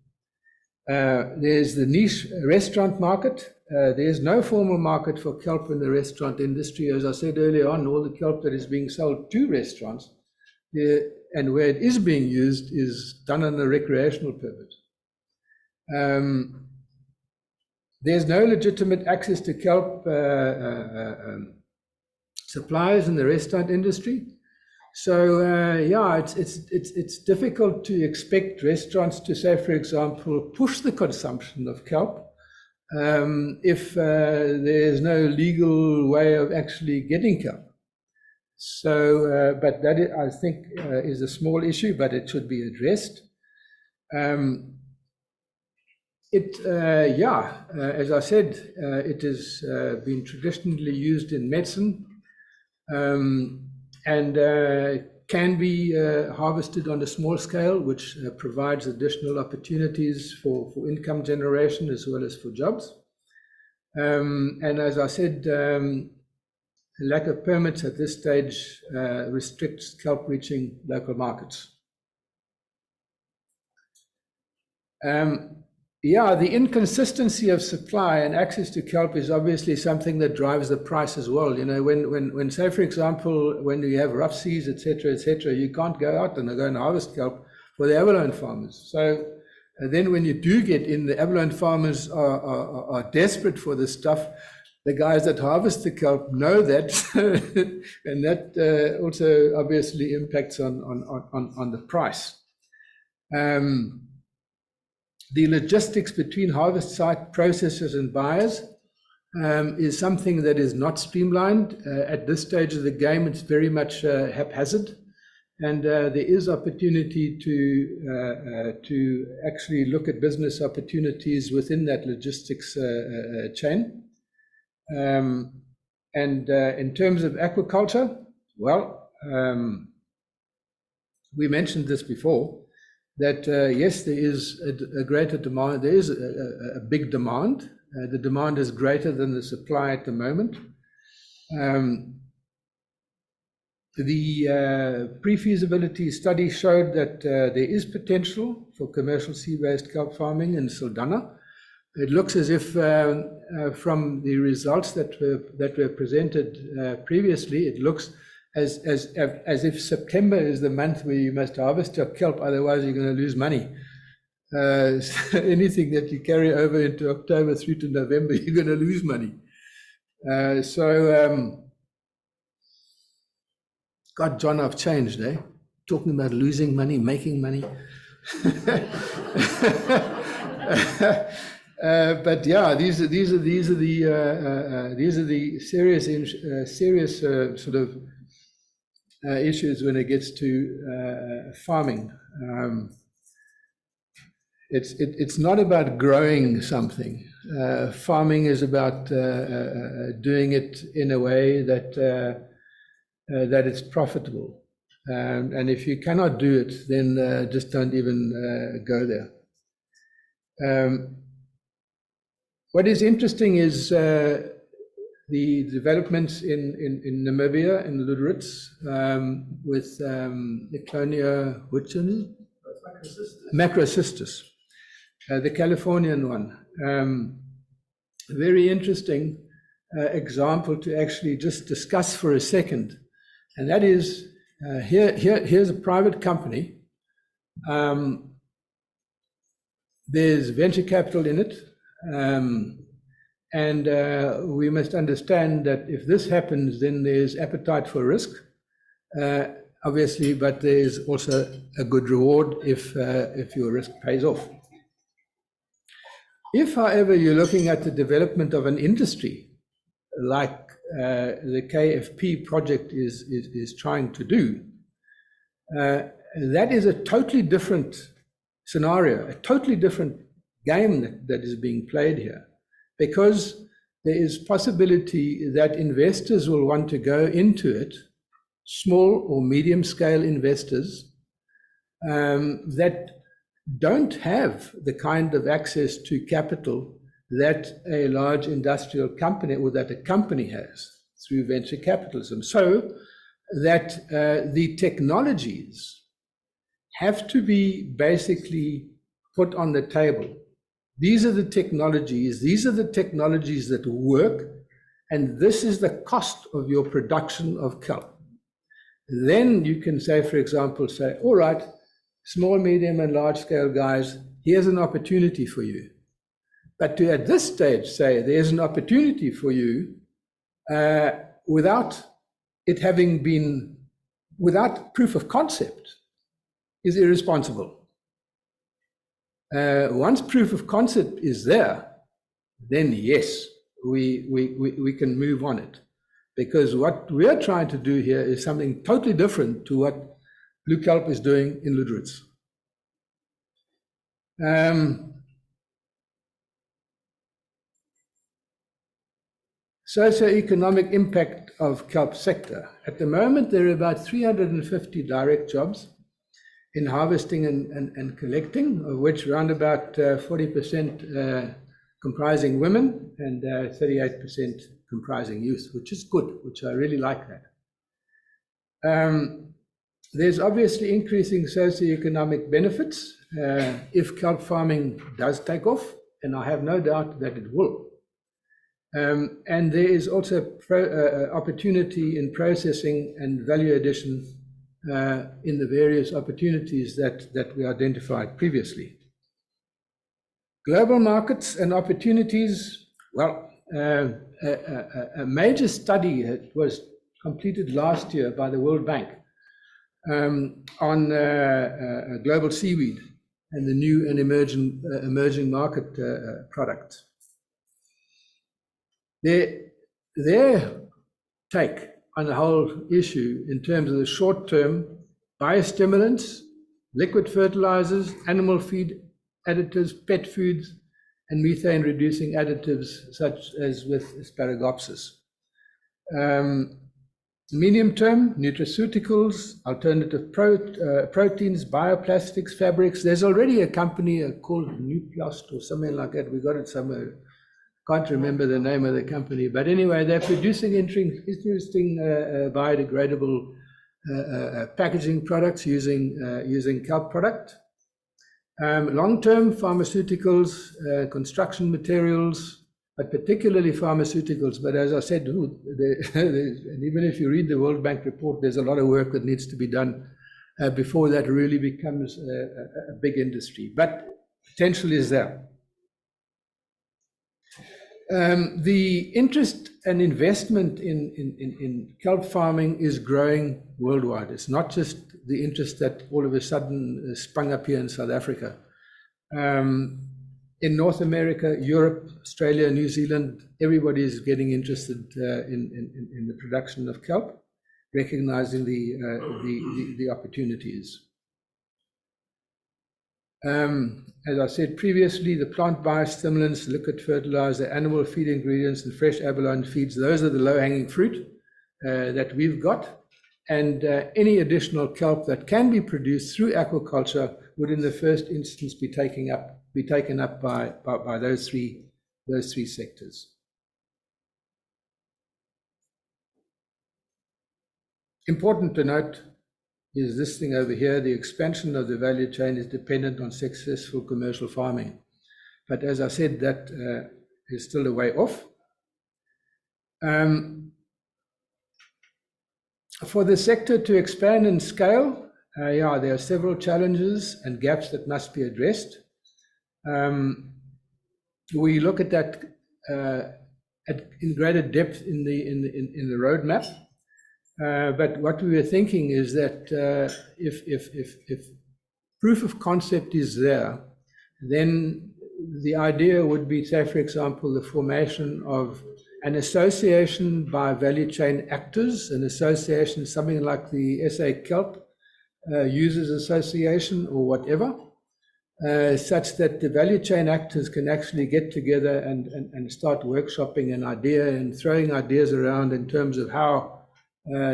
There's the niche restaurant market. There's no formal market for kelp in the restaurant industry. As I said earlier on, all the kelp that is being sold to restaurants, and where it is being used is done on a recreational purpose. There's no legitimate access to kelp suppliers in the restaurant industry. Yeah, it's difficult to expect restaurants to say, for example, push the consumption of kelp if there's no legal way of actually getting kelp. So, but that I think is a small issue, but it should be addressed. As I said, it has been traditionally used in medicine and can be harvested on a small scale, which provides additional opportunities for income generation as well as for jobs. And as I said, lack of permits at this stage restricts kelp reaching local markets. The inconsistency of supply and access to kelp is obviously something that drives the price as well. You know, when say, for example, when you have rough seas, etc., you can't go out and go and harvest kelp for the abalone farmers. So then when you do get in, the abalone farmers are desperate for this stuff. The guys that harvest the kelp know that, and that also obviously impacts on the price. The logistics between harvest site processors and buyers is something that is not streamlined. At this stage of the game, it's very much haphazard, and there is opportunity to actually look at business opportunities within that logistics chain. In terms of aquaculture, well, we mentioned this before, that yes, there is a greater demand. There is a big demand. The demand is greater than the supply at the moment. The pre-feasibility study showed that there is potential for commercial sea-based kelp farming in Saldanha. It looks as if, from the results that were presented previously, it looks as if September is the month where you must harvest your kelp, otherwise you're going to lose money. So anything that you carry over into October through to November, you're going to lose money. God, John, I've changed, eh? Talking about losing money, making money. But yeah, these are the serious sort of issues when it gets to farming. It's not about growing something. Farming is about doing it in a way that it's profitable. And if you cannot do it, then just don't even go there. What is interesting is the developments in Namibia, in Lüderitz, with Eclonia, macrocystis, the Californian one. Very interesting example to actually just discuss for a second. And that is, here's a private company. There's venture capital in it. And we must understand that if this happens, then there's appetite for risk, obviously, but there's also a good reward if your risk pays off. If, however, you're looking at the development of an industry, like the KFP project is trying to do, that is a totally different scenario, a totally different game that is being played here, because there is possibility that investors will want to go into it, small or medium scale investors that don't have the kind of access to capital that a large industrial company or that a company has through venture capitalism. So that the technologies have to be basically put on the table. These are the technologies that work, and this is the cost of your production of kelp. Then you can say, for example, all right, small, medium, and large scale guys, here's an opportunity for you. But to at this stage say there's an opportunity for you without it having been without proof of concept is irresponsible. Once proof of concept is there, then yes, we can move on it. Because what we're trying to do here is something totally different to what Blue Kelp is doing in Ludwitz. Socioeconomic impact of kelp sector. At the moment, there are about 350 direct jobs in harvesting and collecting, of which around about 40% comprising women and 38% comprising youth, which is good, which I really like that. There's obviously increasing socioeconomic benefits if kelp farming does take off, and I have no doubt that it will. And there is also opportunity in processing and value addition in the various opportunities that we identified previously. Global markets and opportunities, well, a major study that was completed last year by the World Bank on global seaweed and the new and emerging market product. Their take on the whole issue in terms of the short-term biostimulants, liquid fertilizers, animal feed additives, pet foods, and methane-reducing additives such as with asparagopsis. Medium-term, nutraceuticals, alternative proteins, bioplastics, fabrics. There's already a company called Nuplast or something like that. We got it somewhere. Can't remember the name of the company. But anyway, they're producing interesting biodegradable packaging products using kelp product. Long-term pharmaceuticals, construction materials, but particularly pharmaceuticals. But as I said, and even if you read the World Bank report, there's a lot of work that needs to be done before that really becomes a big industry. But potential is there. The interest and investment in kelp farming is growing worldwide. It's not just the interest that all of a sudden sprung up here in South Africa. In North America, Europe, Australia, New Zealand, everybody is getting interested in the production of kelp, recognizing the opportunities. As I said previously, the plant biostimulants, liquid fertilizer, animal feed ingredients, and fresh abalone feeds, those are the low-hanging fruit that we've got. And any additional kelp that can be produced through aquaculture would in the first instance be taken up by those three sectors. Important to note is this thing over here: the expansion of the value chain is dependent on successful commercial farming. But as I said, that is still a way off. For the sector to expand and scale, there are several challenges and gaps that must be addressed. We look at that in greater depth in the roadmap. But what we were thinking is that if proof of concept is there, then the idea would be, say, for example, the formation of an association by value chain actors, an association, something like the SA Kelp Users Association or whatever, such that the value chain actors can actually get together and start workshopping an idea and throwing ideas around in terms of how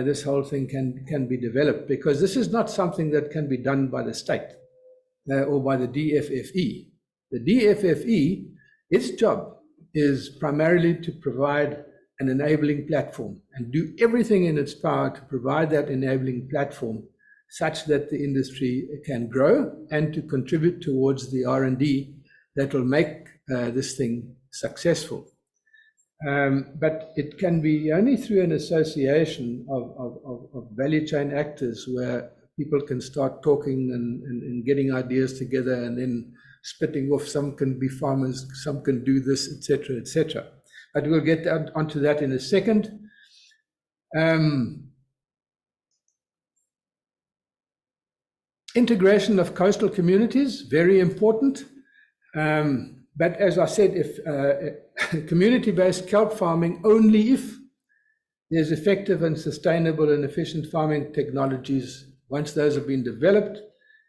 this whole thing can be developed, because this is not something that can be done by the state or by the DFFE. The DFFE, its job is primarily to provide an enabling platform and do everything in its power to provide that enabling platform such that the industry can grow and to contribute towards the R&D that will make this thing successful. But it can be only through an association of value chain actors where people can start talking and getting ideas together and then splitting off. Some can be farmers, some can do this, etc., etc. But we'll get onto that in a second. Integration of coastal communities, very important. But as I said, if community-based kelp farming, only if there's effective and sustainable and efficient farming technologies, once those have been developed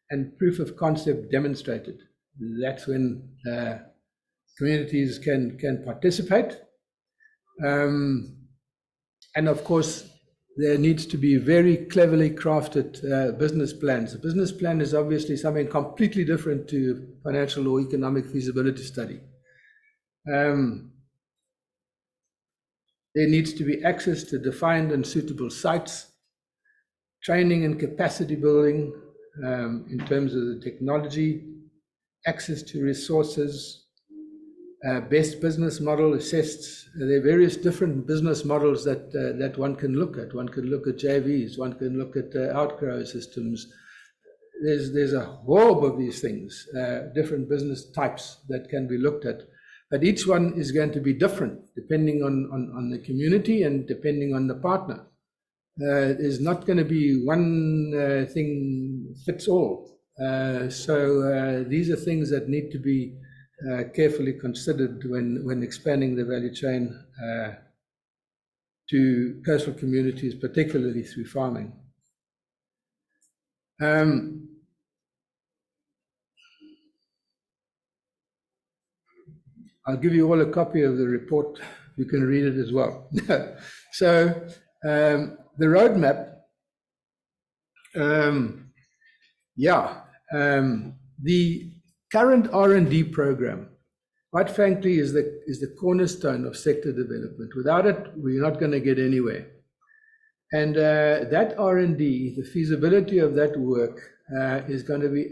and proof of concept demonstrated, that's when communities can participate. And of course, there needs to be very cleverly crafted business plans. A business plan is obviously something completely different to financial or economic feasibility study. There needs to be access to defined and suitable sites, training and capacity building in terms of the technology, access to resources, best business model assessed. There are various different business models that one can look at. One can look at JVs, one can look at outgrow systems. There's a whole of these things, different business types that can be looked at. But each one is going to be different depending on the community and depending on the partner. There's not going to be one thing fits all. So these are things that need to be carefully considered when expanding the value chain to coastal communities, particularly through farming. I'll give you all a copy of the report. You can read it as well. So the roadmap, the current R&D program, quite frankly, is the cornerstone of sector development. Without it, we're not going to get anywhere. And that R&D, the feasibility of that work, is going to be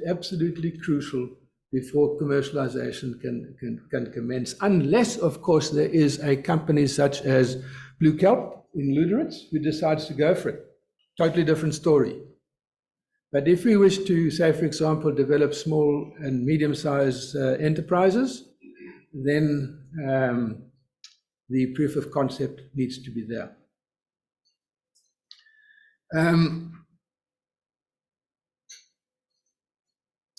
absolutely crucial before commercialization can commence, unless, of course, there is a company such as Blue Kelp in Luderitz who decides to go for it. Totally different story. But if we wish to, say, for example, develop small and medium-sized enterprises, then the proof of concept needs to be there.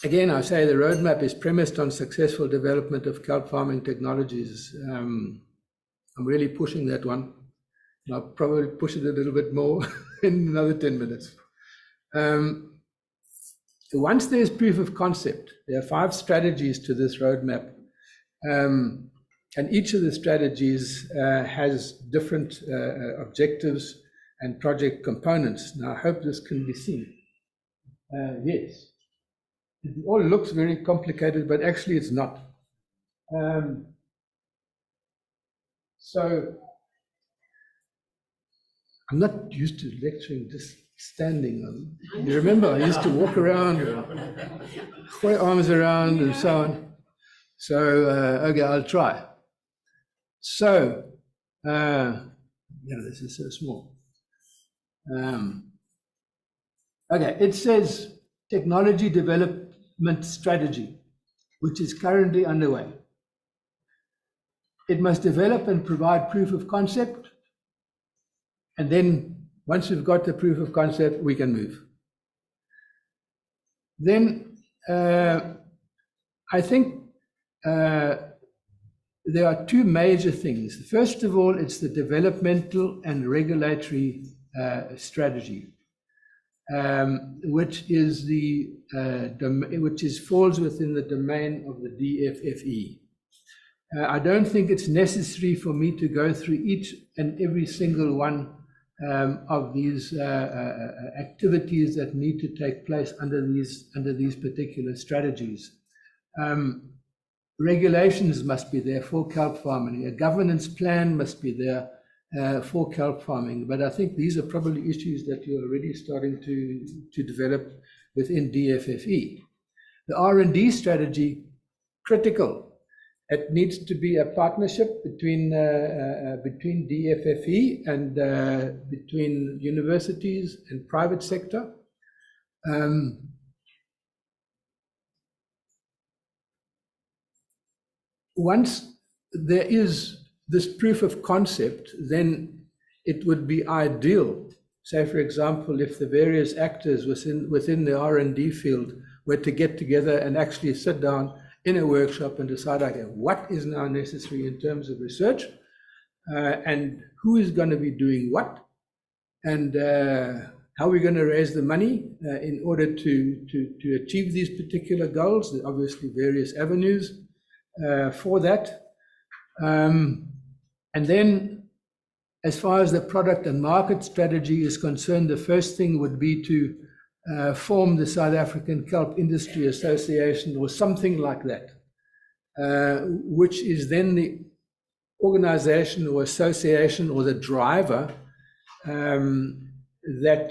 Again, I say the roadmap is premised on successful development of kelp farming technologies. I'm really pushing that one. I'll probably push it a little bit more in another 10 minutes. Once there's proof of concept, there are 5 strategies to this roadmap. And each of the strategies has different objectives and project components. Now, I hope this can be seen. Yes. It all looks very complicated, but actually it's not. So I'm not used to lecturing just standing. You remember, I used to walk around, throw arms around and so on. So, okay, I'll try. So, this is so small. Okay, it says technology development strategy, which is currently underway. It must develop and provide proof of concept, and then once we've got the proof of concept, we can move. Then I think there are 2 major things. First of all, it's the developmental and regulatory strategy, which falls within the domain of the DFFE. I don't think it's necessary for me to go through each and every single one of these activities that need to take place under these particular strategies. Regulations must be there for kelp farming. A governance plan must be there for kelp farming. But I think these are probably issues that you're already starting to develop within DFFE. The R&D strategy, critical. It needs to be a partnership between DFFE and between universities and private sector. Once there is this proof of concept, then it would be ideal, say, for example, if the various actors within the R&D field were to get together and actually sit down in a workshop and decide, okay, what is now necessary in terms of research, and who is going to be doing what, and how we're going to raise the money in order to achieve these particular goals. There are obviously various avenues for that. And then, as far as the product and market strategy is concerned, the first thing would be to form the South African Kelp Industry Association or something like that, which is then the organization or association or the driver that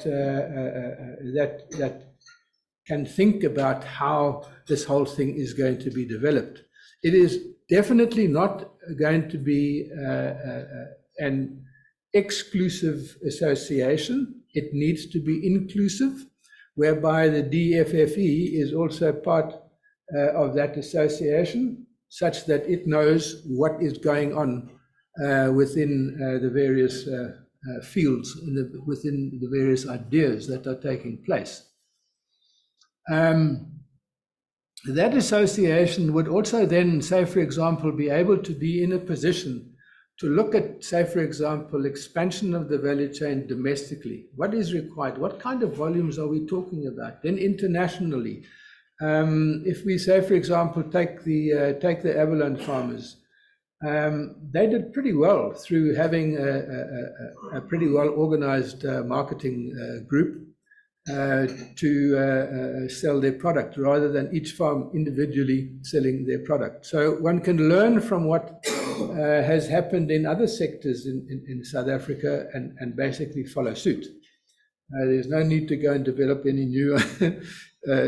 can think about how this whole thing is going to be developed. It is definitely not going to be an exclusive association. It needs to be inclusive, whereby the DFFE is also part of that association, such that it knows what is going on within the various fields, within the various ideas that are taking place. That association would also then, say, for example, be able to be in a position to look at, say, for example, expansion of the value chain domestically. What is required? What kind of volumes are we talking about? Then internationally, if we say, for example, take the abalone farmers, they did pretty well through having a pretty well organized marketing group to sell their product, rather than each farm individually selling their product. So one can learn from what has happened in other sectors in South Africa and basically follow suit. There's no need to go and develop any new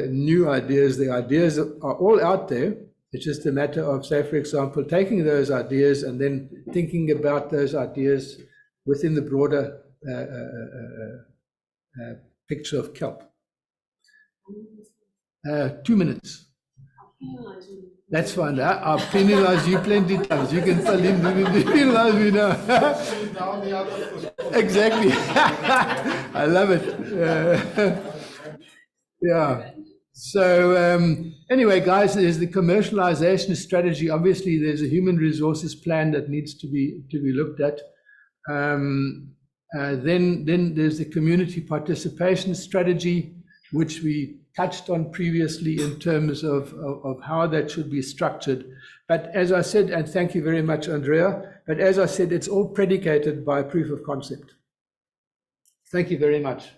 new ideas. The ideas are all out there. It's just a matter of, say, for example, taking those ideas and then thinking about those ideas within the broader picture of kelp. 2 minutes. That's fine. I'll penalize you plenty of times. You can penalize me now. Exactly. I love it. Yeah. So anyway, guys, there's the commercialization strategy. Obviously, there's a human resources plan that needs to be looked at. Then there's the community participation strategy, which we touched on previously in terms of how that should be structured. But as I said, and thank you very much, Andrea, but as I said, it's all predicated by proof of concept. Thank you very much.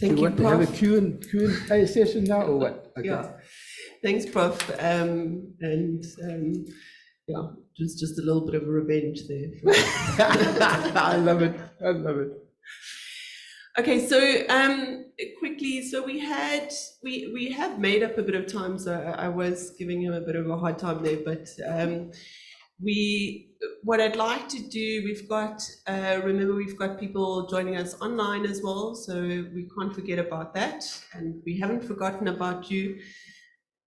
Thank you, Prof. Have a Q&A session now, or what? Okay. Yeah. Thanks, Prof. Yeah, just a little bit of revenge there. I love it. I love it. Okay, so quickly, so we have made up a bit of time. So I was giving him a bit of a hard time there, but what I'd like to do, we've got remember we've got people joining us online as well, so we can't forget about that, and we haven't forgotten about you.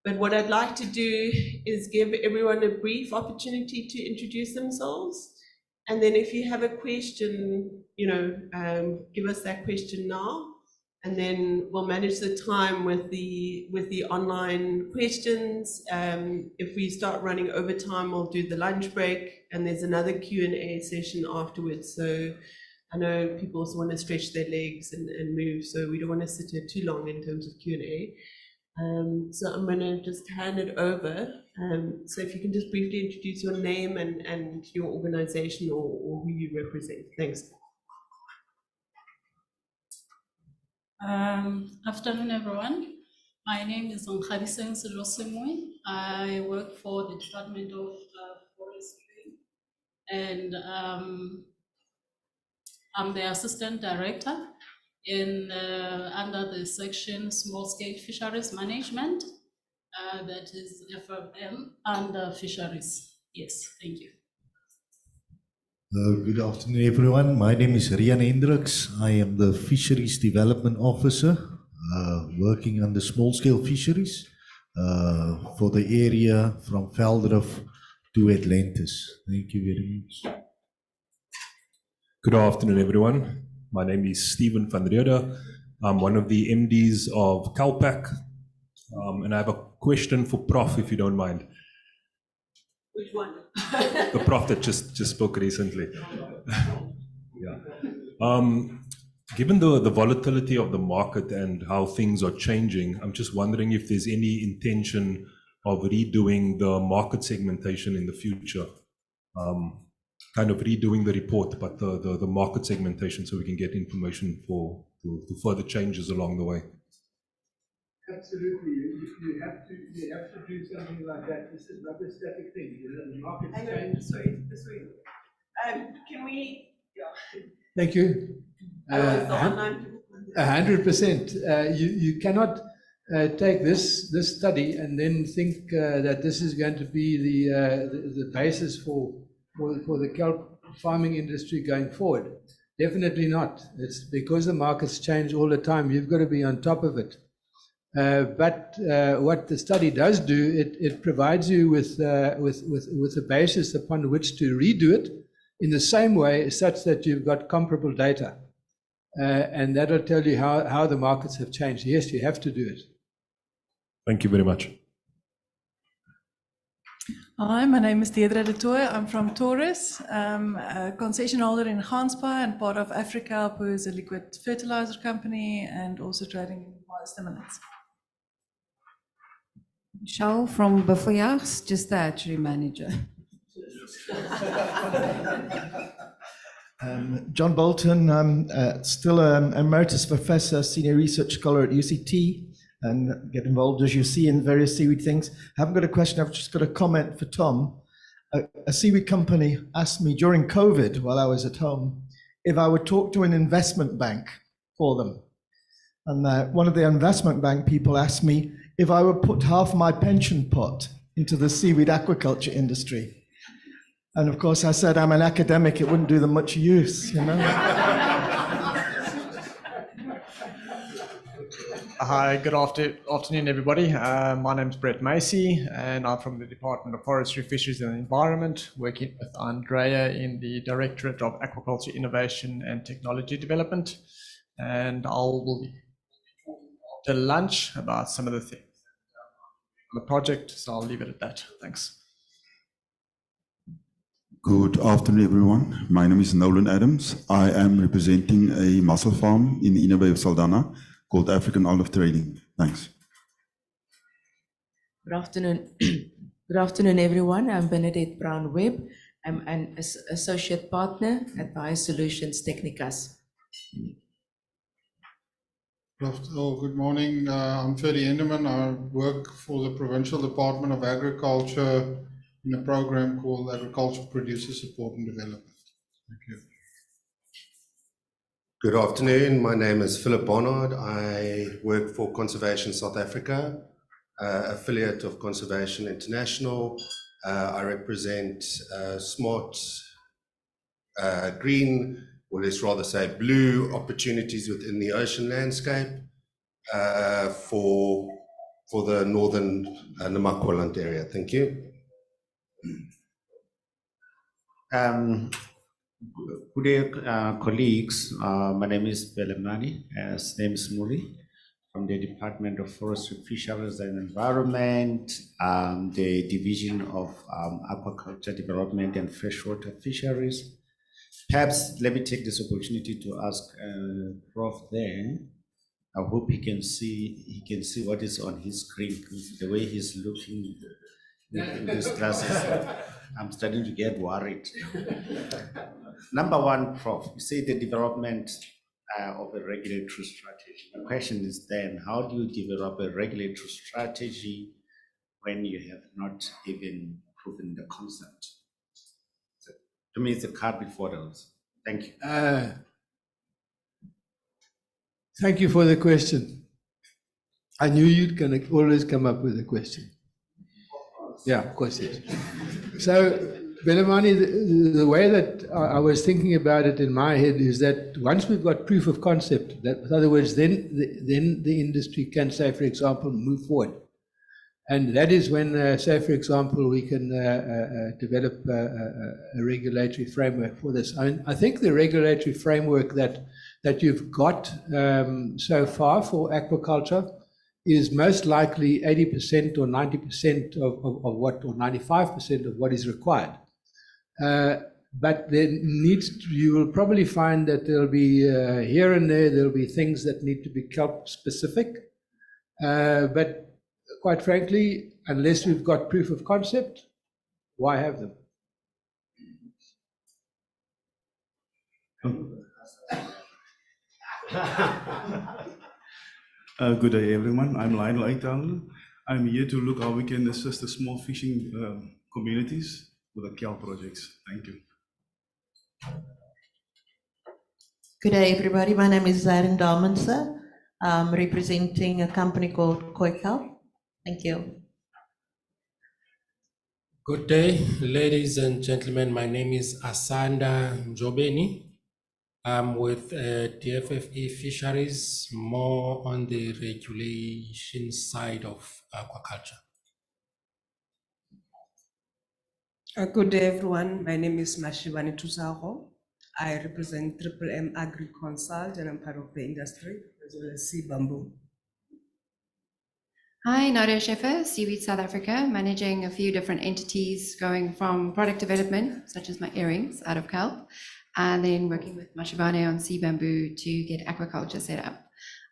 But what I'd like to do is give everyone a brief opportunity to introduce themselves. And then if you have a question, give us that question now. And then we'll manage the time with the online questions. If we start running over time, we'll do the lunch break. And there's another Q&A session afterwards. So I know people also want to stretch their legs and move. So we don't want to sit here too long in terms of Q&A. So I'm going to just hand it over. So if you can just briefly introduce your name and your organization or who you represent. Thanks. Afternoon, everyone. My name is Nkhabiseng Selosemwe. I work for the Department of Forestry, and I'm the Assistant Director under the section Small Scale Fisheries Management, that is FRM under Fisheries. Yes, thank you. Good afternoon, everyone. My name is Rian Hendricks. I am the Fisheries Development Officer, working on the small scale fisheries for the area from Veldrif to Atlantis. Thank you very much. Good afternoon, everyone. My name is Stephen van Reude. I'm one of the MDs of Kelp, and I have a question for Prof, if you don't mind. Which one? The Prof that just spoke recently. Yeah. Given the volatility of the market and how things are changing, I'm just wondering if there's any intention of redoing the market segmentation in the future. Kind of redoing the report, but the market segmentation, so we can get information for further changes along the way. Absolutely, you have to do something like that. This is not a static thing. The market's changed. This way. Can we? Yeah. Thank you. 100%. You cannot take this study and then think that this is going to be the basis for the kelp farming industry going forward. Definitely not. It's because the markets change all the time. You've got to be on top of it. But what the study does do, it provides you with a basis upon which to redo it in the same way, such that you've got comparable data. And that'll tell you how the markets have changed. Yes, you have to do it. Thank you very much. Hi, my name is Deidre de Tooy. I'm from Taurus. I'm a concession holder in Gansbaai and part of Africa, who is a liquid fertilizer company and also trading in biostimulants. Michelle from Buffelsjaars, just the hatchery manager. John Bolton, I'm still an Emeritus Professor, Senior Research Scholar at UCT, and get involved, as you see, in various seaweed things. I haven't got a question, I've just got a comment for Tom. A seaweed company asked me during COVID, while I was at home, if I would talk to an investment bank for them. And one of the investment bank people asked me if I would put half my pension pot into the seaweed aquaculture industry. And of course, I said, I'm an academic, it wouldn't do them much use, you know? Hi, good afternoon, everybody. My name is Brett Macey, and I'm from the Department of Forestry, Fisheries and Environment, working with Andrea in the Directorate of Aquaculture Innovation and Technology Development. And I'll be after lunch about some of the things on the project, so I'll leave it at that. Thanks. Good afternoon, everyone. My name is Nolan Adams. I am representing a mussel farm in the inner bay of Saldanha called African Olive Trading. Thanks. Good afternoon. Good afternoon, everyone. I'm Bernadette Brown-Webb. I'm an associate partner at Biosolutions Technicas. Good morning. I'm Ferdy Enderman. I work for the Provincial Department of Agriculture in a program called Agricultural Producer Support and Development. Thank you. Good afternoon. My name is Philip Barnard. I work for Conservation South Africa, affiliate of Conservation International. I represent smart green, or let's rather say blue, opportunities within the ocean landscape for the northern Namakwaland area. Thank you. Good day, colleagues. My name is Belemani, name is Muri, from the Department of Forestry, Fisheries and Environment, the Division of Aquaculture Development and Freshwater Fisheries. Perhaps let me take this opportunity to ask Prof there. I hope he can see what is on his screen, the way he's looking in his glasses. I'm starting to get worried. Number one, Prof, you say the development of a regulatory strategy. The question is then, how do you develop a regulatory strategy when you have not even proven the concept? So, to me, it's a cart before the horse. Thank you. Thank you for the question. I knew you'd always come up with a question. Yeah, of course, yes. So, Belemani, the way that I was thinking about it in my head is that once we've got proof of concept, that in other words, then the industry can say, for example, move forward. And that is when, say, for example, we can develop a regulatory framework for this. I think the regulatory framework that you've got so far for aquaculture is most likely 80% or 90% of what, or 95% of what is required. But there you will probably find that there'll be here and there'll be things that need to be kelp specific. But quite frankly, unless we've got proof of concept, why have them? Good day, everyone. I'm Lionel Aital. I'm here to look how we can assist the small fishing communities with the kelp projects. Thank you. Good day, everybody. My name is Zarin Dalmansa. I'm representing a company called Kelp. Thank you. Good day, ladies and gentlemen. My name is Asanda Njobeni. I'm with DFFE Fisheries, more on the regulation side of aquaculture. Good day, everyone. My name is Mashivani Tusaho. I represent Triple M Agri Consult and I'm part of the industry as well as Sea Bamboo. Hi, Nadia Scheffer, Seaweed South Africa, managing a few different entities going from product development, such as my earrings out of kelp, and then working with Mashivane on Sea Bamboo to get aquaculture set up.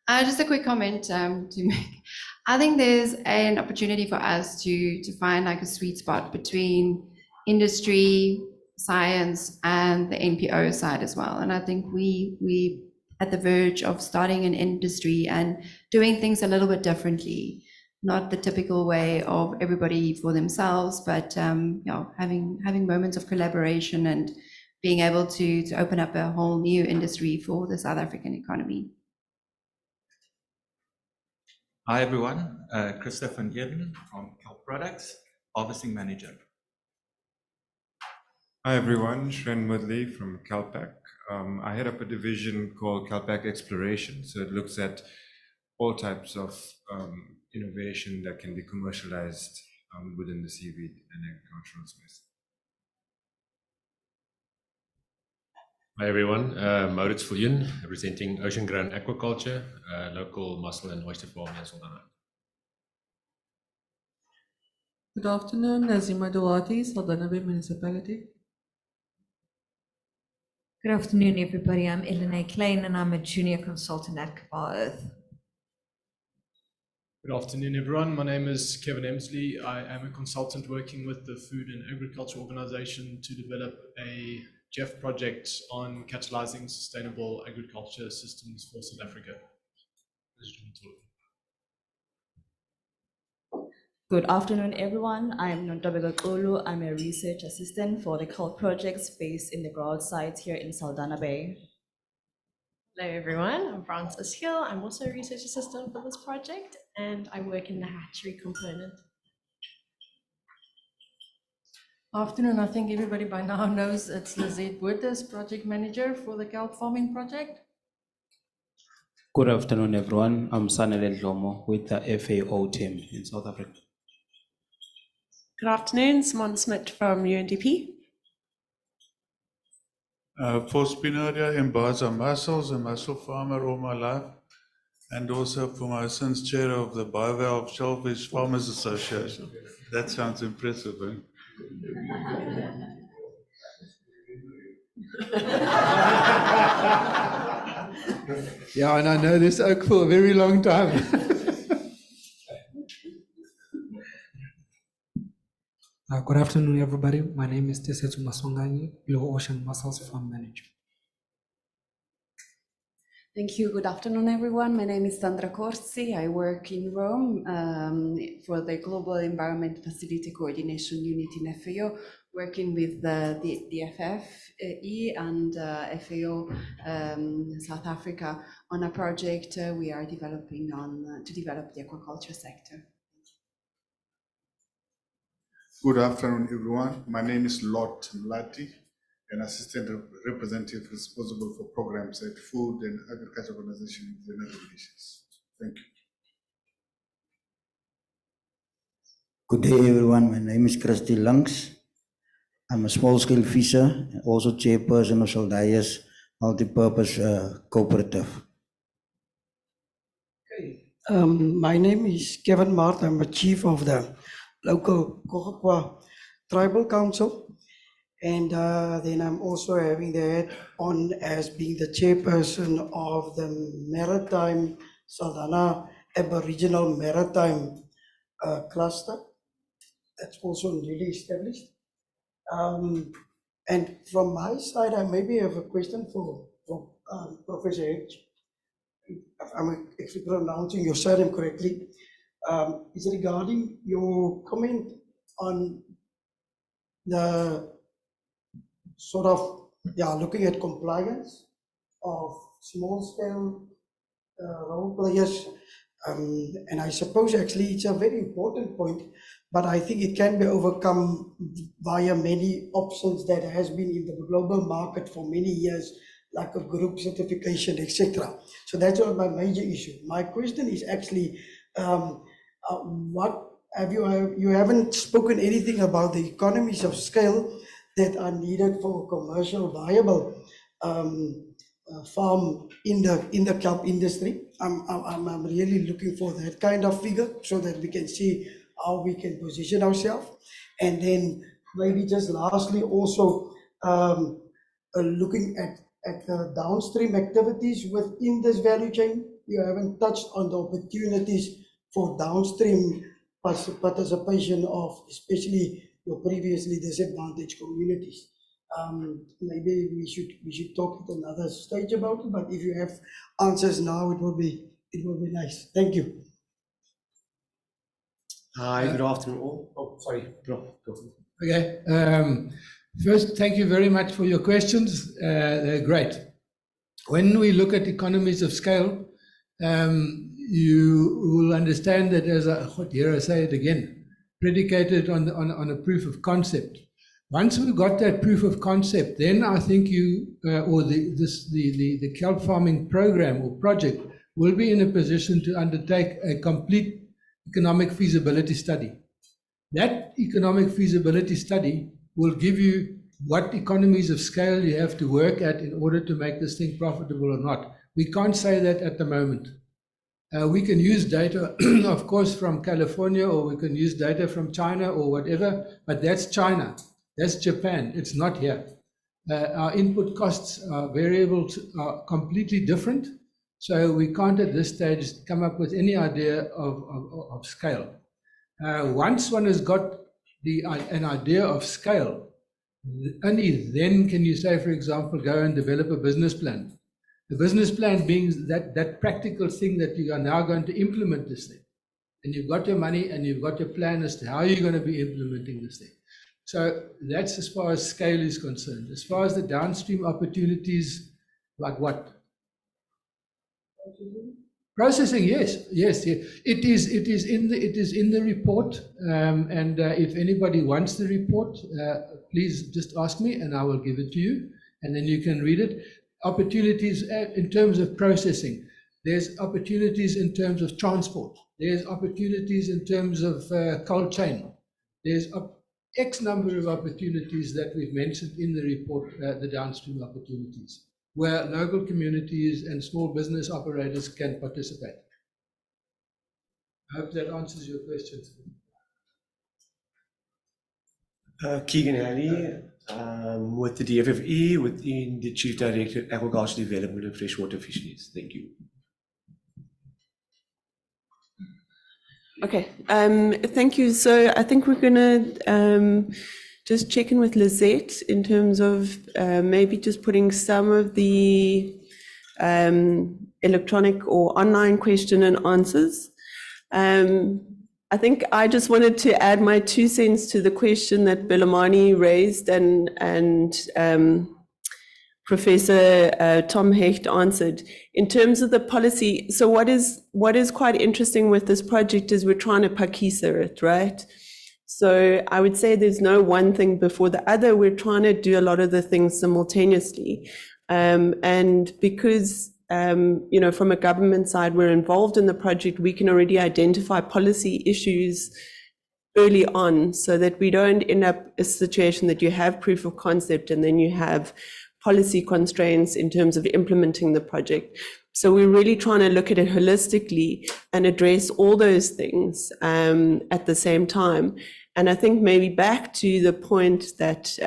Just a quick comment to make. I think there's an opportunity for us to find like a sweet spot between industry, science, and the NPO side as well. And I think we at the verge of starting an industry and doing things a little bit differently, not the typical way of everybody for themselves, but you know, having moments of collaboration and being able to open up a whole new industry for the South African economy. Hi everyone, Christopher van Eden from Kelp Products, Harvesting Manager. Hi everyone, Shren Mudley from Kelpac. I head up a division called Kelpac Exploration, so it looks at all types of innovation that can be commercialized within the seaweed and agricultural space. Hi everyone, Maurits Viljoen, representing Ocean Grown Aquaculture, local mussel and oyster farm in Saldanha. Good afternoon, Nazima Duwati, Saldanha Bay Municipality. Good afternoon, everybody. I'm Elena Klein and I'm a junior consultant at Cabal Earth. Good afternoon, everyone. My name is Kevin Emsley. I am a consultant working with the Food and Agriculture Organization to develop a GEF project on catalyzing sustainable agriculture systems for South Africa. Good afternoon, everyone. I'm Notpla Xulu. I'm a research assistant for the Kelp projects based in the ground site here in Saldanha Bay. Hello everyone, I'm Frances Hill. I'm also a research assistant for this project and I work in the hatchery component. Afternoon, I think everybody by now knows it's Lizette Botha, project manager for the kelp farming project. Good afternoon, everyone. I'm Sanele Dlomo with the FAO team in South Africa. Good afternoon, Simon Smit from UNDP. For Spinaria in Baza Mussels, a mussel farmer all my life, and also for my son's chair of the Bivalve Shellfish Farmers Association. That sounds impressive, eh? Yeah, and I know this oak for a very long time. Good afternoon, everybody. My name is Tesetsu Maswanganyi, Blue Ocean Mussels Farm Manager. Thank you. Good afternoon, everyone. My name is Sandra Corsi. I work in Rome for the Global Environment Facility Coordination Unit in FAO, working with the FFE and FAO South Africa on a project we are developing to develop the aquaculture sector. Good afternoon, everyone. My name is Lot Mlati, an assistant representative responsible for programs at Food and Agriculture Organization of the United Nations. Thank you. Good day, everyone. My name is Christy Lunks. I'm a small-scale fisher and also chairperson of Soldaya's multi-purpose cooperative. My name is Kevin Mart. I'm a chief of the local Kokokwa Tribal Council. And then I'm also having the hat on as being the chairperson of the Maritime Saldanha Aboriginal Maritime Cluster. That's also newly established. And from my side, I maybe have a question for Professor Hecht. If I'm actually pronouncing your surname correctly. Is regarding your comment on the sort of, looking at compliance of small-scale role players. And I suppose actually it's a very important point, but I think it can be overcome via many options that has been in the global market for many years, like a group certification, etc. So that's not my major issue. My question is actually, what have you haven't spoken anything about the economies of scale that are needed for commercial viable farm in the kelp industry. I'm really looking for that kind of figure so that we can see how we can position ourselves. And then maybe just lastly also looking at the downstream activities within this value chain. You haven't touched on the opportunities for downstream participation of especially your previously disadvantaged communities. Maybe we should talk at another stage about it, but if you have answers now, it will be nice. Thank you. Hi, good afternoon all. Oh, sorry, Prof. Okay. First, thank you very much for your questions. They're great. When we look at economies of scale, you will understand that here I say it again, predicated on a proof of concept. Once we've got that proof of concept, then I think the kelp farming program or project will be in a position to undertake a complete economic feasibility study. That economic feasibility study will give you what economies of scale you have to work at in order to make this thing profitable or not. We can't say that at the moment. We can use data, of course, from California, or we can use data from China or whatever, but that's China. That's Japan. It's not here. Our input costs are variables are completely different. So we can't at this stage come up with any idea of scale. Once one has got an idea of scale, only then can you say, for example, go and develop a business plan. The business plan being that practical thing that you are now going to implement this thing. And you've got your money and you've got your plan as to how you're going to be implementing this thing. So that's as far as scale is concerned. As far as the downstream opportunities, like what? Processing, yes. It is in the report. If anybody wants the report, please just ask me and I will give it to you, and then you can read it. Opportunities in terms of processing. There's opportunities in terms of transport. There's opportunities in terms of cold chain. There's X number of opportunities that we've mentioned in the report, the downstream opportunities, where local communities and small business operators can participate. I hope that answers your questions. Keegan Halley, with the DFFE, within the Chief Director of Aquaculture Development and Freshwater Fisheries. Thank you. Okay, thank you. So I think we're going to just check in with Lizette in terms of maybe just putting some of the electronic or online question and answers. I think I just wanted to add my 2 cents to the question that Belamani raised and Professor Tom Hecht answered. In terms of the policy, so what is quite interesting with this project is we're trying to pakisa it, right? So I would say there's no one thing before the other. We're trying to do a lot of the things simultaneously. And because, from a government side, we're involved in the project, we can already identify policy issues early on so that we don't end up a situation that you have proof of concept and then you have policy constraints in terms of implementing the project. So we're really trying to look at it holistically and address all those things at the same time. And I think maybe back to the point that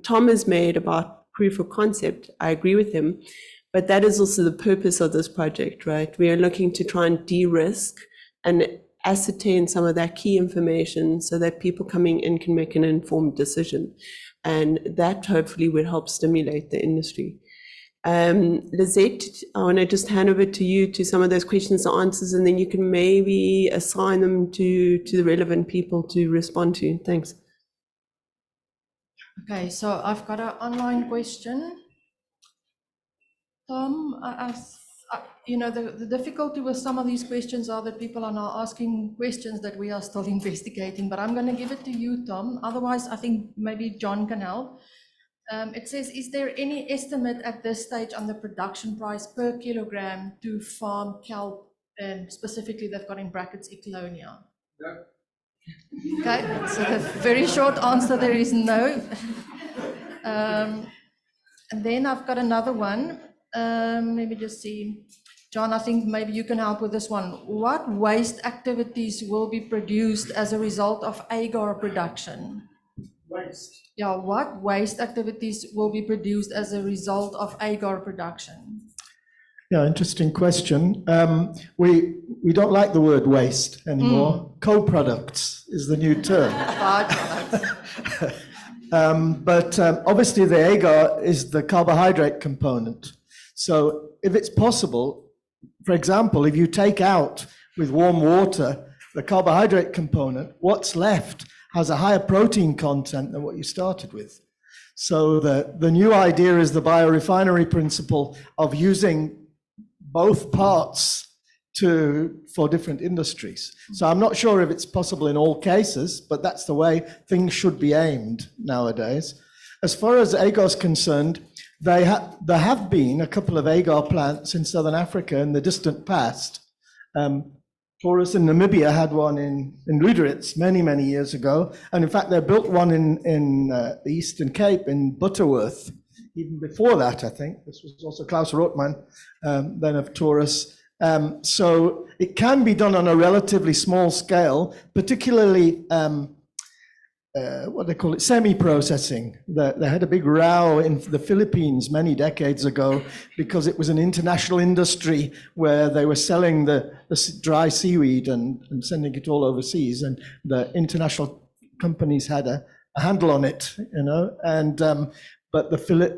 Tom has made about proof of concept, I agree with him, but that is also the purpose of this project, right? We are looking to try and de-risk and ascertain some of that key information so that people coming in can make an informed decision. And that hopefully would help stimulate the industry. Lizette, I want to just hand over to you to some of those questions and answers, and then you can maybe assign them to the relevant people to respond to. Thanks. Okay, so I've got an online question. Tom, you know, the difficulty with some of these questions are that people are now asking questions that we are still investigating, but I'm going to give it to you, Tom. Otherwise, I think maybe John can help. It says, is there any estimate at this stage on the production price per kilogram to farm kelp, and specifically they've got in brackets Ecolonia? No. Okay, so the very short answer there is no. And then I've got another one. Let me just see. John, I think maybe you can help with this one. What waste activities will be produced as a result of agar production? Waste. Yeah, what waste activities will be produced as a result of agar production? Yeah, interesting question. We don't like the word waste anymore. Co-products is the new term. But obviously the agar is the carbohydrate component. So if it's possible, for example, if you take out with warm water the carbohydrate component, what's left has a higher protein content than what you started with. So the new idea is the biorefinery principle of using both parts for different industries. So I'm not sure if it's possible in all cases, but that's the way things should be aimed nowadays. As far as agar is concerned, there have been a couple of agar plants in Southern Africa in the distant past. Taurus in Namibia had one in Griffiths many, many years ago. And in fact, they built one in the Eastern Cape in Butterworth. Even before that, I think. This was also Klaus Rothman, then of Taurus. So it can be done on a relatively small scale, particularly what they call it, semi-processing. They had a big row in the Philippines many decades ago because it was an international industry where they were selling the dry seaweed and sending it all overseas, and the international companies had a handle on it, you know. And but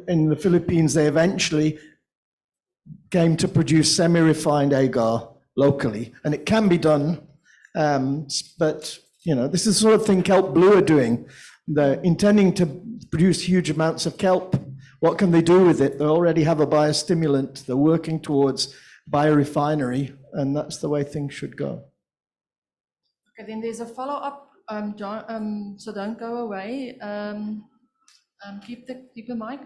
in the Philippines, they eventually came to produce semi-refined agar locally, and it can be done, but you know, this is the sort of thing Kelp Blue are doing. They're intending to produce huge amounts of kelp. What can they do with it? They already have a biostimulant. They're working towards biorefinery, and that's the way things should go. Okay, then there's a follow-up, John, so don't go away. Keep the mic.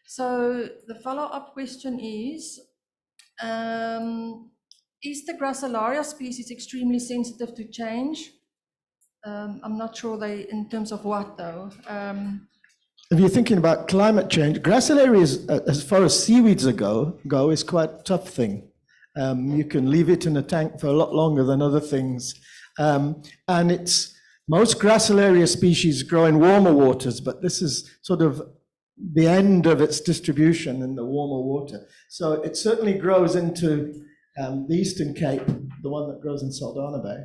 So the follow-up question is the Gracilaria species extremely sensitive to change? I'm not sure in terms of what though. If you're thinking about climate change, Gracilaria is, as far as seaweeds go, is quite a tough thing. You can leave it in a tank for a lot longer than other things. And most Gracilaria species grow in warmer waters, but this is sort of the end of its distribution in the warmer water. So it certainly grows into the Eastern Cape, the one that grows in Saldanha Bay.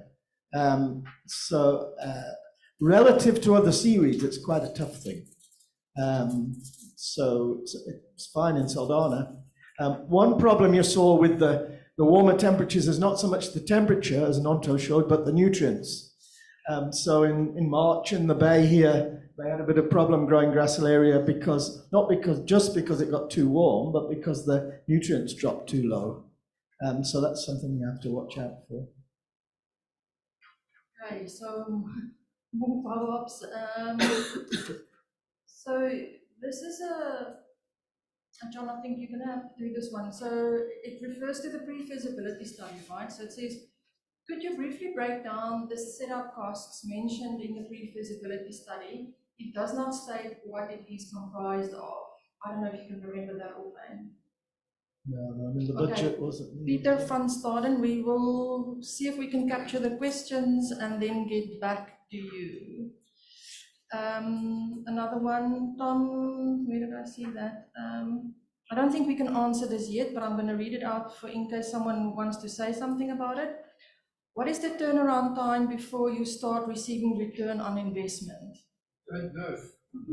Relative to other seaweeds, it's quite a tough thing. So it's fine in Saldanha. One problem you saw with the warmer temperatures is not so much the temperature, as Nonto showed, but the nutrients. So in March in the bay here, they had a bit of problem growing Gracilaria just because it got too warm, but because the nutrients dropped too low. So that's something you have to watch out for. Okay, so more follow-ups. So this is John, I think you're going to have to do this one. So it refers to the pre-feasibility study, right? So it says, Could you briefly break down the setup costs mentioned in the pre-feasibility study? It does not state what it is comprised of. I don't know if you can remember that offhand. No, I mean, the Okay. budget wasn't. Peter van Staden, we will see if we can capture the questions and then get back to you. Another one, Tom, where did I see that? I don't think we can answer this yet, but I'm going to read it out for in case someone wants to say something about it. What is the turnaround time before you start receiving return on investment? Don't know.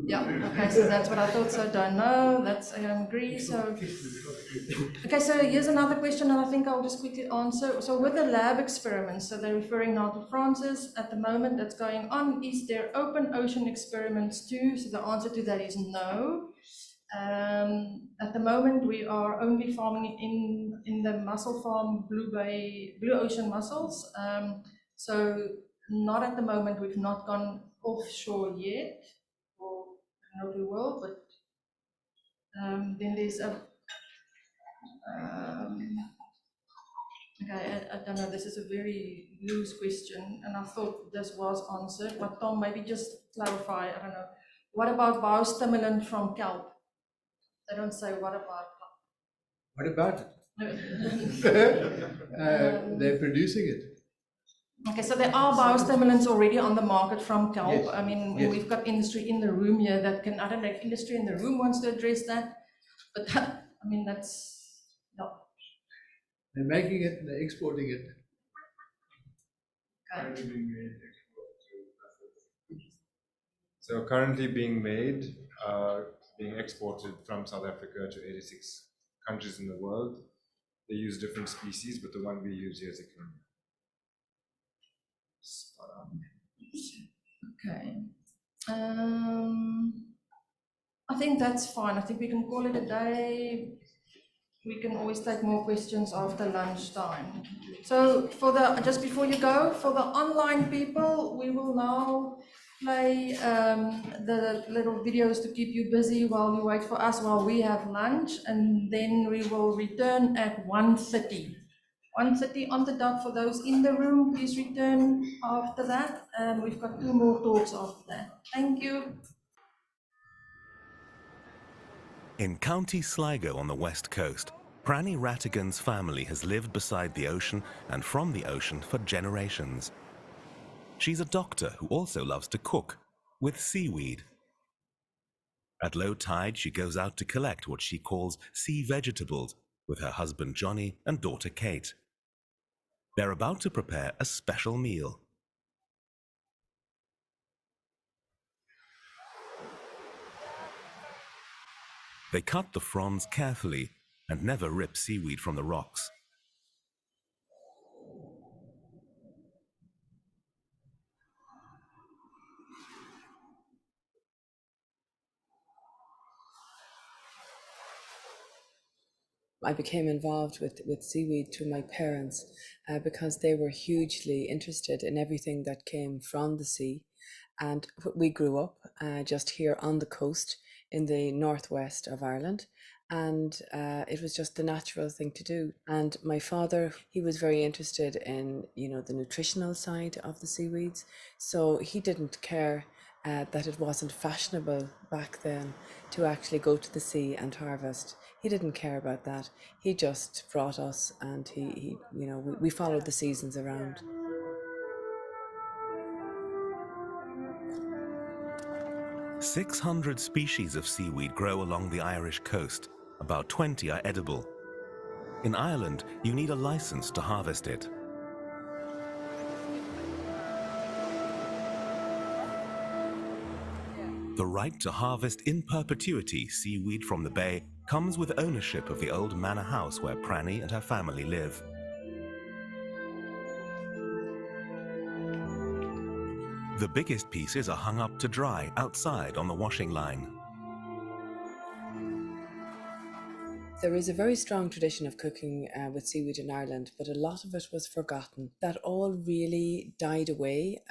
Yeah, okay, so that's what I thought, so don't know, that's, I agree, so. Okay, so here's another question and I think I'll just quickly answer. So with the lab experiments, so they're referring now to Francis, at the moment that's going on, is there open ocean experiments too? So the answer to that is no. At the moment we are only farming in the mussel farm, Blue Ocean mussels. So not at the moment, we've not gone offshore yet. I don't know if we will, but then there's a, okay, I don't know, this is a very loose question, and I thought this was answered, but Tom, maybe just clarify, I don't know. What about biostimulant from kelp? They don't say what about. What about it? They're producing it. Okay, so there are biostimulants already on the market from kelp. Yes. I mean, Yes. we've got industry in the room here that can, I don't know if industry in the room wants to address that, but that, I mean, that's, no. They're making it and they're exporting it. So currently being made, being exported from South Africa to 86 countries in the world. They use different species, but the one we use here is a Xulu. Okay. I think that's fine. I think we can call it a day. We can always take more questions after lunchtime. So for the, just before you go, for the online people, we will now play the little videos to keep you busy while you wait for us while we have lunch, and then we will return at 1:30. 1:30 on the dot for those in the room. Please return after that. We've got 2 more talks after that. Thank you. In County Sligo on the west coast, Pranny Rattigan's family has lived beside the ocean and from the ocean for generations. She's a doctor who also loves to cook with seaweed. At low tide, she goes out to collect what she calls sea vegetables with her husband Johnny and daughter Kate. They're about to prepare a special meal. They cut the fronds carefully and never rip seaweed from the rocks. I became involved with seaweed through my parents because they were hugely interested in everything that came from the sea. And we grew up just here on the coast in the northwest of Ireland. And it was just the natural thing to do. And my father, he was very interested in, you know, the nutritional side of the seaweeds. So he didn't care that it wasn't fashionable back then to actually go to the sea and harvest. He didn't care about that. He just brought us, and he you know, we followed the seasons around. Yeah. 600 species of seaweed grow along the Irish coast. About 20 are edible. In Ireland, you need a license to harvest it. The right to harvest in perpetuity seaweed from the bay comes with ownership of the old manor house where Pranny and her family live. The biggest pieces are hung up to dry outside on the washing line. There is a very strong tradition of cooking with seaweed in Ireland, but a lot of it was forgotten. That all really died away,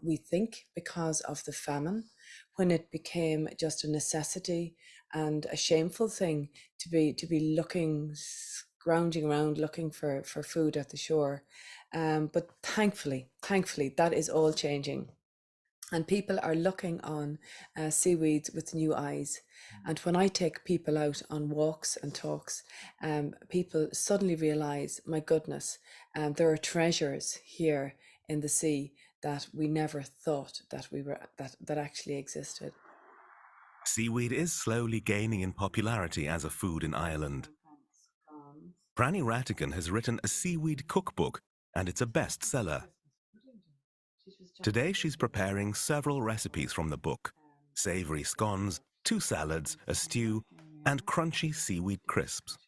we think, because of the famine, when it became just a necessity and a shameful thing to be looking, scrounging around looking for food at the shore. But thankfully, that is all changing. And people are looking on seaweeds with new eyes. And when I take people out on walks and talks, people suddenly realize, my goodness, there are treasures here in the sea that we never thought that actually existed. Seaweed is slowly gaining in popularity as a food in Ireland. Pranny Rattigan has written a seaweed cookbook, and it's a bestseller. Today she's preparing several recipes from the book: savory scones, 2 salads, a stew, and crunchy seaweed crisps.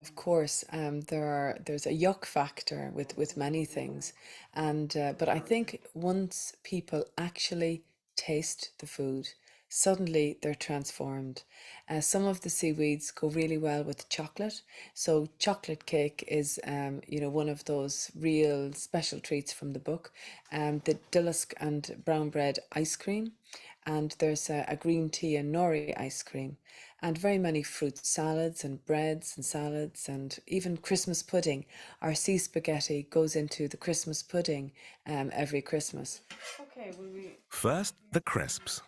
Of course, there's a yuck factor with many things, and but I think once people actually taste the food, suddenly they're transformed. Some of the seaweeds go really well with chocolate. So chocolate cake is, one of those real special treats from the book. The Dulusk and brown bread ice cream, and there's a green tea and nori ice cream, and very many fruit salads and breads and salads, and even Christmas pudding. Our sea spaghetti goes into the Christmas pudding every Christmas. Okay, First, the crisps.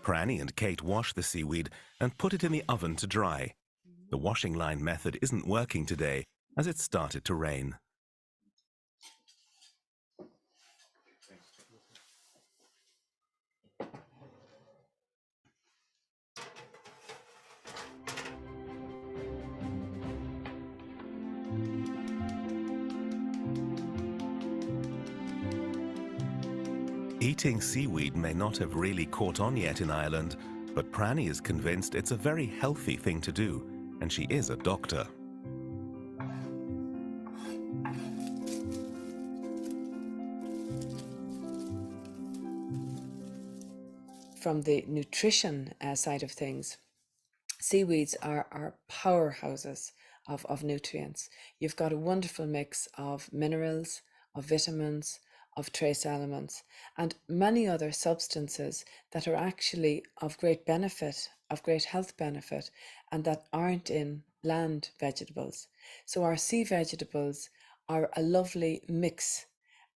Pranny and Kate wash the seaweed and put it in the oven to dry. The washing line method isn't working today, as it started to rain. Eating seaweed may not have really caught on yet in Ireland, but Pranny is convinced it's a very healthy thing to do, and she is a doctor. From the nutrition side of things, seaweeds are powerhouses of nutrients. You've got a wonderful mix of minerals, of vitamins, of trace elements, and many other substances that are actually of great benefit, of great health benefit, and that aren't in land vegetables. So our sea vegetables are a lovely mix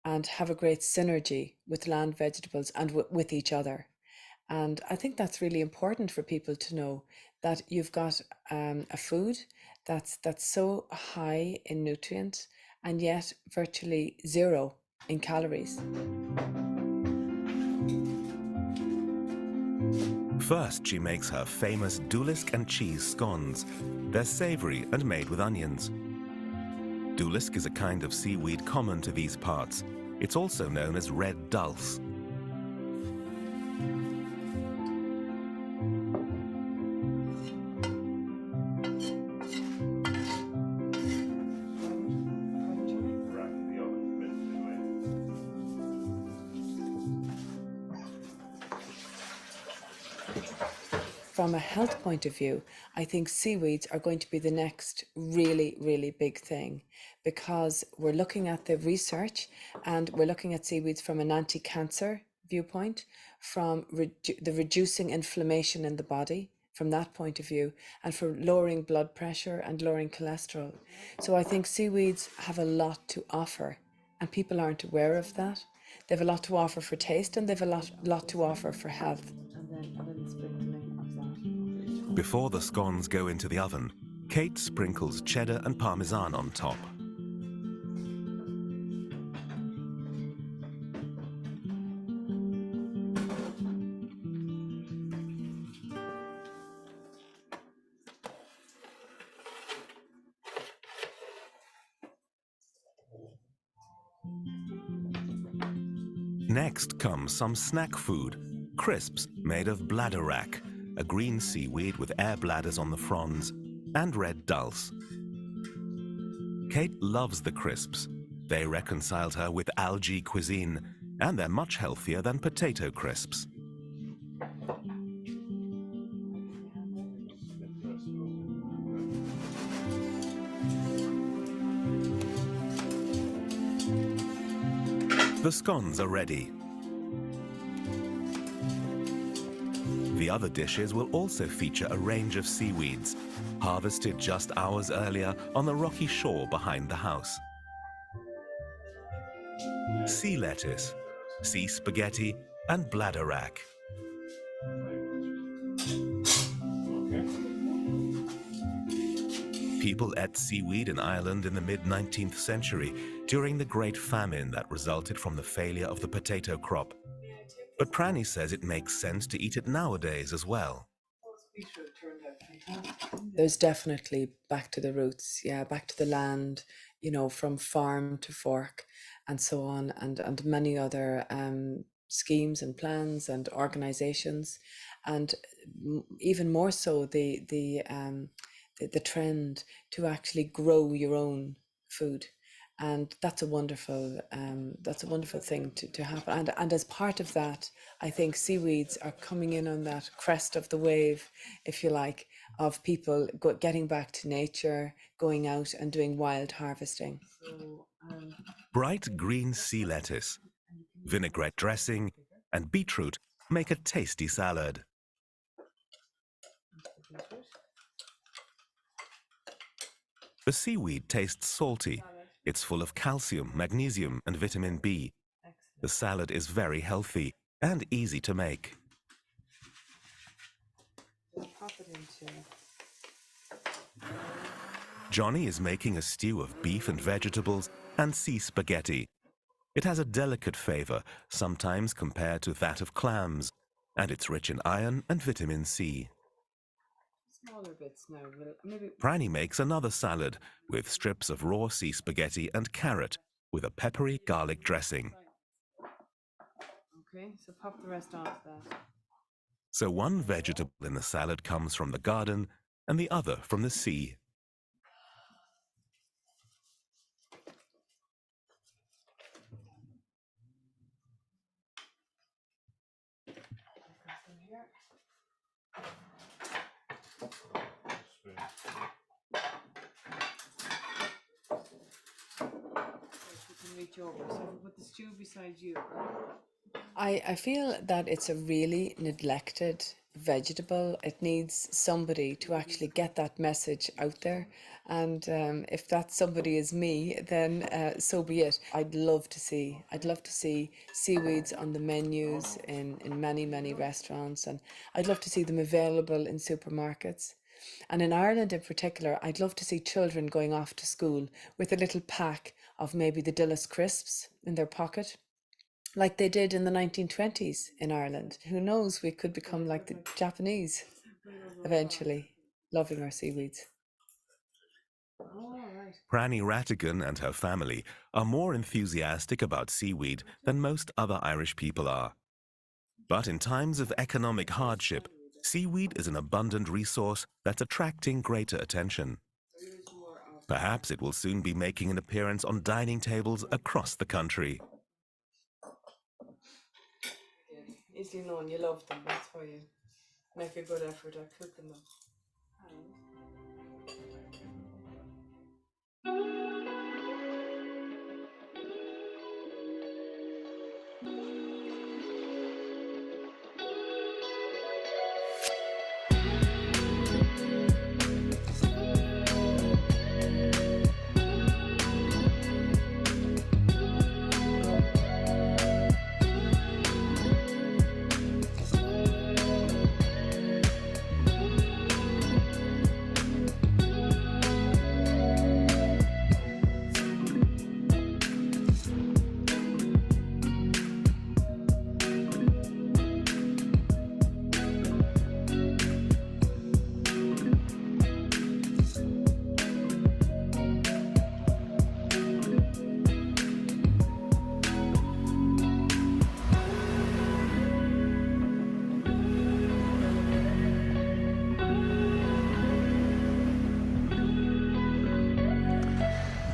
and have a great synergy with land vegetables and with each other. And I think that's really important for people to know, that you've got a food that's so high in nutrients and yet virtually zero in calories. First, she makes her famous Dulusk and cheese scones. They're savory and made with onions. Dulusk is a kind of seaweed common to these parts. It's also known as red dulse. From a health point of view, I think seaweeds are going to be the next really, really big thing, because we're looking at the research and we're looking at seaweeds from an anti-cancer viewpoint, from the reducing inflammation in the body from that point of view, and for lowering blood pressure and lowering cholesterol. So I think seaweeds have a lot to offer, and people aren't aware of that. They have a lot to offer for taste, and they have a lot to offer for health. Before the scones go into the oven, Kate sprinkles cheddar and parmesan on top. Next comes some snack food, crisps made of bladderwrack, a green seaweed with air bladders on the fronds, and red dulse. Kate loves the crisps. They reconciled her with algae cuisine, and they're much healthier than potato crisps. The scones are ready. The other dishes will also feature a range of seaweeds, harvested just hours earlier on the rocky shore behind the house. sea lettuce, sea spaghetti, and bladderwrack. People ate seaweed in Ireland in the mid-19th century during the Great Famine that resulted from the failure of the potato crop. But Pranny says it makes sense to eat it nowadays as well. There's definitely back to the roots, yeah, back to the land, you know, from farm to fork and so on, and many other schemes and plans and organizations, and even more so the trend to actually grow your own food. And that's a wonderful thing to happen. And as part of that, I think seaweeds are coming in on that crest of the wave, if you like, of people getting back to nature, going out and doing wild harvesting. Bright green sea lettuce, vinaigrette dressing, and beetroot make a tasty salad. The seaweed tastes salty. It's full of calcium, magnesium, and vitamin B. The salad is very healthy and easy to make. Johnny is making a stew of beef and vegetables and sea spaghetti. It has a delicate flavor, sometimes compared to that of clams, and it's rich in iron and vitamin C. Smaller bits now, maybe. Pranny makes another salad with strips of raw sea spaghetti and carrot with a peppery garlic dressing. Okay, so pop the rest off that. So one vegetable in the salad comes from the garden and the other from the sea. Put the stew beside you. I feel that it's a really neglected vegetable. It needs somebody to actually get that message out there. And if that somebody is me, then so be it. I'd love to see seaweeds on the menus in many restaurants, and I'd love to see them available in supermarkets. And in Ireland in particular, I'd love to see children going off to school with a little pack of maybe the Dillis crisps in their pocket, like they did in the 1920s in Ireland. Who knows, we could become like the Japanese eventually, loving our seaweeds. Pranny Rattigan and her family are more enthusiastic about seaweed than most other Irish people are. But in times of economic hardship, seaweed is an abundant resource that's attracting greater attention. Perhaps it will soon be making an appearance on dining tables across the country. Easily known, you love them, that's why you make a good effort at cooking them.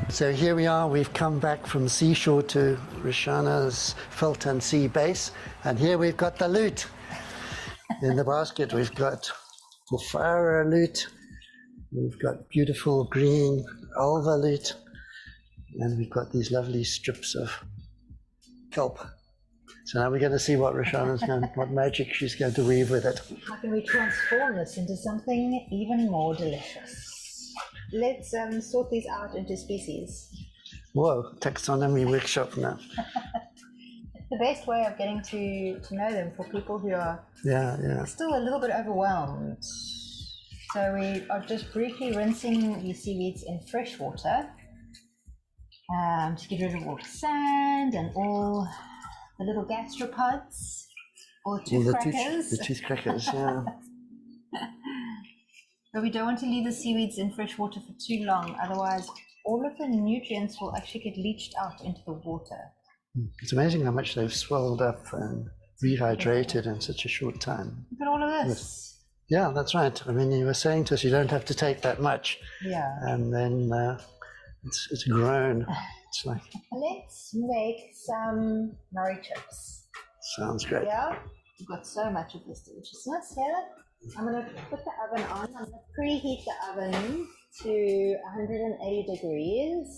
So here we are, we've come back from seashore to Roushanna's Filton Sea Base, and here we've got the loot. In the basket we've got the Farah loot, we've got beautiful green alva loot, and we've got these lovely strips of kelp. So now we're going to see what what magic she's going to weave with it. How can we transform this into something even more delicious? Let's sort these out into species. Whoa, taxonomy workshop now. The best way of getting to know them for people who are Yeah. still a little bit overwhelmed. So we are just briefly rinsing the seaweeds in fresh water to get rid of all the sand and all the little gastropods or tooth crackers. The tooth crackers, yeah. But we don't want to leave the seaweeds in fresh water for too long, otherwise all of the nutrients will actually get leached out into the water. It's amazing how much they've swelled up and rehydrated in such a short time. Look at all of this. Yeah, that's right. I mean, you were saying to us you don't have to take that much. Yeah. And then it's grown. It's like... Let's make some nori chips. Sounds great. Yeah, we've got so much of this deliciousness here. I'm going to put the oven on. I'm going to preheat the oven to 180 degrees.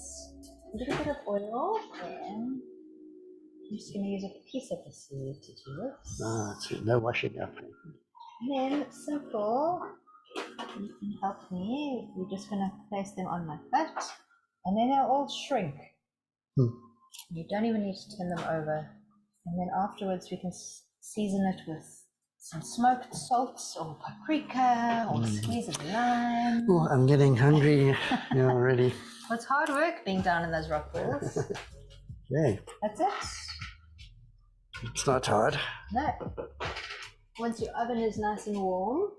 A little bit of oil. And I'm just going to use a piece of the seaweed to do this. That's it. No washing up. And then it's simple. You can help me. We're just going to place them on like that. And then they'll all shrink. You don't even need to turn them over. And then afterwards we can season it with some smoked salts or paprika or a squeeze of lime. Oh, I'm getting hungry already. Well, it's hard work being down in those rock pools. Yay. That's it. It's not hard. No. Once your oven is nice and warm,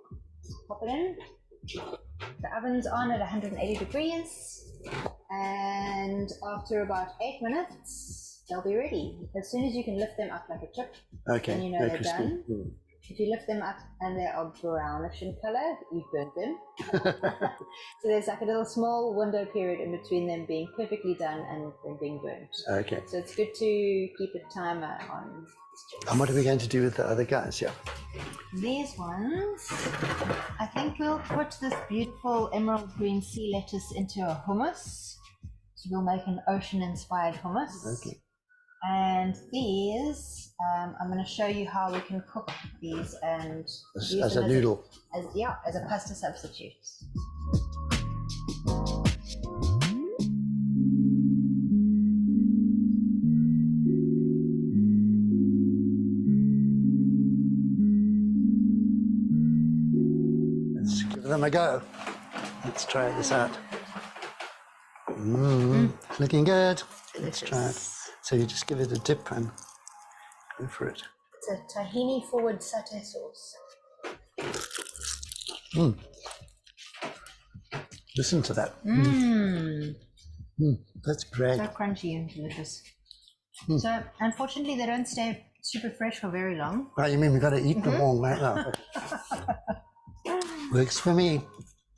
pop it in. The oven's on at 180 degrees. And after about 8 minutes, they'll be ready. As soon as you can lift them up like a chip, then you know they're done. If you lift them up and they are brownish in color, you've burnt them. So there's like a little small window period in between them being perfectly done and them being burnt. Okay. So it's good to keep a timer on. And what are we going to do with the other guys? Yeah. These ones, I think we'll put this beautiful emerald green sea lettuce into a hummus. So we'll make an ocean-inspired hummus. Okay. And these, I'm going to show you how we can cook these and use As them a noodle. as a pasta substitute. Let's give them a go. Let's try this out. Looking good. Let's try it. So you just give it a dip and go for it. It's a tahini forward satay sauce. Listen to that. That's great. So crunchy and delicious. So unfortunately they don't stay super fresh for very long. Right, you mean we've got to eat them all right now? Works for me.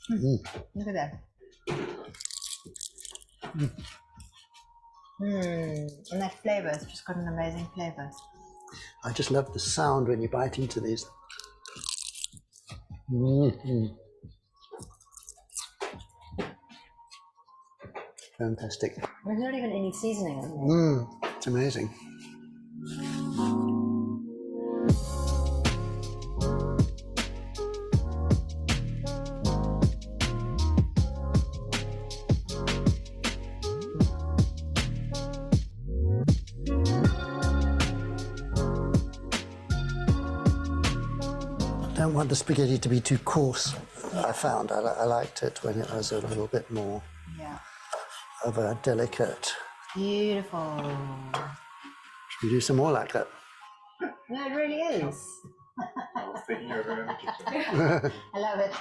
Look at that. And that flavor, it's just got an amazing flavor. I just love the sound when you bite into these. Fantastic. There's not even any seasoning on there. It's amazing. I don't want the spaghetti to be too coarse, I found. I liked it when it was a little bit more of a delicate. Beautiful. Should we do some more like that? No, it really is. I love it.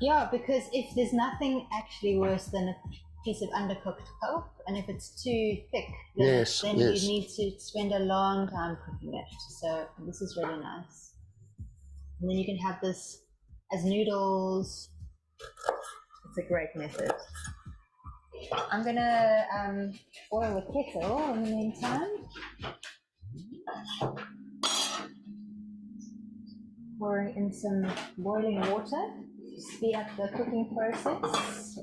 Yeah, because if there's nothing actually worse than a piece of undercooked kelp, and if it's too thick, then, you need to spend a long time cooking it. So this is really nice. And then you can have this as noodles. It's a great method. I'm gonna boil the kettle in the meantime. Pouring in some boiling water to speed up the cooking process.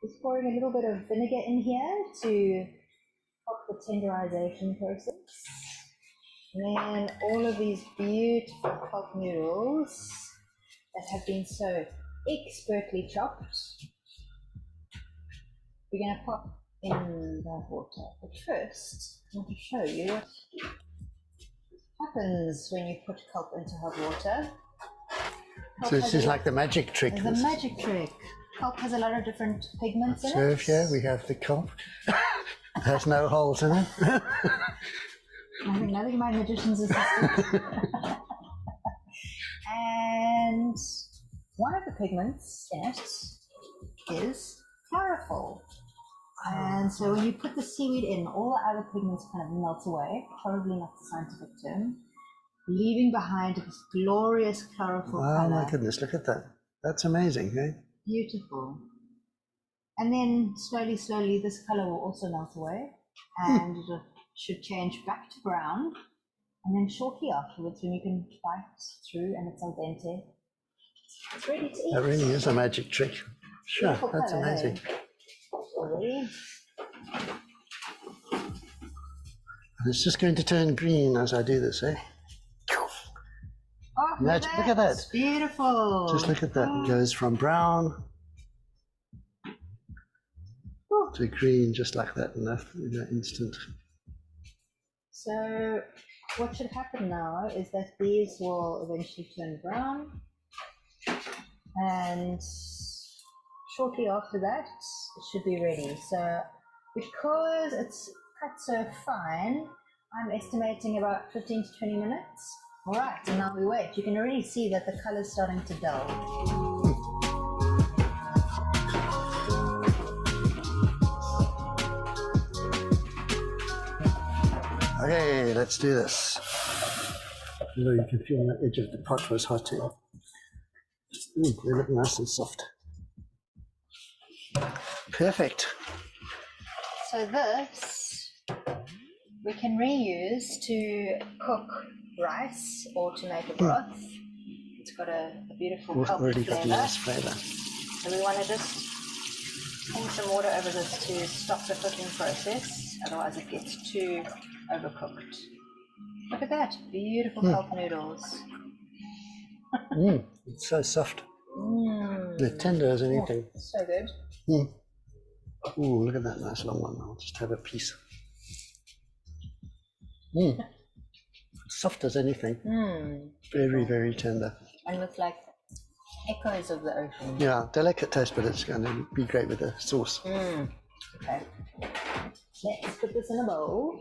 Just pouring a little bit of vinegar in here to help the tenderization process. And then all of these beautiful kelp noodles that have been so expertly chopped. We're going to pop in the water. But first, I want to show you what happens when you put kelp into hot water. Kelp So this has is a like the magic trick. There's a magic trick. Kelp has a lot of different pigments in it. Observe here, we have the kelp. There's no holes in it. Nothing my magician's assistant. And one of the pigments in it is chlorophyll. And so when you put the seaweed in, all the other pigments kind of melt away, probably not the scientific term, leaving behind this glorious chlorophyll Oh color. my goodness, look at that. That's amazing, eh? Beautiful. And then slowly, slowly, this color will also melt away, and it should change back to brown. And then shortly afterwards, when you can bite through and it's al dente, it's ready to eat. That really is a magic trick. Sure, Beautiful that's colour, amazing. Already. And it's just going to turn green as I do this, eh? Oh, Look at that. Beautiful. Just look at that. It goes from brown to green just like that in an instant. So what should happen now is that these will eventually turn brown, and shortly after that it should be ready. So because it's cut so fine, I'm estimating about 15 to 20 minutes. All right, and now we wait. You can already see that the color's starting to dull. Okay, let's do this. Although you can feel the edge of the pot was hot too. They look nice and soft. Perfect. So this we can reuse to cook rice or to make a broth. It's got a beautiful We've kelp already got flavour. nice flavour. So we want to just pour some water over this to stop the cooking process, otherwise it gets too overcooked. Look at that, beautiful kelp noodles. It's so soft. They're tender as anything. Oh, so good. Ooh, look at that nice long one. I'll just have a piece. Soft as anything. Very, very tender. And looks like echoes of the ocean. Yeah, delicate taste, but it's going to be great with the sauce. Okay. Let's put this in a bowl.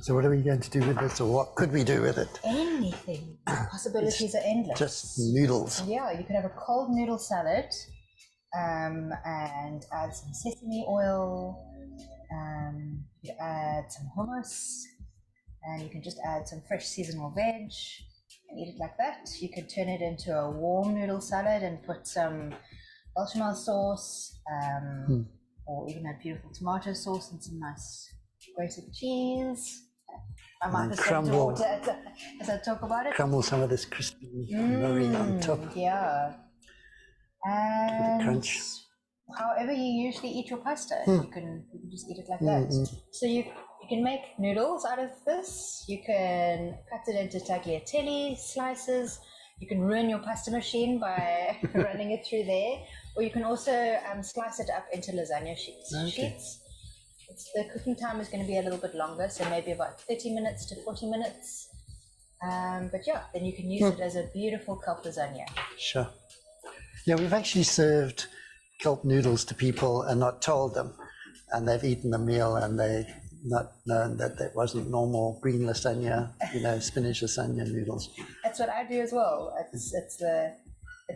So what are we going to do with this, or what could we do with it? Anything. Possibilities are endless. Just noodles. Yeah, you could have a cold noodle salad and add some sesame oil, you add some hummus, and you can just add some fresh seasonal veg and eat it like that. You could turn it into a warm noodle salad and put some bechamel sauce, or even a beautiful tomato sauce and some nice grated cheese. I might And just crumble. water as I talk about it. Crumble some of this crispy marine on top. Yeah. And crunch. however you usually eat your pasta, you can just eat it like that. So you can make noodles out of this. You can cut it into tagliatelle slices. You can ruin your pasta machine by running it through there, or you can also slice it up into lasagna sheets. Okay. The cooking time is going to be a little bit longer, so maybe about 30 minutes to 40 minutes. But yeah, then you can use it as a beautiful kelp lasagna. Sure. Yeah, we've actually served kelp noodles to people and not told them, and they've eaten the meal and they've not known that that wasn't normal green lasagna, spinach lasagna noodles. That's what I do as well. It's the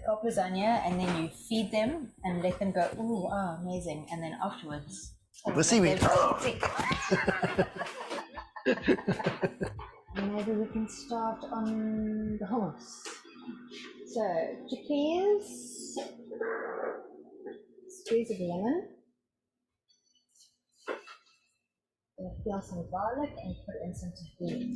kelp lasagna, and then you feed them and let them go, ooh, amazing. And then afterwards, The seaweed. Maybe we can start on the hummus. So, chickpeas, squeeze of lemon, peel some garlic and put in some tahini.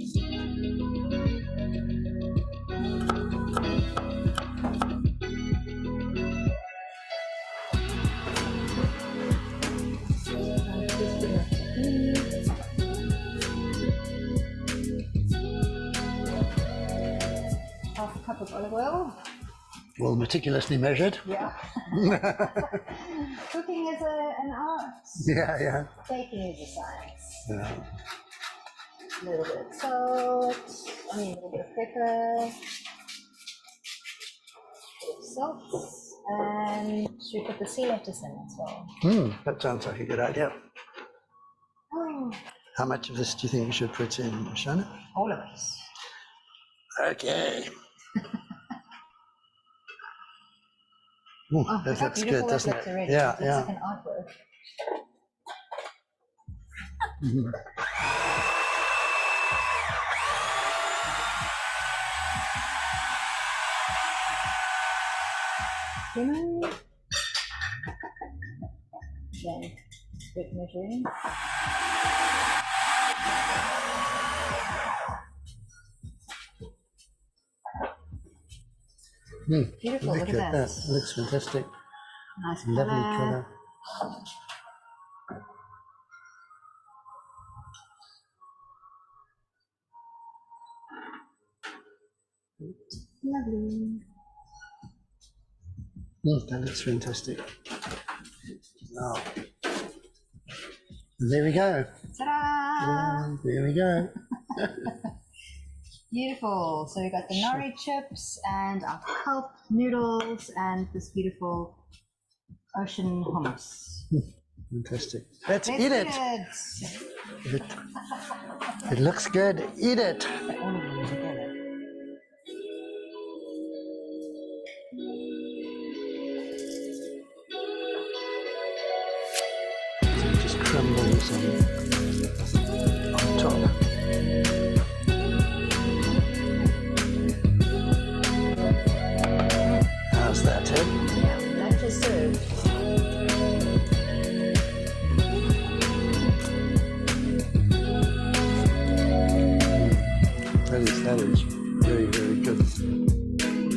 half a cup of olive oil. All meticulously measured. Yeah. Cooking is an art. Yeah. Baking is a science. Yeah. A little bit of salt, a little bit of pepper, a bit of salt, and should we put the sea lettuce in as well? That sounds like a good idea. Oh, How much of this do you think we should put in, Roushanna? all of it. Okay. Ooh, Oh, that how looks beautiful good, that doesn't looks it? already. Yeah, It looks yeah. like an artwork. Mhm. Lemon. Then split measuring. Beautiful, look at that. Looks fantastic. Nice Lovely colour. colour. Lovely. That looks fantastic. Now, there we go. Ta-da! There we go. Beautiful. So we got the nori chips and our kelp noodles and this beautiful ocean hummus. Fantastic. Let's Let's eat it. it. It looks good. Eat it. All of them together. Just crumble this on top. How's that, Ed? Yeah, that just served. That is very, very good.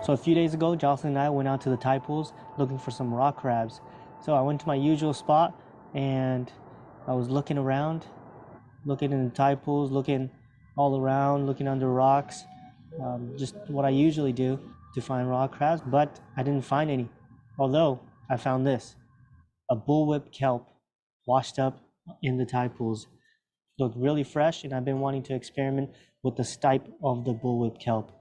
So a few days ago, Jocelyn and I went out to the tide pools looking for some rock crabs. So I went to my usual spot and I was looking around, looking in the tide pools, looking all around, looking under rocks, just what I usually do to find rock crabs, but I didn't find any. Although I found this, a bullwhip kelp washed up in the tide pools. Looked really fresh, and I've been wanting to experiment with the stipe of the bullwhip kelp.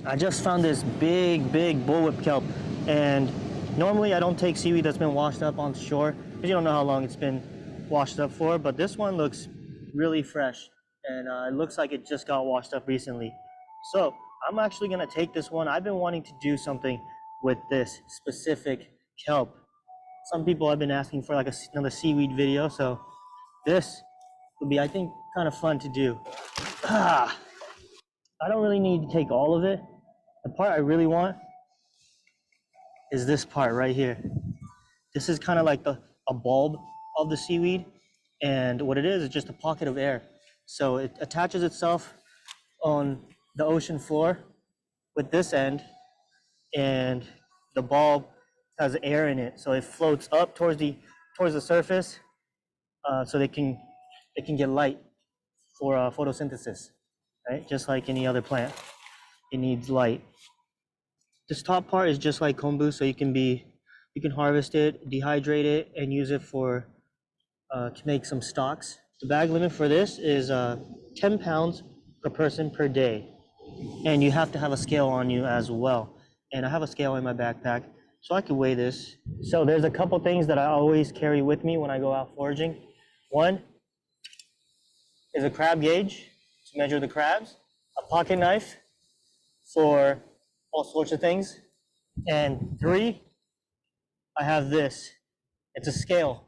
I just found this big bullwhip kelp, and normally I don't take seaweed that's been washed up on shore because you don't know how long it's been washed up for, but this one looks really fresh, and it looks like it just got washed up recently. So I'm actually gonna take this one. I've been wanting to do something with this specific kelp. Some people have been asking for like another seaweed video, so this would be, I think, kind of fun to do. I don't really need to take all of it. The part I really want is this part right here. This is kind of like a bulb of the seaweed, and what it is just a pocket of air. So it attaches itself on the ocean floor with this end, and the bulb has air in it, so it floats up towards the surface, so they can get light for photosynthesis, right? Just like any other plant, it needs light. This top part is just like kombu, so you can harvest it, dehydrate it, and use it for to make some stocks. The bag limit for this is 10 pounds per person per day, and you have to have a scale on you as well. And I have a scale in my backpack, so I can weigh this. So there's a couple things that I always carry with me when I go out foraging. One is a crab gauge to measure the crabs, a pocket knife for all sorts of things, and 3, I have this. It's a scale,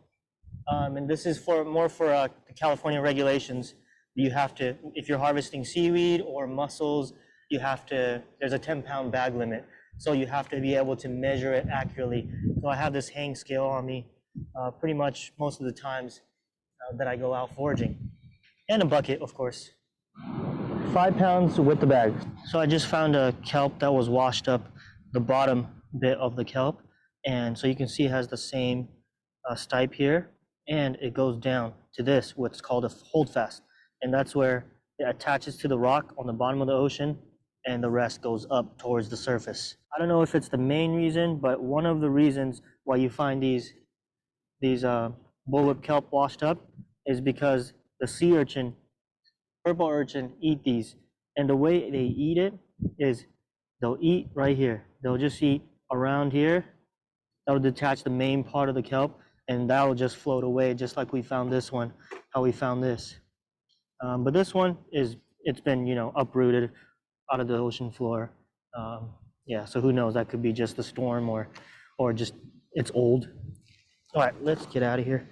and this is more for the California regulations. You have to, if you're harvesting seaweed or mussels, there's a 10-pound bag limit. So you have to be able to measure it accurately. So I have this hang scale on me pretty much most of the times that I go out foraging. And a bucket, of course. 5 pounds with the bag. So I just found a kelp that was washed up, the bottom bit of the kelp. And so you can see it has the same stipe here, and it goes down to this, what's called a holdfast. And that's where it attaches to the rock on the bottom of the ocean, and the rest goes up towards the surface. I don't know if it's the main reason, but one of the reasons why you find these bullwhip kelp washed up is because the sea urchin, purple urchin, eat these. And the way they eat it is they'll eat right here. They'll just eat around here. That'll detach the main part of the kelp, and that will just float away, just like we found this one, how we found this. But this one it's been, uprooted out of the ocean floor. Yeah, so who knows? That could be just the storm or just it's old. All right, let's get out of here.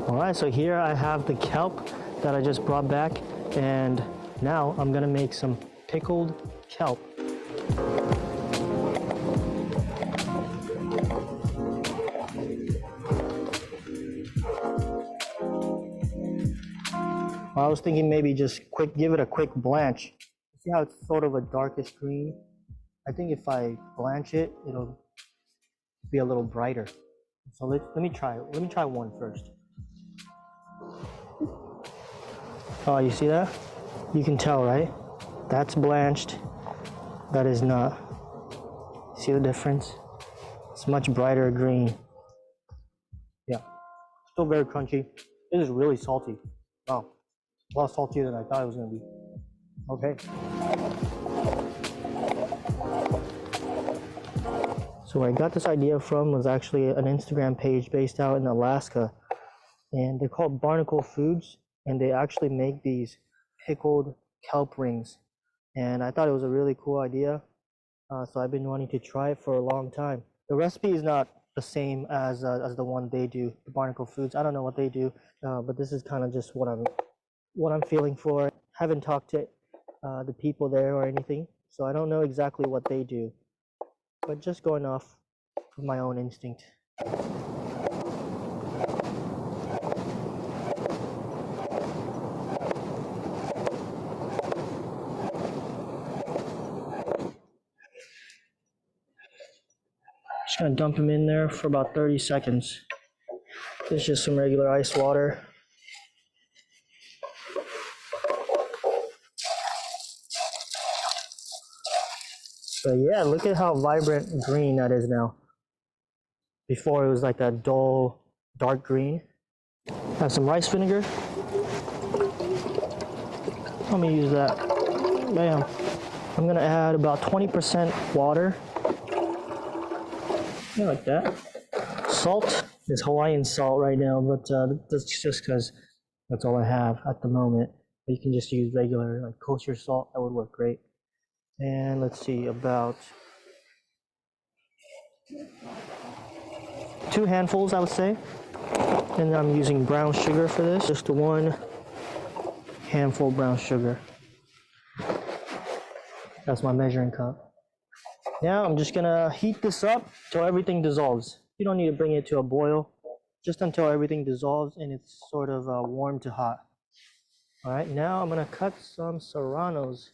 All right, so here I have the kelp that I just brought back, and now I'm gonna make some pickled kelp. I was thinking maybe just give it a quick blanch. See how it's sort of a darkish green? I think if I blanch it, it'll be a little brighter. So let me try it. Let me try one first. Oh, you see that? You can tell, right? That's blanched. That is not. See the difference? It's much brighter green. Yeah, still very crunchy. It is really salty. Wow, a lot saltier than I thought it was gonna be. Okay. So where I got this idea from was actually an Instagram page based out in Alaska, and they're called Barnacle Foods, and they actually make these pickled kelp rings. And I thought it was a really cool idea, so I've been wanting to try it for a long time. The recipe is not the same as the one they do, the Barnacle Foods. I don't know what they do, but this is kind of just what I'm feeling for. Haven't talked to the people there or anything, so I don't know exactly what they do, but just going off of my own instinct. Just gonna dump them in there for about 30 seconds. It's just some regular ice water. So yeah, look at how vibrant green that is now. Before it was like that dull, dark green. Have some rice vinegar. Let me use that. Bam. I'm gonna add about 20% water. Yeah, like that. Salt is Hawaiian salt right now, but that's just because that's all I have at the moment. You can just use regular, like kosher salt. That would work great. And let's see, about 2 handfuls, I would say. And I'm using brown sugar for this. Just 1 handful brown sugar. That's my measuring cup. Now I'm just gonna heat this up till everything dissolves. You don't need to bring it to a boil, just until everything dissolves and it's sort of warm to hot. All right, now I'm gonna cut some serranos.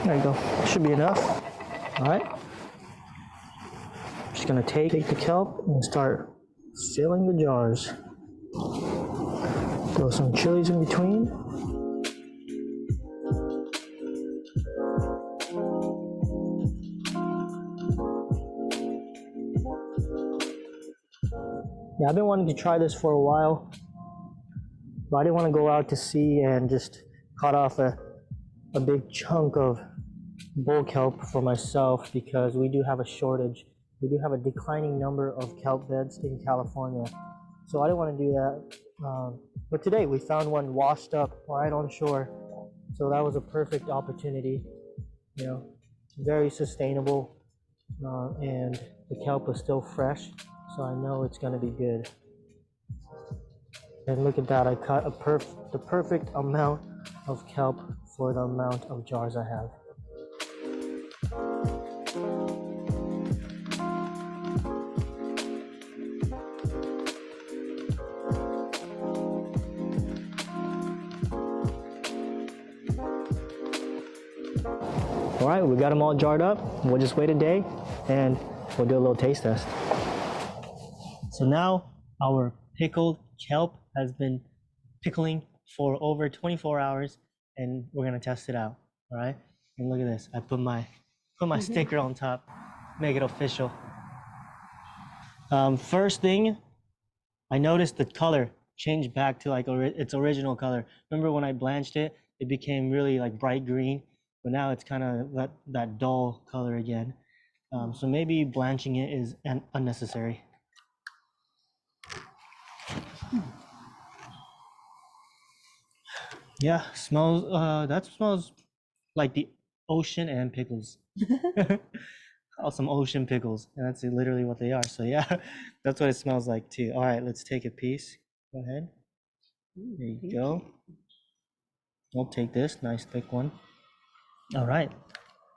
There you go, should be enough. All right, just gonna take the kelp and start filling the jars. Throw some chilies in between. Yeah, I've been wanting to try this for a while, but I didn't want to go out to sea and just cut off a big chunk of bull kelp for myself, because we do have a shortage. We do have a declining number of kelp beds in California, so I didn't want to do that. But today we found one washed up right on shore, so that was a perfect opportunity. You know, very sustainable, and the kelp is still fresh. So I know it's going to be good. And look at that, I cut the perfect amount of kelp for the amount of jars I have. All right, we got them all jarred up. We'll just wait a day and we'll do a little taste test. So now our pickled kelp has been pickling for over 24 hours, and we're gonna test it out. All right. And look at this. I put my sticker on top, make it official. First thing, I noticed the color changed back to like its original color. Remember when I blanched it, it became really like bright green, but now it's kind of that dull color again. So maybe blanching it is unnecessary. Yeah, smells. That smells like the ocean and pickles. Some ocean pickles, and that's literally what they are. So yeah, that's what it smells like too. All right, let's take a piece. Go ahead. There you go. We'll take this nice thick one. All right,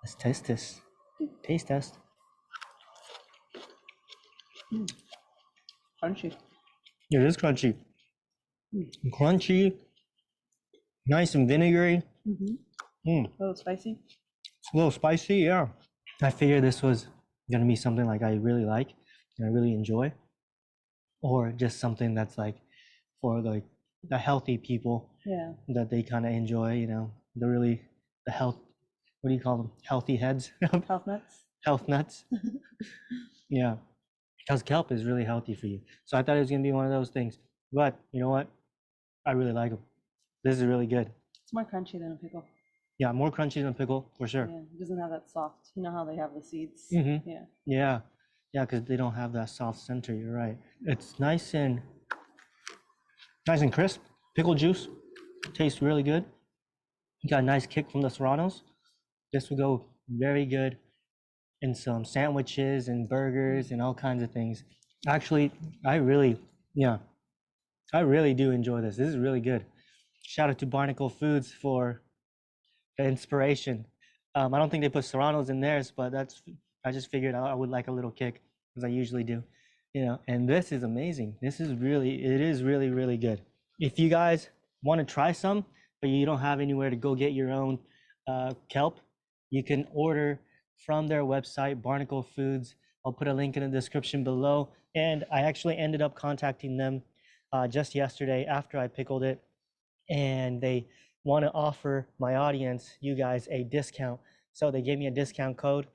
let's test this. Taste test. Crunchy. It is crunchy. Crunchy, nice and vinegary. A little spicy. It's a little spicy, yeah. I figured this was gonna be something like I really like and I really enjoy, or just something that's like for like the healthy people. Yeah. That they kind of enjoy, you know, the health, what do you call them? Healthy heads? Health nuts. Health nuts. Yeah, because kelp is really healthy for you. So I thought it was gonna be one of those things, but you know what? I really like them. This is really good. It's more crunchy than a pickle. Yeah, more crunchy than a pickle for sure. Yeah, it doesn't have that soft. You know how they have the seeds. Mhm. Yeah. Yeah, because they don't have that soft center. You're right. It's nice and crisp. Pickle juice tastes really good. You got a nice kick from the serranos. This would go very good in some sandwiches and burgers and all kinds of things. Actually, I really do enjoy this. This is really good. Shout out to Barnacle Foods for the inspiration. I don't think they put serranos in theirs, but I just figured I would like a little kick, as I usually do, you know. And this is amazing. It is really, really good. If you guys want to try some, but you don't have anywhere to go get your own kelp, you can order from their website, Barnacle Foods. I'll put a link in the description below. And I actually ended up contacting them just yesterday after I pickled it, and they want to offer my audience, you guys, a discount. So they gave me a discount code,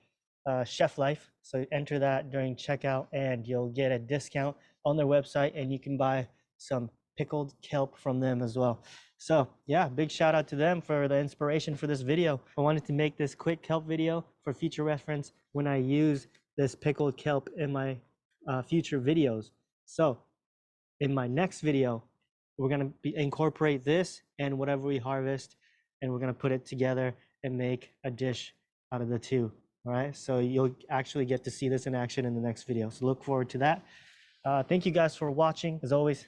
Chef Life. So enter that during checkout and you'll get a discount on their website, and you can buy some pickled kelp from them as well. So yeah, big shout out to them for the inspiration for this video. I wanted to make this quick kelp video for future reference when I use this pickled kelp in my future videos. So in my next video, we're gonna incorporate this and whatever we harvest, and we're gonna put it together and make a dish out of the two. All right, so you'll actually get to see this in action in the next video. So look forward to that. Thank you guys for watching. As always,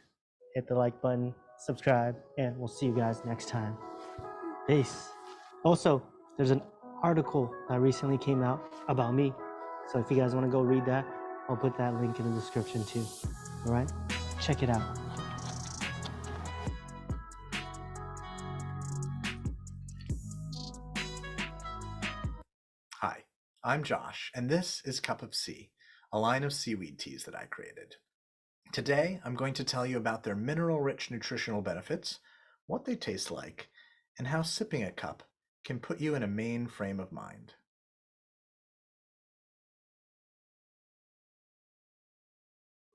hit the like button, subscribe, and we'll see you guys next time. Peace. Also, there's an article that recently came out about me. So if you guys want to go read that, I'll put that link in the description too. All right, check it out. Hi, I'm Josh, and this is Cup of Sea, a line of seaweed teas that I created. Today, I'm going to tell you about their mineral-rich nutritional benefits, what they taste like, and how sipping a cup can put you in a main frame of mind.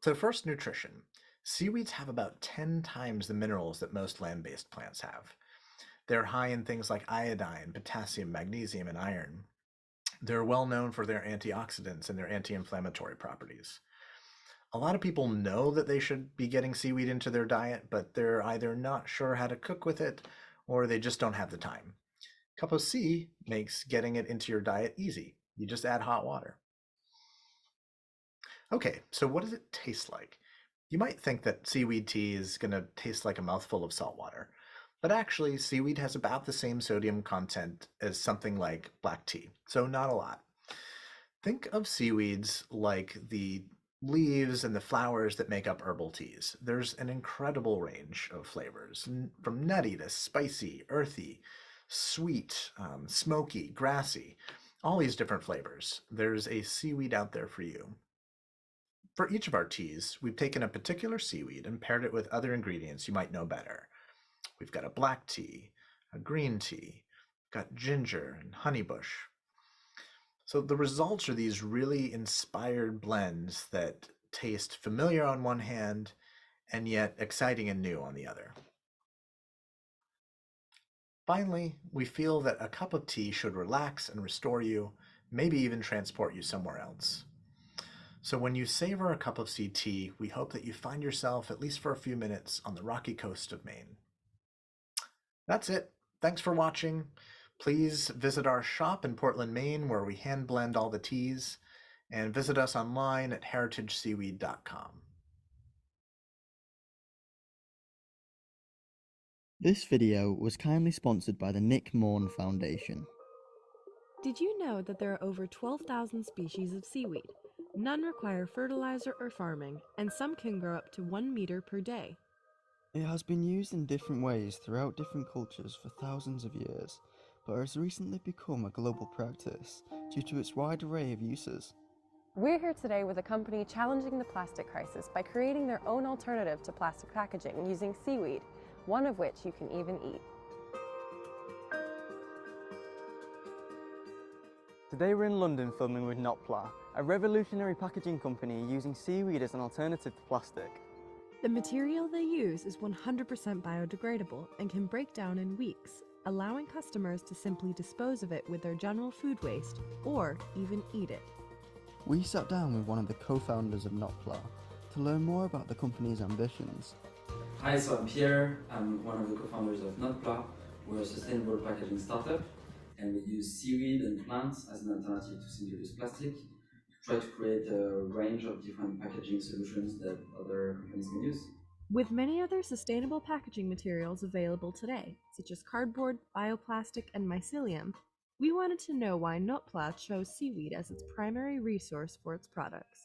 So first, nutrition. Seaweeds have about 10 times the minerals that most land-based plants have. They're high in things like iodine, potassium, magnesium, and iron. They're well known for their antioxidants and their anti-inflammatory properties. A lot of people know that they should be getting seaweed into their diet, but they're either not sure how to cook with it or they just don't have the time. Cup of Sea makes getting it into your diet easy. You just add hot water. Okay, so what does it taste like? You might think that seaweed tea is going to taste like a mouthful of salt water, but actually seaweed has about the same sodium content as something like black tea, so not a lot. Think of seaweeds like the leaves and the flowers that make up herbal teas. There's an incredible range of flavors, from nutty to spicy, earthy, sweet, smoky, grassy, all these different flavors. There's a seaweed out there for you. For each of our teas, we've taken a particular seaweed and paired it with other ingredients you might know better. We've got a black tea, a green tea, got ginger and honeybush. So the results are these really inspired blends that taste familiar on one hand and yet exciting and new on the other. Finally, we feel that a cup of tea should relax and restore you, maybe even transport you somewhere else. So when you savor a cup of sea tea, we hope that you find yourself, at least for a few minutes, on the rocky coast of Maine. That's it. Thanks for watching. Please visit our shop in Portland, Maine, where we hand blend all the teas, and visit us online at heritageseaweed.com. This video was kindly sponsored by the Nick Morn Foundation. Did you know that there are over 12,000 species of seaweed? None require fertilizer or farming, and some can grow up to 1 meter per day. It has been used in different ways throughout different cultures for thousands of years, but has recently become a global practice due to its wide array of uses. We're here today with a company challenging the plastic crisis by creating their own alternative to plastic packaging using seaweed, one of which you can even eat. Today we're in London filming with Notpla, a revolutionary packaging company using seaweed as an alternative to plastic. The material they use is 100% biodegradable and can break down in weeks, allowing customers to simply dispose of it with their general food waste or even eat it. We sat down with one of the co-founders of Notpla to learn more about the company's ambitions. Hi, so I'm Pierre. I'm one of the co-founders of Notpla. We're a sustainable packaging startup, and we use seaweed and plants as an alternative to single-use plastic to try to create a range of different packaging solutions that other companies can use. With many other sustainable packaging materials available today, such as cardboard, bioplastic, and mycelium, we wanted to know why Notpla chose seaweed as its primary resource for its products.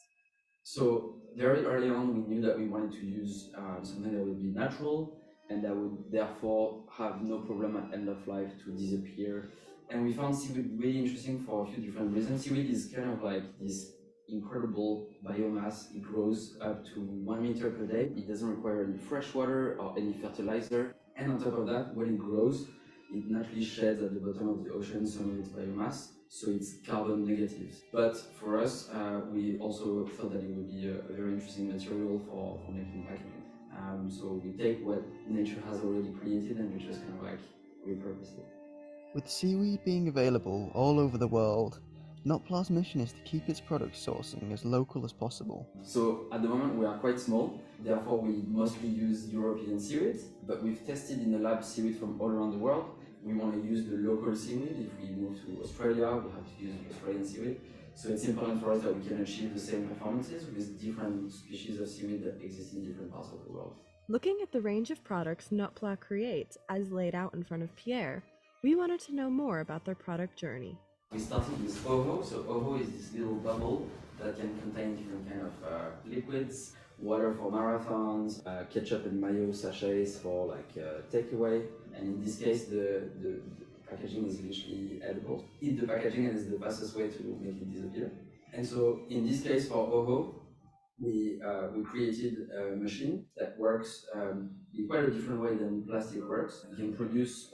So very early on, we knew that we wanted to use something that would be natural and that would therefore have no problem at end of life to disappear. And we found seaweed really interesting for a few different reasons. Seaweed is kind of like this incredible biomass. It grows up to 1 meter per day. It doesn't require any fresh water or any fertilizer. And on top of that, when it grows, it naturally sheds at the bottom of the ocean some of its biomass, so it's carbon negative. But for us, we also thought that it would be a very interesting material for making packaging. So we take what nature has already created and we just kind of like repurpose it. With seaweed being available all over the world, Notpla's mission is to keep its product sourcing as local as possible. So at the moment we are quite small, therefore we mostly use European seaweed, but we've tested in the lab seaweed from all around the world. We want to use the local seaweed. If we move to Australia, we have to use Australian seaweed. So it's important for us that we can achieve the same performances with different species of seaweed that exist in different parts of the world. Looking at the range of products Notpla creates, as laid out in front of Pierre, we wanted to know more about their product journey. We started with OHO. So OHO is this little bubble that can contain different kind of liquids, water for marathons, ketchup and mayo sachets for like takeaway. And in this case, the packaging is literally edible. Eat the packaging and it's the fastest way to make it disappear. And so in this case for OHO, we created a machine that works in quite a different way than plastic works. You can produce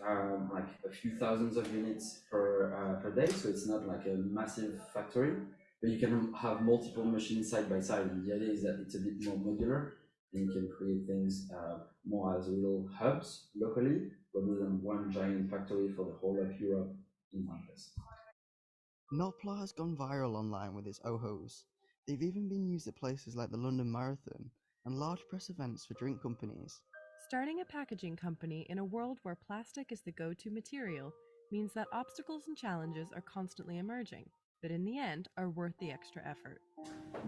like a few thousands of units per day, so it's not like a massive factory, but you can have multiple machines side by side. And the idea is that it's a bit more modular, and you can create things more as little hubs locally, rather than one giant factory for the whole of Europe in one place. Notpla has gone viral online with its OHOs. They've even been used at places like the London Marathon and large press events for drink companies. Starting a packaging company in a world where plastic is the go-to material means that obstacles and challenges are constantly emerging, but in the end are worth the extra effort.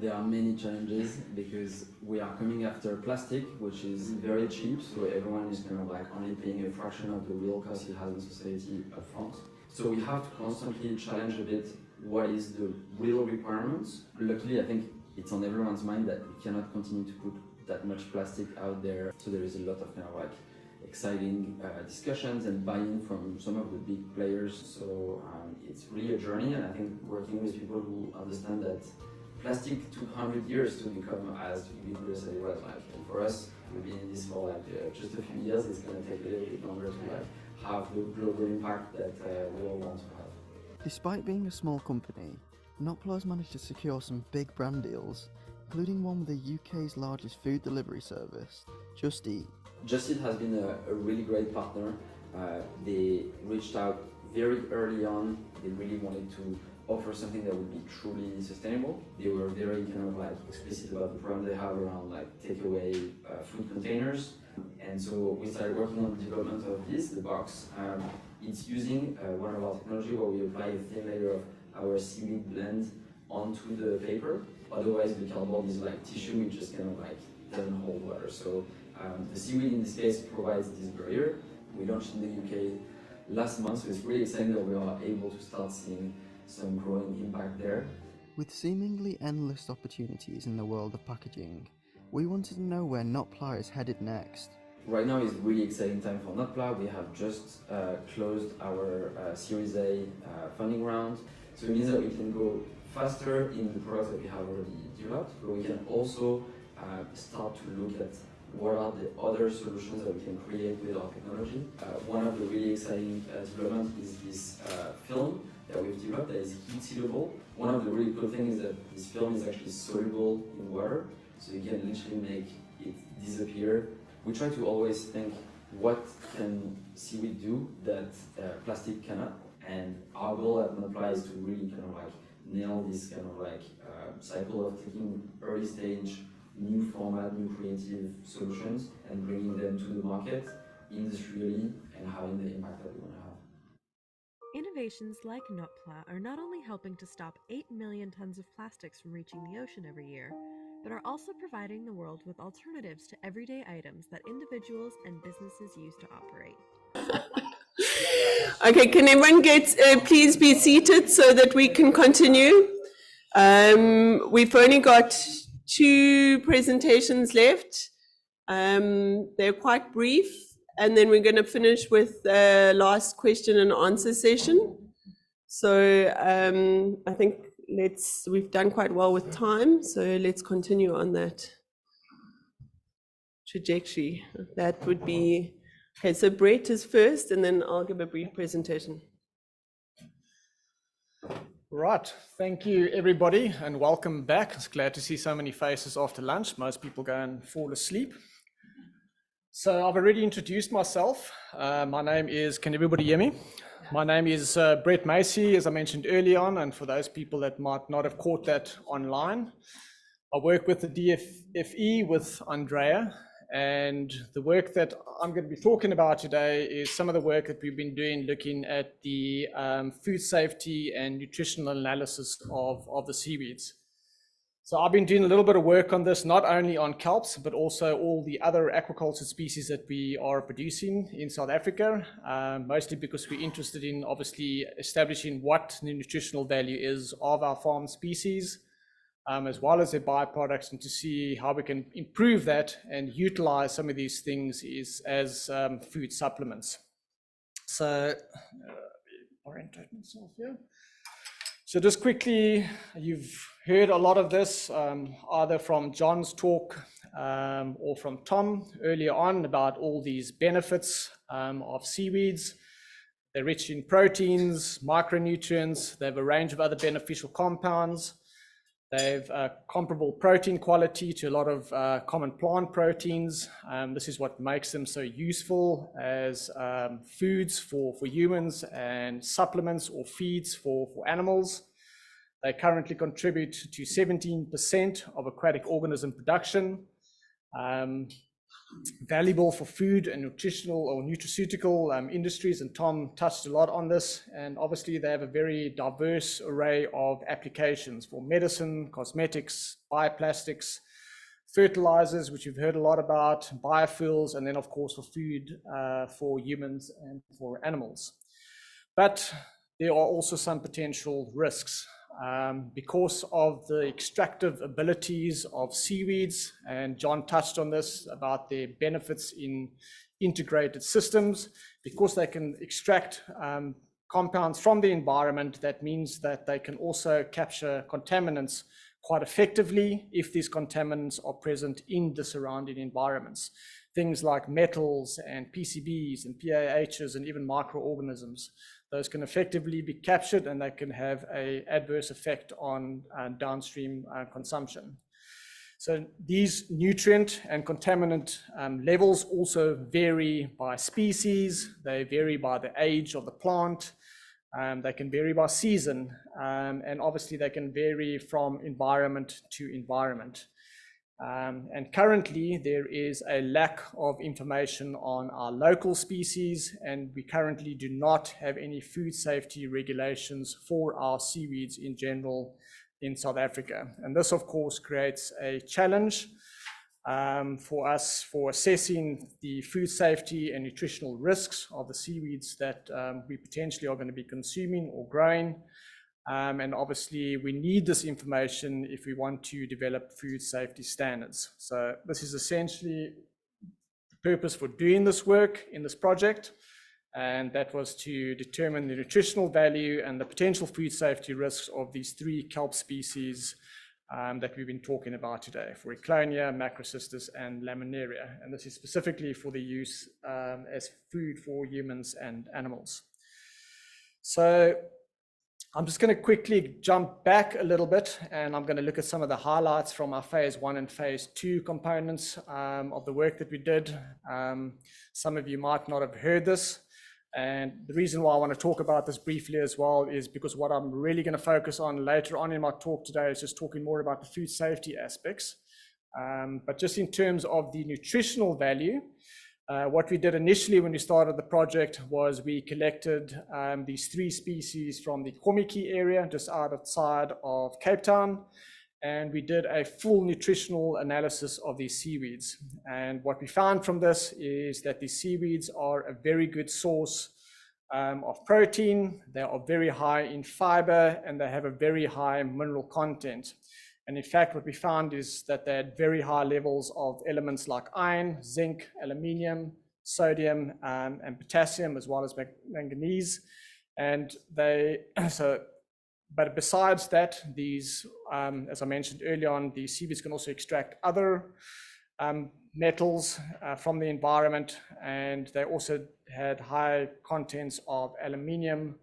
There are many challenges because we are coming after plastic, which is very cheap, so everyone is kind of like only paying a fraction of the real cost it has in society upfront. So we have to constantly challenge a bit what is the real requirements. Luckily, I think it's on everyone's mind that we cannot continue to put that much plastic out there. So there is a lot of kind of like exciting discussions and buy-in from some of the big players. So it's really a journey, and I think working with people who understand that plastic took 100 years to become as ubiquitous as it was. Like, and for us, we've been in this for like just a few years. It's going to take a little bit longer to like have the global impact that we all want to have. Despite being a small company, Notpla has managed to secure some big brand deals, including one with the UK's largest food delivery service, Just Eat. Just Eat has been a really great partner. They reached out very early on. They really wanted to offer something that would be truly sustainable. They were very kind of like explicit about the problem they have around like takeaway food containers. And so we started working on the development of this, the box. It's using one of our technology where we apply a thin layer of our seaweed blend onto the paper. Otherwise the cardboard is like tissue, it just kind of like doesn't hold water. So the seaweed in this case provides this barrier. We launched in the UK last month, so it's really exciting that we are able to start seeing some growing impact there. With seemingly endless opportunities in the world of packaging, we wanted to know where Notpla is headed next. Right now is really exciting time for Notpla. We have just closed our Series A funding round, so it means that we can go faster in the products that we have already developed, but we can also start to look at what are the other solutions that we can create with our technology. One of the really exciting developments is this film that we've developed that is heat sealable. One of the really cool things is that this film is actually soluble in water, so you can literally make it disappear. We try to always think, what can seaweed do that plastic cannot? And our goal at Notpla is to really kind of like nail this kind of like cycle of taking early stage, new format, new creative solutions and bringing them to the market industrially and having the impact that we want to have. Innovations like Notpla are not only helping to stop 8 million tons of plastics from reaching the ocean every year, but are also providing the world with alternatives to everyday items that individuals and businesses use to operate. Okay, can everyone please be seated so that we can continue? We've only got 2 presentations left. They're quite brief, and then we're going to finish with the last question and answer session. So I think we've done quite well with time, so let's continue on that trajectory. That would be, okay, so Brett is first, and then I'll give a brief presentation. Right, thank you everybody and welcome back. It's glad to see so many faces after lunch. Most people go and fall asleep. So I've already introduced myself. My name is, can everybody hear me? My name is Brett Macey, as I mentioned early on, and for those people that might not have caught that online, I work with the DFFE with Andrea, and the work that I'm going to be talking about today is some of the work that we've been doing looking at the food safety and nutritional analysis of the seaweeds. So I've been doing a little bit of work on this, not only on kelps, but also all the other aquaculture species that we are producing in South Africa, mostly because we're interested in obviously establishing what the nutritional value is of our farm species, as well as their byproducts, and to see how we can improve that and utilize some of these things as food supplements. So, orientate myself here. So just quickly, you've heard a lot of this, either from John's talk or from Tom earlier on about all these benefits of seaweeds. They're rich in proteins, micronutrients, they have a range of other beneficial compounds. They've comparable protein quality to a lot of common plant proteins. This is what makes them so useful as foods for humans and supplements or feeds for animals. They currently contribute to 17% of aquatic organism production. Valuable for food and nutritional or nutraceutical industries, and Tom touched a lot on this, and obviously they have a very diverse array of applications for medicine, cosmetics, bioplastics, fertilizers, which you've heard a lot about, biofuels, and then of course for food for humans and for animals. But there are also some potential risks. Because of the extractive abilities of seaweeds, and John touched on this about their benefits in integrated systems, because they can extract compounds from the environment, that means that they can also capture contaminants quite effectively if these contaminants are present in the surrounding environments. Things like metals and PCBs and PAHs and even microorganisms. Those can effectively be captured and they can have an adverse effect on downstream consumption. So these nutrient and contaminant levels also vary by species, they vary by the age of the plant, they can vary by season, and obviously they can vary from environment to environment. And currently there is a lack of information on our local species, and we currently do not have any food safety regulations for our seaweeds in general in South Africa. And this of course creates a challenge for us for assessing the food safety and nutritional risks of the seaweeds that we potentially are going to be consuming or growing. And obviously we need this information if we want to develop food safety standards. So this is essentially the purpose for doing this work in this project. And that was to determine the nutritional value and the potential food safety risks of these 3 kelp species that we've been talking about today, for Eclonia, Macrocystis, and Laminaria. And this is specifically for the use as food for humans and animals. So I'm just going to quickly jump back a little bit, and I'm going to look at some of the highlights from our phase 1 and phase 2 components of the work that we did. Some of you might not have heard this. And the reason why I want to talk about this briefly as well is because what I'm really going to focus on later on in my talk today is just talking more about the food safety aspects. But just in terms of the nutritional value, what we did initially when we started the project was we collected these 3 species from the Komiki area just outside of Cape Town. And we did a full nutritional analysis of these seaweeds. And what we found from this is that these seaweeds are a very good source of protein. They are very high in fiber and they have a very high mineral content. And in fact, what we found is that they had very high levels of elements like iron, zinc, aluminium, sodium, and potassium, as well as manganese. And but besides that, these, as I mentioned earlier on, the seaweeds can also extract other metals from the environment, and they also had high contents of aluminium,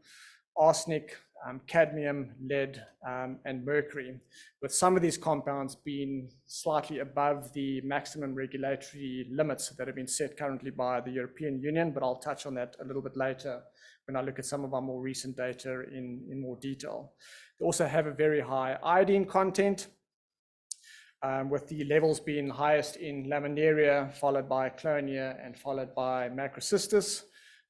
arsenic, cadmium, lead, and mercury, with some of these compounds being slightly above the maximum regulatory limits that have been set currently by the European Union, but I'll touch on that a little bit later when I look at some of our more recent data in more detail. They also have a very high iodine content, with the levels being highest in Laminaria, followed by Eclonia, and followed by Macrocystis.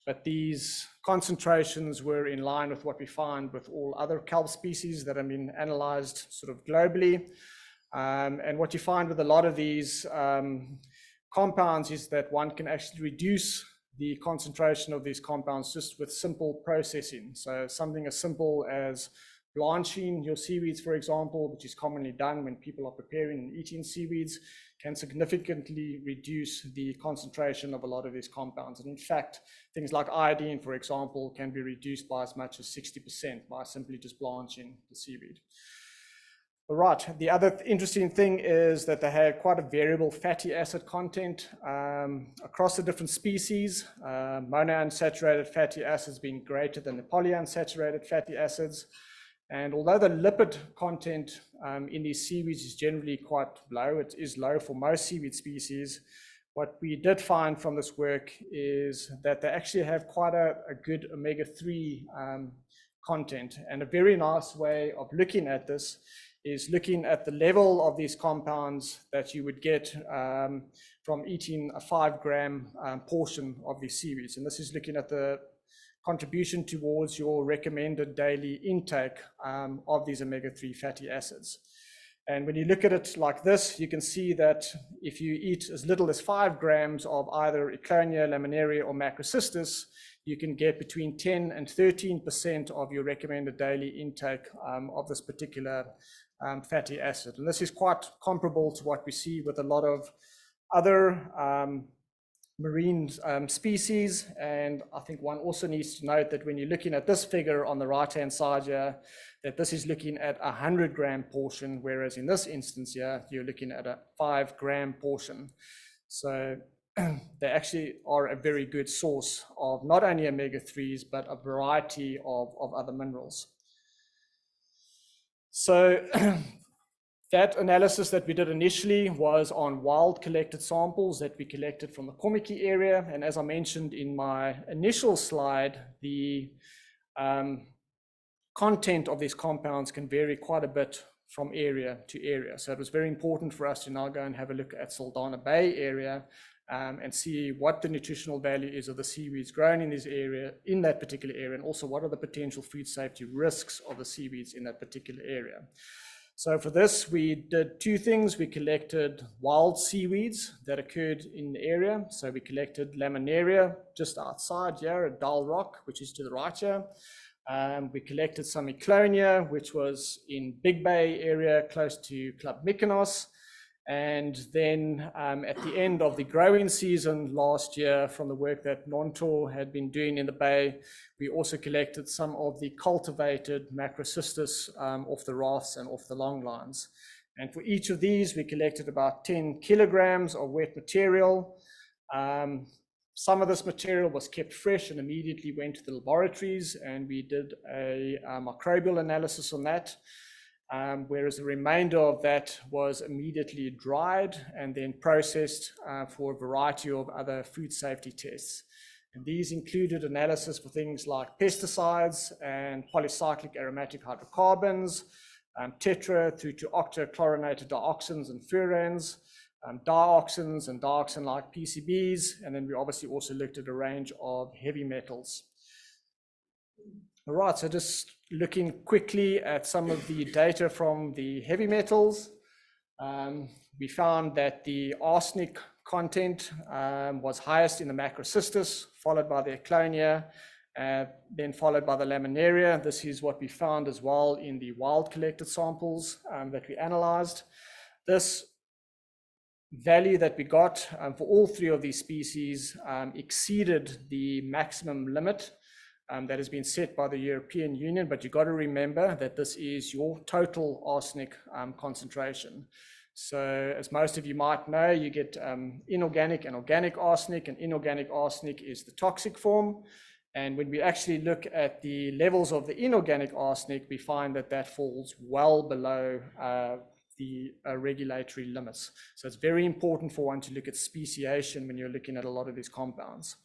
But these concentrations were in line with what we find with all other kelp species that have been analyzed sort of globally. And what you find with a lot of these compounds is that one can actually reduce the concentration of these compounds just with simple processing. So something as simple as blanching your seaweeds, for example, which is commonly done when people are preparing and eating seaweeds, can significantly reduce the concentration of a lot of these compounds. And in fact, things like iodine, for example, can be reduced by as much as 60% by simply just blanching the seaweed. All right, the other interesting thing is that they have quite a variable fatty acid content across the different species, monounsaturated fatty acids being greater than the polyunsaturated fatty acids. And although the lipid content in these seaweeds is generally quite low, it is low for most seaweed species, what we did find from this work is that they actually have quite a good omega-3 content. And a very nice way of looking at this is looking at the level of these compounds that you would get from eating a 5-gram portion of these seaweeds. And this is looking at the contribution towards your recommended daily intake of these omega-3 fatty acids. And when you look at it like this, you can see that if you eat as little as 5 grams of either Eclonia, Laminaria, or Macrocystis, you can get between 10 and 13% of your recommended daily intake of this particular fatty acid. And this is quite comparable to what we see with a lot of other marine species. And I think one also needs to note that when you're looking at this figure on the right-hand side here, that this is looking at a 100-gram portion, whereas in this instance here, you're looking at a 5-gram portion. So they actually are a very good source of not only omega-3s, but a variety of other minerals. So that analysis that we did initially was on wild collected samples that we collected from the Kommetjie area. And as I mentioned in my initial slide, the content of these compounds can vary quite a bit from area to area. So it was very important for us to now go and have a look at Saldanha Bay area and see what the nutritional value is of the seaweeds grown in this area, in that particular area, and also what are the potential food safety risks of the seaweeds in that particular area. So for this, we did two things. We collected wild seaweeds that occurred in the area. So we collected Laminaria just outside here at Dull Rock, which is to the right here. We collected some Eclonia, which was in Big Bay area close to Club Mykonos. And then at the end of the growing season last year, from the work that Notpla had been doing in the bay, we also collected some of the cultivated macrocystis off the rafts and off the long lines. And for each of these, we collected about 10 kilograms of wet material. Some of this material was kept fresh and immediately went to the laboratories, and we did a microbial analysis on that. Whereas the remainder of that was immediately dried and then processed for a variety of other food safety tests. And these included analysis for things like pesticides and polycyclic aromatic hydrocarbons, tetra through to octochlorinated dioxins and furans, dioxins and dioxin-like PCBs, and then we obviously also looked at a range of heavy metals. All right, so just looking quickly at some of the data from the heavy metals, we found that the arsenic content was highest in the macrocystis, followed by the Eclonia, then followed by the Laminaria. This is what we found as well in the wild collected samples that we analyzed. This value that we got for all three of these species exceeded the maximum limit that has been set by the European Union, but you've got to remember that this is your total arsenic concentration. So as most of you might know, you get inorganic and organic arsenic, and inorganic arsenic is the toxic form. And when we actually look at the levels of the inorganic arsenic, we find that that falls well below the regulatory limits. So it's very important for one to look at speciation when you're looking at a lot of these compounds.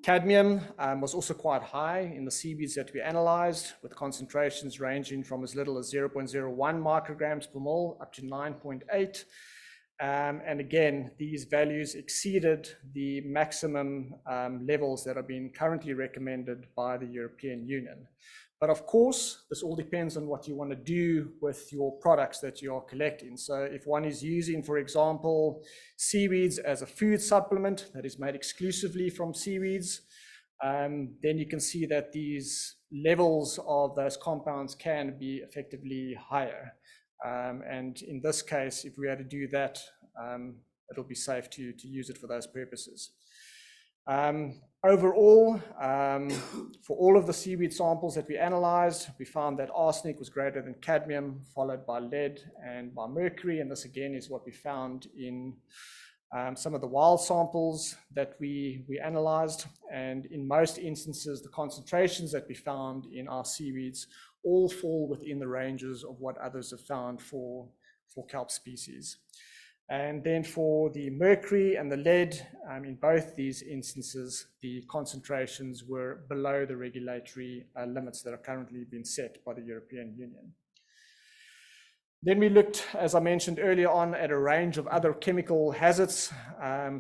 Cadmium was also quite high in the seaweeds that we analyzed, with concentrations ranging from as little as 0.01 micrograms per mole up to 9.8. And again, these values exceeded the maximum levels that are being currently recommended by the European Union. But of course, this all depends on what you want to do with your products that you are collecting. So if one is using, for example, seaweeds as a food supplement that is made exclusively from seaweeds, then you can see that these levels of those compounds can be effectively higher. And in this case, if we had to do that, it'll be safe to use it for those purposes. Overall, for all of the seaweed samples that we analyzed, we found that arsenic was greater than cadmium, followed by lead and by mercury. And this again is what we found in some of the wild samples that we analyzed. And in most instances, the concentrations that we found in our seaweeds all fall within the ranges of what others have found for kelp species. And then for the mercury and the lead, in both these instances, the concentrations were below the regulatory limits that are currently being set by the European Union. Then we looked, as I mentioned earlier on, at a range of other chemical hazards.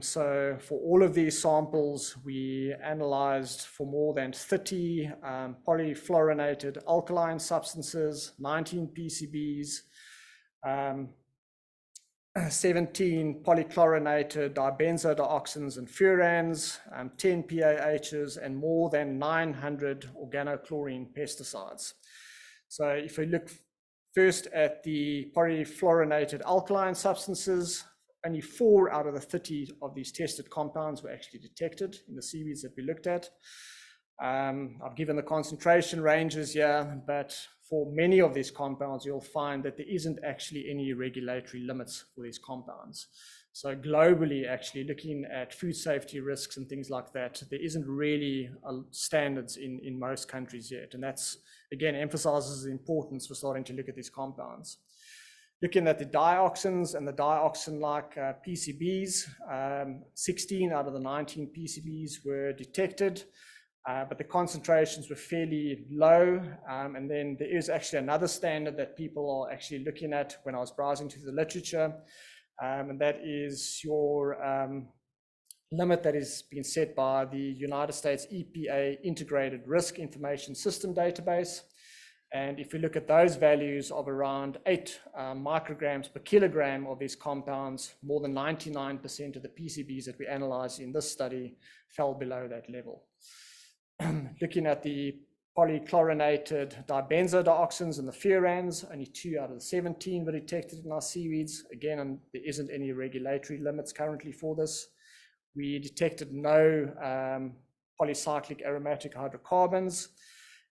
So for all of these samples, we analyzed for more than 30 polyfluorinated alkaline substances, 19 PCBs, 17 polychlorinated dibenzodioxins and furans, 10 PAHs, and more than 900 organochlorine pesticides. So if we look first at the polyfluorinated alkaline substances, only 4 out of the 30 of these tested compounds were actually detected in the seaweeds that we looked at. I've given the concentration ranges here, but for many of these compounds, you'll find that there isn't actually any regulatory limits for these compounds. So globally, actually looking at food safety risks and things like that, there isn't really standards in most countries yet. And that's, again, emphasizes the importance for starting to look at these compounds. Looking at the dioxins and the dioxin-like PCBs, 16 out of the 19 PCBs were detected, but the concentrations were fairly low. And then there is actually another standard that people are actually looking at when I was browsing through the literature, and that is your limit that is being set by the United States EPA Integrated Risk Information System database. And if we look at those values of around 8 micrograms per kilogram of these compounds, more than 99% of the PCBs that we analyzed in this study fell below that level. Looking at the polychlorinated dibenzodioxins and the furans, only 2 out of the 17 were detected in our seaweeds. Again, and there isn't any regulatory limits currently for this. We detected no polycyclic aromatic hydrocarbons.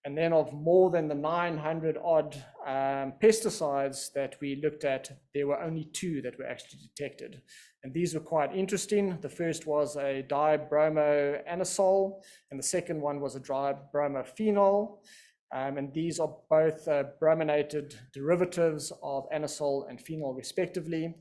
And then of more than the 900 odd pesticides that we looked at, there were only 2 that were actually detected. And these were quite interesting. The first was a dibromoanisole, and the second one was a dibromophenol. And these are both brominated derivatives of anisole and phenol respectively.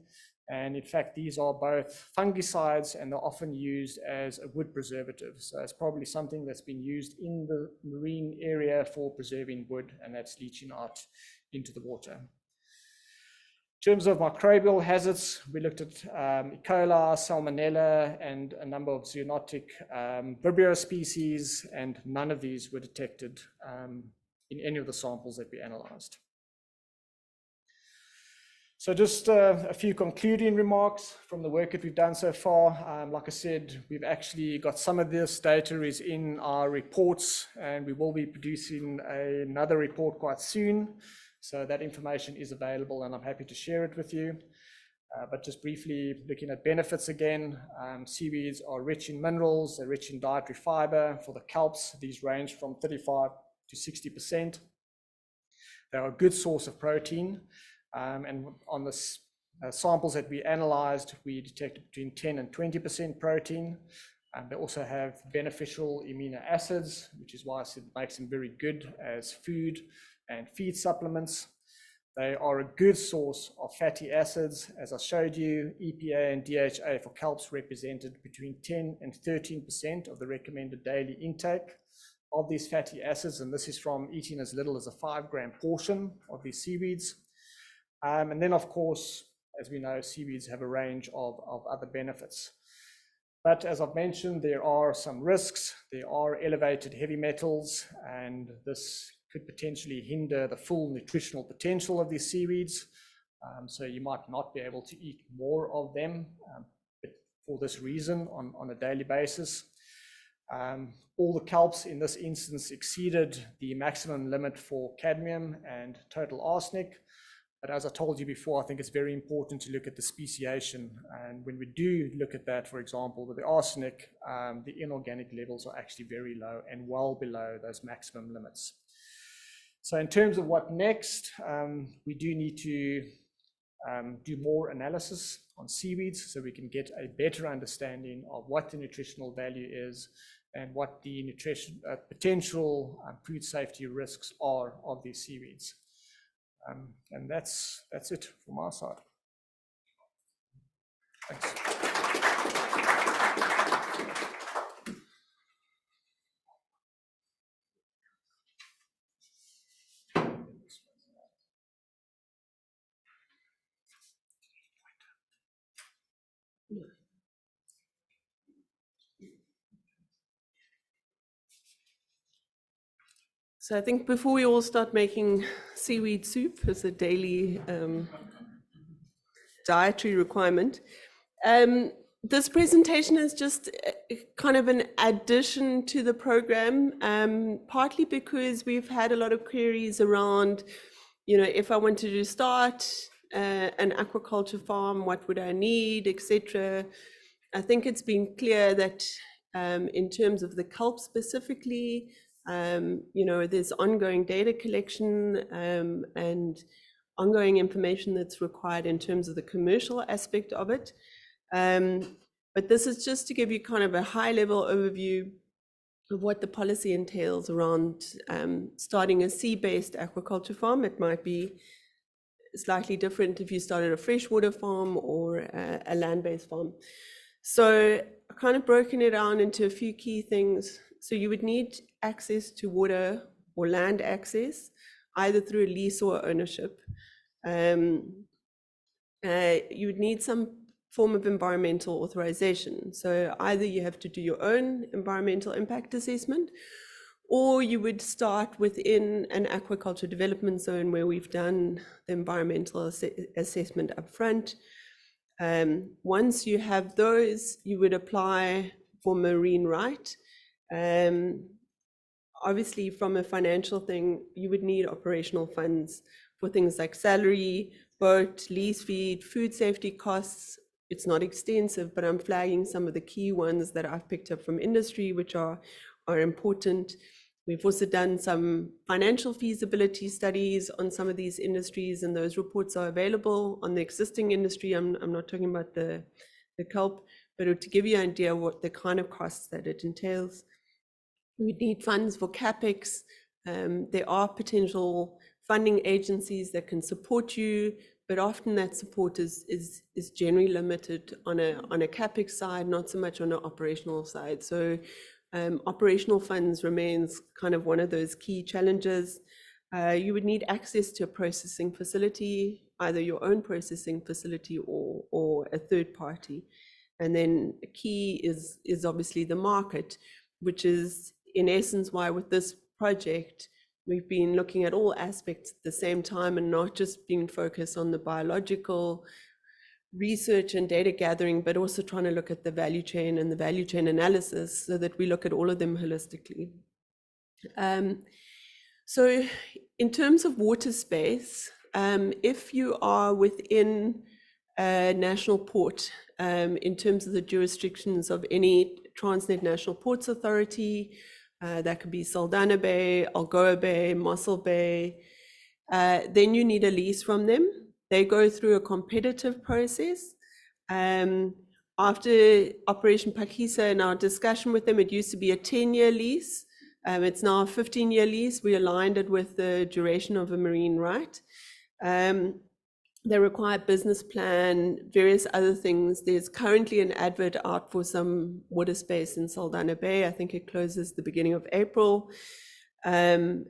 And in fact, these are both fungicides, and they're often used as a wood preservative. So it's probably something that's been used in the marine area for preserving wood, and that's leaching out into the water. In terms of microbial hazards, we looked at E. coli, Salmonella, and a number of zoonotic Vibrio species, and none of these were detected in any of the samples that we analyzed. So just a few concluding remarks from the work that we've done so far. Like I said, we've actually got some of this data is in our reports, and we will be producing another report quite soon. So that information is available, and I'm happy to share it with you. But just briefly looking at benefits again, seaweeds are rich in minerals, they're rich in dietary fiber. For the kelps, these range from 35 to 60%. They are a good source of protein. And on the samples that we analyzed, we detected between 10 and 20% protein. They also have beneficial amino acids, which is why it makes them very good as food and feed supplements. They are a good source of fatty acids. As I showed you, EPA and DHA for kelps represented between 10 and 13% of the recommended daily intake of these fatty acids. And this is from eating as little as a 5-gram portion of these seaweeds. And then, of course, as we know, seaweeds have a range of other benefits. But as I've mentioned, there are some risks. There are elevated heavy metals, and this could potentially hinder the full nutritional potential of these seaweeds. So you might not be able to eat more of them for this reason on a daily basis. All the kelps in this instance exceeded the maximum limit for cadmium and total arsenic. But as I told you before, I think it's very important to look at the speciation. And when we do look at that, for example, with the arsenic, the inorganic levels are actually very low and well below those maximum limits. So in terms of what next, we do need to do more analysis on seaweeds so we can get a better understanding of what the nutritional value is and what the potential food safety risks are of these seaweeds. And that's it from our side. Thanks. So I think before we all start making seaweed soup as a daily dietary requirement, this presentation is just kind of an addition to the program, partly because we've had a lot of queries around, you know, if I wanted to start an aquaculture farm, what would I need, etc. I think it's been clear that in terms of the kelp specifically, there's ongoing data collection and ongoing information that's required in terms of the commercial aspect of it. But this is just to give you kind of a high-level overview of what the policy entails around starting a sea-based aquaculture farm. It might be slightly different if you started a freshwater farm or a land-based farm. So I kind of broken it down into a few key things. So you would need access to water or land access, either through a lease or ownership. You would need some form of environmental authorization. So either you have to do your own environmental impact assessment, or you would start within an aquaculture development zone where we've done the environmental assessment upfront. Once you have those, you would apply for marine right. Obviously, from a financial thing, you would need operational funds for things like salary, boat, lease feed, food safety costs. It's not extensive, but I'm flagging some of the key ones that I've picked up from industry, which are important. We've also done some financial feasibility studies on some of these industries, and those reports are available on the existing industry. I'm not talking about the kelp, but to give you an idea what the kind of costs that it entails. We need funds for CapEx. There are potential funding agencies that can support you, but often that support is generally limited on a CapEx side, not so much on an operational side. So operational funds remains kind of one of those key challenges. You would need access to a processing facility, either your own processing facility or a third party. And then a key is obviously the market, which is in essence why with this project, we've been looking at all aspects at the same time and not just being focused on the biological research and data gathering, but also trying to look at the value chain and the value chain analysis so that we look at all of them holistically. So in terms of water space, if you are within a national port, in terms of the jurisdictions of any Transnet National Ports Authority, that could be Saldanha Bay, Algoa Bay, Mossel Bay, then you need a lease from them. They go through a competitive process. After Operation Pakisa and our discussion with them, it used to be a 10-year lease. It's now a 15-year lease. We aligned it with the duration of a marine right. They require business plan, various other things. There's currently an advert out for some water space in Saldanha Bay. I think it closes the beginning of April. And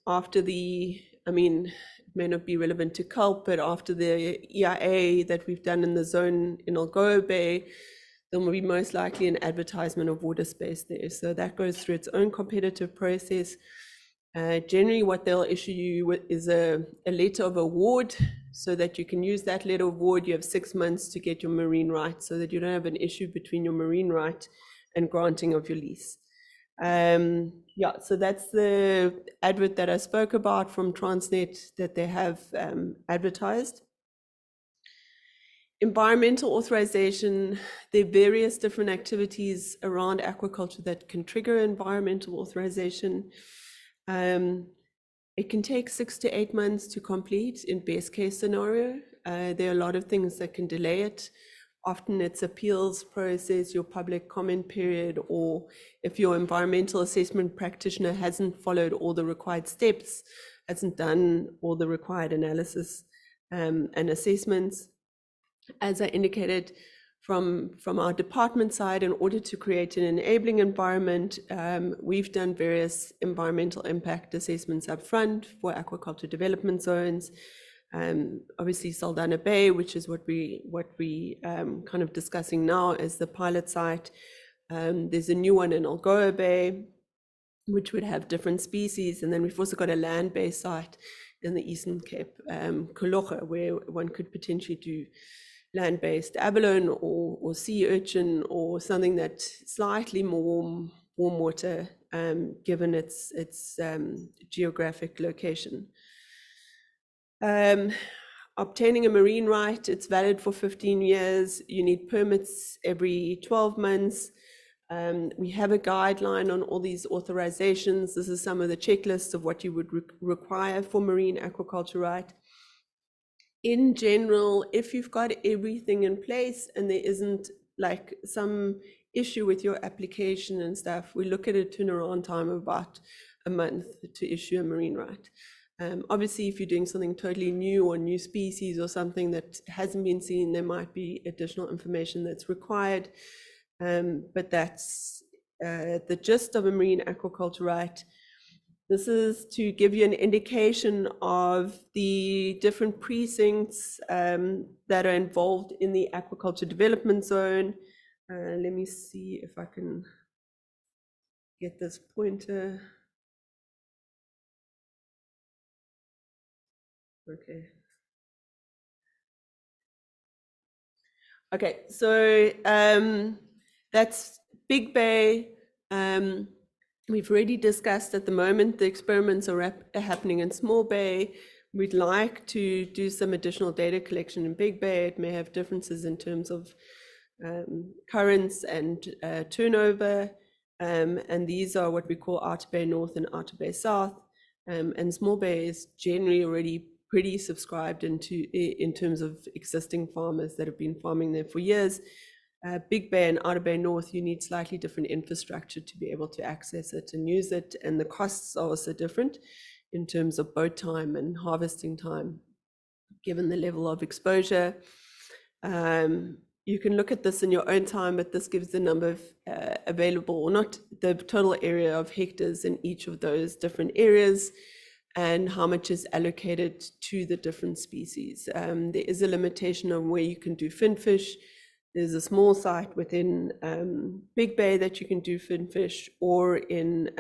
after it may not be relevant to Kelp, but after the EIA that we've done in the zone in Algoa Bay, there will be most likely an advertisement of water space there. So that goes through its own competitive process. Generally, what they'll issue you is a letter of award so that you can use that letter of award. You have 6 months to get your marine right so that you don't have an issue between your marine right and granting of your lease. So that's the advert that I spoke about from Transnet that they have advertised. Environmental authorization, there are various different activities around aquaculture that can trigger environmental authorization. It can take 6 to 8 months to complete in best case scenario. There are a lot of things that can delay it. Often it's appeals process, your public comment period, or if your environmental assessment practitioner hasn't followed all the required steps, hasn't done all the required analysis and assessments. As I indicated, from our department side, in order to create an enabling environment, we've done various environmental impact assessments up front for aquaculture development zones. Obviously Saldanha Bay, which is what we kind of discussing now as the pilot site. There's a new one in Algoa Bay, which would have different species. And then we've also got a land-based site in the Eastern Cape, Kolocha, where one could potentially do land-based abalone or sea urchin or something that's slightly more warm water, given its geographic location. obtaining a marine right, it's valid for 15 years. You need permits every 12 months. We have a guideline on all these authorizations. This is some of the checklists of what you would require for marine aquaculture right. In general, if you've got everything in place and there isn't like some issue with your application and stuff, we look at a turnaround time of about a month to issue a marine right. Obviously, if you're doing something totally new or new species or something that hasn't been seen, there might be additional information that's required. But that's the gist of a marine aquaculture right. This is to give you an indication of the different precincts that are involved in the aquaculture development zone. Let me see if I can get this pointer. Okay. Okay, so that's Big Bay. We've already discussed at the moment the experiments are happening in Small Bay. We'd like to do some additional data collection in Big Bay. It may have differences in terms of currents and turnover. And these are what we call Outer Bay North and Outer Bay South. And Small Bay is generally already pretty subscribed in terms of existing farmers that have been farming there for years. Big Bay and Outer Bay North, you need slightly different infrastructure to be able to access it and use it, and the costs are also different in terms of boat time and harvesting time, given the level of exposure. You can look at this in your own time, but this gives the number of available, or not the total area of hectares in each of those different areas, and how much is allocated to the different species. There is a limitation on where you can do finfish. There's a small site within Big Bay that you can do finfish, or in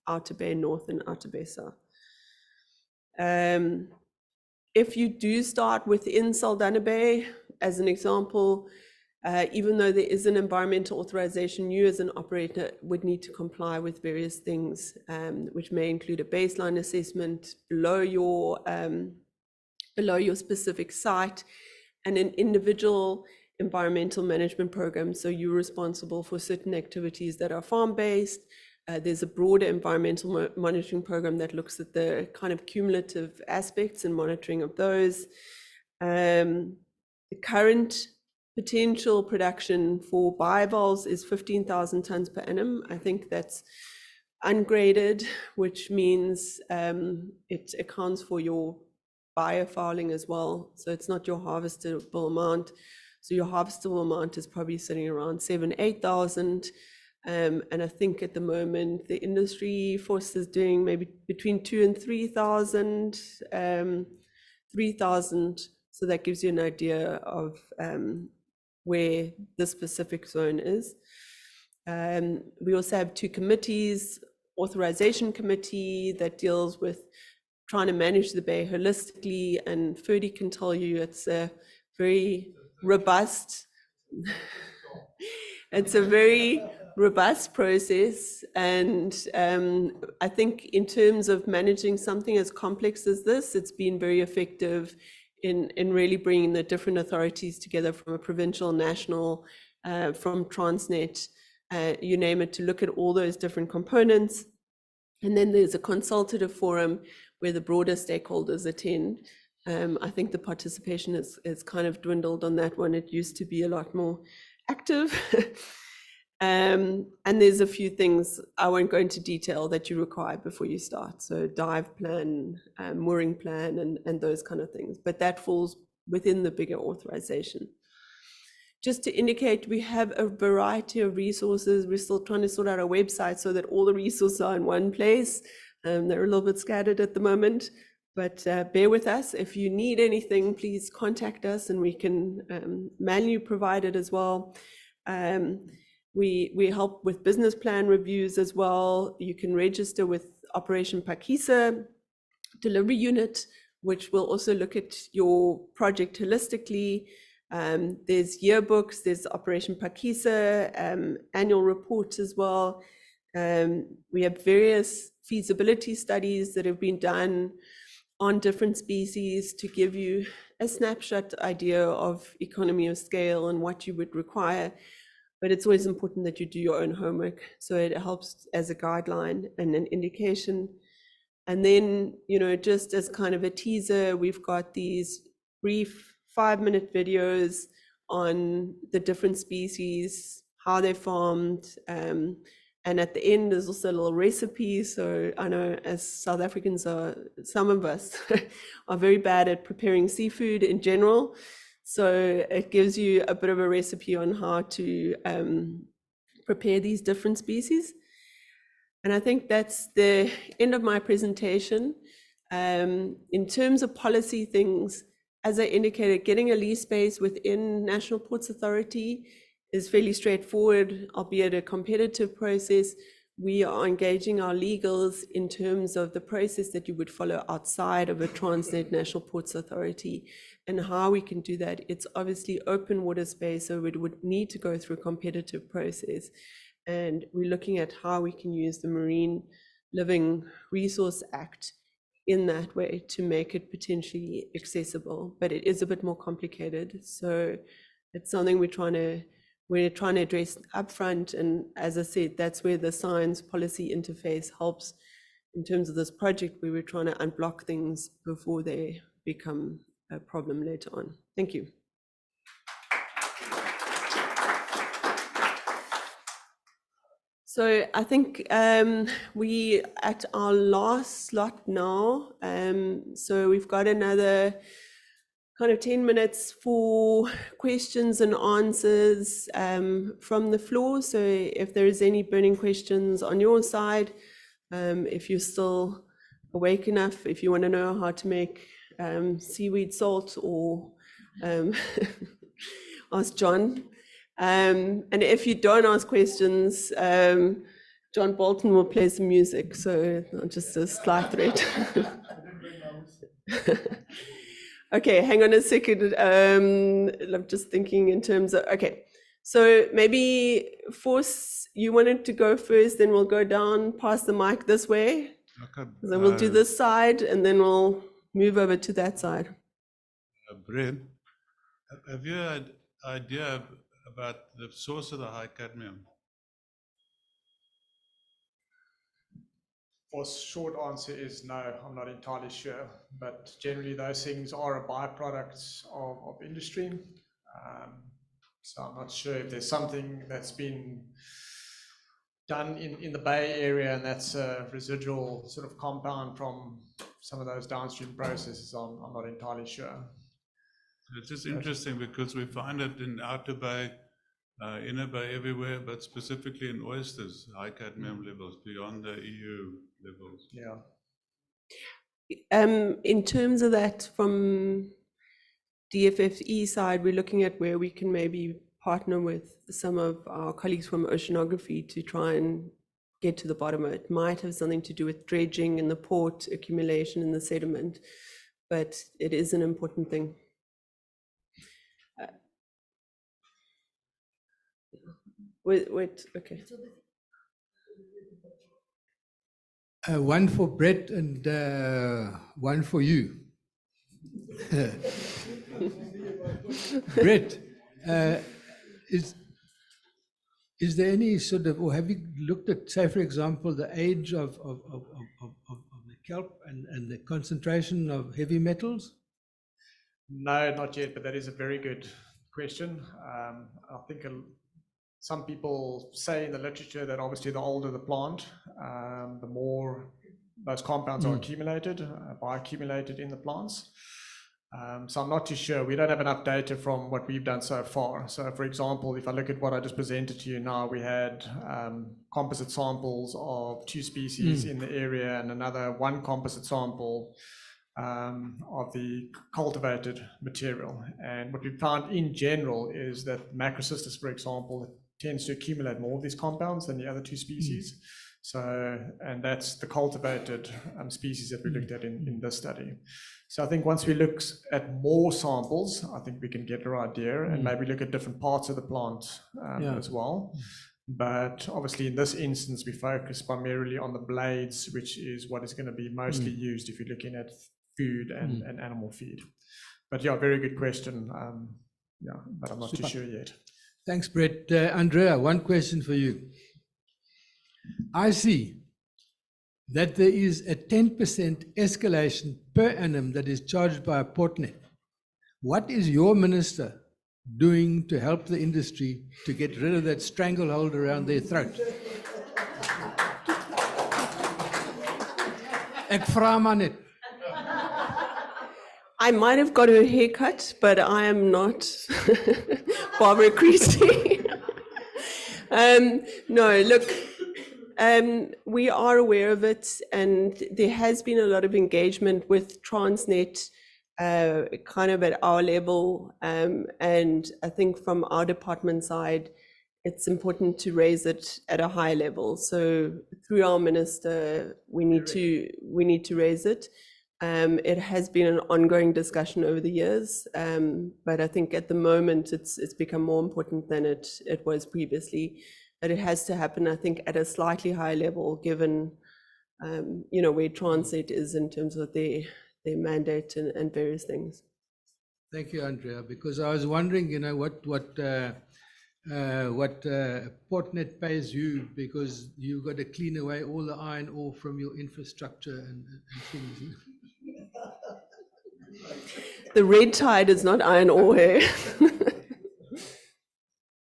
Outer Bay North and Outer Bay South. If you do start within Saldanha Bay, as an example, even though there is an environmental authorization, you as an operator would need to comply with various things, which may include a baseline assessment below your specific site, and an individual environmental management program. So you're responsible for certain activities that are farm-based. There's a broader environmental monitoring program that looks at the kind of cumulative aspects and monitoring of those. The current potential production for bivalves is 15,000 tons per annum. I think that's ungraded, which means it accounts for your biofouling as well. So it's not your harvestable amount. So your harvestable amount is probably sitting around 7,000-8,000. And I think at the moment the industry force is doing maybe between 2,000 and 3,000. 3,000. So that gives you an idea of where the specific zone is. We also have two committees, authorization committee that deals with trying to manage the bay holistically, and Ferdy can tell you it's a very robust, it's a very robust process. And I think in terms of managing something as complex as this, it's been very effective in really bringing the different authorities together from a provincial, national, from Transnet, you name it, to look at all those different components. And then there's a consultative forum where the broader stakeholders attend. I think the participation is kind of dwindled on that one. It used to be a lot more active. And there's a few things I won't go into detail that you require before you start. So dive plan, mooring plan, and those kind of things. But that falls within the bigger authorization. Just to indicate, we have a variety of resources. We're still trying to sort out our website so that all the resources are in one place. They're a little bit scattered at the moment, but bear with us. If you need anything, please contact us and we can manually provide it as well. We help with business plan reviews as well. You can register with Operation Pakisa Delivery Unit, which will also look at your project holistically. There's yearbooks, there's Operation Pakisa, annual reports as well. We have various feasibility studies that have been done on different species to give you a snapshot idea of economy of scale and what you would require, but it's always important that you do your own homework. So it helps as a guideline and an indication. And then, you know, just as kind of a teaser, we've got these brief 5-minute videos on the different species, how they're farmed, and at the end there's also a little recipe. So I know as South Africans, some of us are very bad at preparing seafood in general. So it gives you a bit of a recipe on how to prepare these different species. And I think that's the end of my presentation. In terms of policy things, as I indicated, getting a lease space within National Ports Authority is fairly straightforward, albeit a competitive process. We are engaging our legals in terms of the process that you would follow outside of a Transnet National Ports Authority and how we can do that. It's obviously open water space, so it would need to go through a competitive process. And we're looking at how we can use the Marine Living Resource Act in that way to make it potentially accessible, but it is a bit more complicated. So it's something we're trying to address upfront. And as I said, that's where the science policy interface helps in terms of this project, where we're trying to unblock things before they become a problem later on. Thank you. So I think we at our last slot now. So we've got another kind of 10 minutes for questions and answers from the floor. So if there is any burning questions on your side, if you're still awake enough, if you want to know how to make seaweed salt, or ask John. And if you don't ask questions, John Bolton will play some music, so just a slight threat. Okay, hang on a second. I'm just thinking in terms of, okay, so maybe Force, you wanted to go first, then we'll go down past the mic this way. Okay. So we'll do this side and then we'll move over to that side. Brent, have you had idea about the source of the high cadmium? For short answer is no, I'm not entirely sure, but generally those things are a byproduct of industry. So I'm not sure if there's something that's been done in the Bay Area and that's a residual sort of compound from some of those downstream processes. I'm not entirely sure. It's just interesting because we find it in Outer Bay, Inner Bay, everywhere, but specifically in oysters, high cadmium levels beyond the EU levels. Yeah. In terms of that, from DFFE side, we're looking at where we can maybe partner with some of our colleagues from oceanography to try and get to the bottom of it. It might have something to do with dredging in the port, accumulation in the sediment, but it is an important thing. Wait, okay. One for Brett and one for you. Brett, is there any sort of, or have you looked at, say, for example, the age of the kelp and the concentration of heavy metals? No, not yet, but that is a very good question. I think some people say in the literature that obviously the older the plant, the more those compounds are accumulated, bioaccumulated in the plants. So I'm not too sure. We don't have enough data from what we've done so far. So for example, if I look at what I just presented to you now, we had composite samples of 2 species in the area and another 1 composite sample of the cultivated material. And what we found in general is that Macrocystis, for example, tends to accumulate more of these compounds than the other 2 species. So, and that's the cultivated species that we looked at in this study. So I think once we look at more samples, I think we can get an idea and maybe look at different parts of the plant as well. But obviously in this instance, we focus primarily on the blades, which is what is going to be mostly used if you're looking at food and animal feed. But yeah, very good question. Yeah, but I'm not Super. too sure yet. Thanks, Brett. Andrea, one question for you. I see that there is a 10% escalation per annum that is charged by a Portnet. What is your minister doing to help the industry to get rid of that stranglehold around their throat? Ek vra maar net. I might have got a haircut, but I am not Barbara Creasy. No, look, we are aware of it, and there has been a lot of engagement with Transnet, kind of at our level, and I think from our department side, it's important to raise it at a high level. So through our minister, we need to raise it. It has been an ongoing discussion over the years, but I think at the moment it's become more important than it was previously. But it has to happen, I think, at a slightly higher level, given where Transnet is in terms of their mandate and various things. Thank you, Andrea, because I was wondering, what Portnet pays you, because you've got to clean away all the iron ore from your infrastructure and things. The red tide is not iron ore.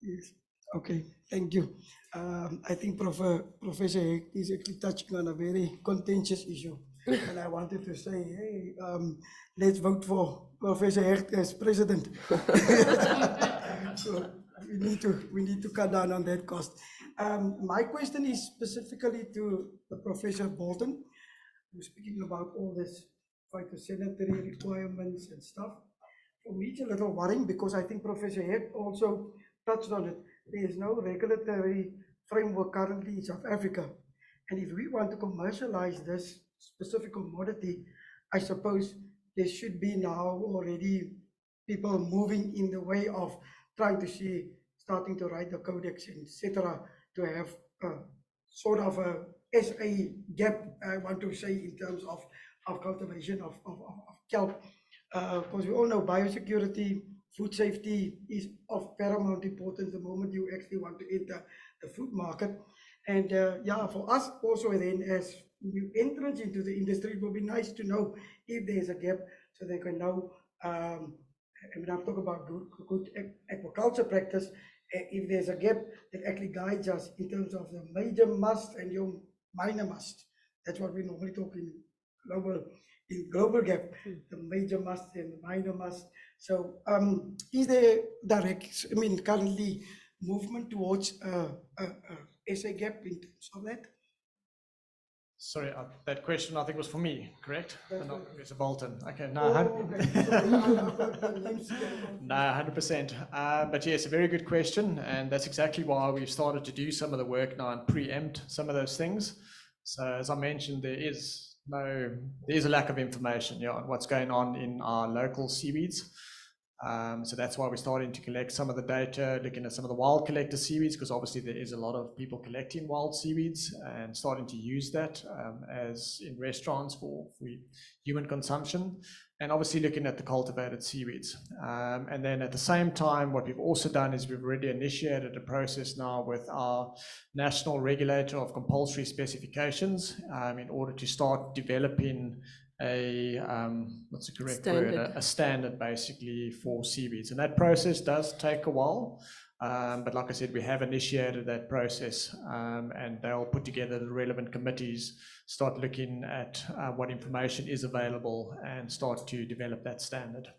Yes. Okay, thank you. I think Professor Hecht is actually touching on a very contentious issue. And I wanted to say, hey, let's vote for Professor Hecht as president. So we need to cut down on that cost. My question is specifically to the Professor Bolton, who's speaking about all this phytosanitary requirements and stuff. For me, it's a little worrying because I think Professor Hecht also touched on it. There is no regulatory framework currently in South Africa. And if we want to commercialize this specific commodity, I suppose there should be now already people moving in the way of trying to see, starting to write the codex, etc., to have sort of a SA gap, I want to say, in terms of cultivation of kelp. Because we all know biosecurity, food safety is of paramount importance the moment you actually want to enter the food market. And yeah, for us also then as new entrants into the industry, it will be nice to know if there's a gap so they can know, and when I'm talking about good aquaculture practice, if there's a gap that actually guides us in terms of the major must and your minor must. That's what we normally talk in global gap, the major must and the minor must. So is there currently movement towards SA gap in terms of that? Sorry, that question I think was for me, correct? No, Mr. Bolton. Okay, no, 100%. But yes, a very good question, and that's exactly why we've started to do some of the work now and preempt some of those things. So as I mentioned, there is a lack of information on what's going on in our local seaweeds. So that's why we're starting to collect some of the data, looking at some of the wild collector seaweeds, because obviously there is a lot of people collecting wild seaweeds and starting to use that as in restaurants for human consumption, and obviously looking at the cultivated seaweeds. And then at the same time, what we've also done is we've already initiated a process now with our national regulator of compulsory specifications in order to start developing what's the correct word? A standard basically for seaweeds, and that process does take a while, but like I said, we have initiated that process, and they'll put together the relevant committees, start looking at what information is available and start to develop that standard.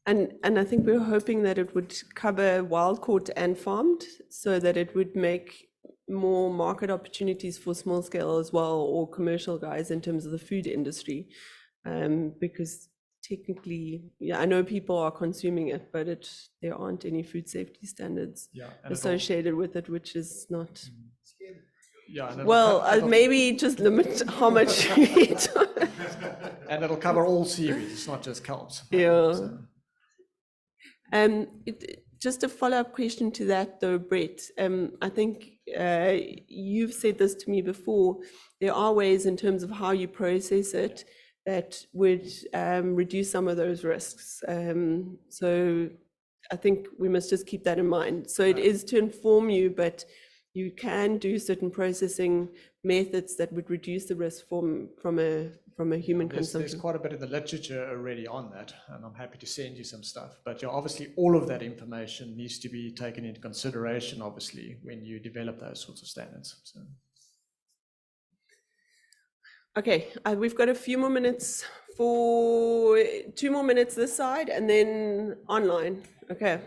And I think we're hoping that it would cover wild caught and farmed, so that it would make more market opportunities for small scale as well, or commercial guys in terms of the food industry, because technically, yeah, I know people are consuming it, but there aren't any food safety standards associated with it, which is not. Yeah, well, maybe just limit how much you eat. And it'll cover all seaweeds, it's not just kelps. Yeah. So. Just a follow-up question to that though, Brett. I think you've said this to me before. There are ways in terms of how you process it that would reduce some of those risks. So I think we must just keep that in mind. So it is to inform you, but you can do certain processing methods that would reduce the risk from a human There's consumption. quite a bit in the literature already on that, and I'm happy to send you some stuff. But obviously, all of that information needs to be taken into consideration, obviously, when you develop those sorts of standards. So. Okay, we've got a few more minutes for 2 more minutes this side and then online. Okay.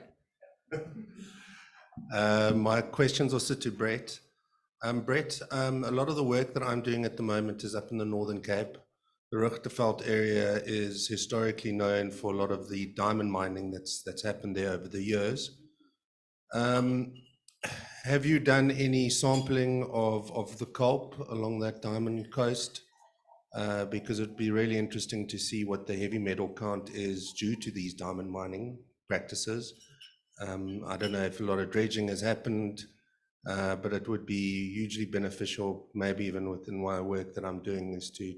My question's also to Brett. Brett, a lot of the work that I'm doing at the moment is up in the Northern Cape. The Richterveld area is historically known for a lot of the diamond mining that's happened there over the years. Have you done any sampling of the Kelp along that diamond coast? Because it'd be really interesting to see what the heavy metal count is due to these diamond mining practices. I don't know if a lot of dredging has happened, but it would be hugely beneficial, maybe even within my work that I'm doing, is to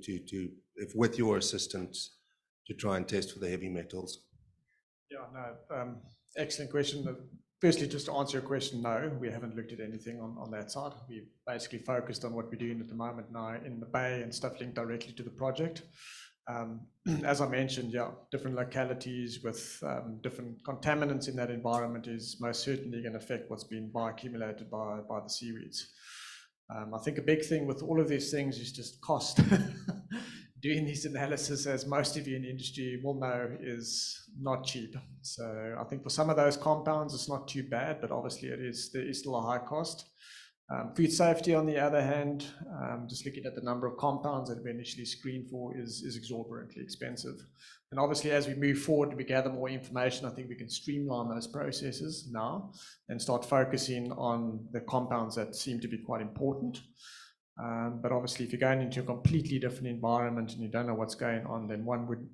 if with your assistance, to try and test for the heavy metals. Yeah, no, excellent question. Firstly, just to answer your question, no, we haven't looked at anything on that side. We've basically focused on what we're doing at the moment now in the bay and stuff linked directly to the project. As I mentioned, yeah, different localities with different contaminants in that environment is most certainly going to affect what's been bioaccumulated by the seaweeds. I think a big thing with all of these things is just cost. Doing these analysis, as most of you in the industry will know, is not cheap. So I think for some of those compounds, it's not too bad, but obviously there is still a high cost. Food safety, on the other hand, just looking at the number of compounds that we initially screened for is exorbitantly expensive. And obviously, as we move forward, we gather more information, I think we can streamline those processes now and start focusing on the compounds that seem to be quite important. But obviously, if you're going into a completely different environment and you don't know what's going on, then one would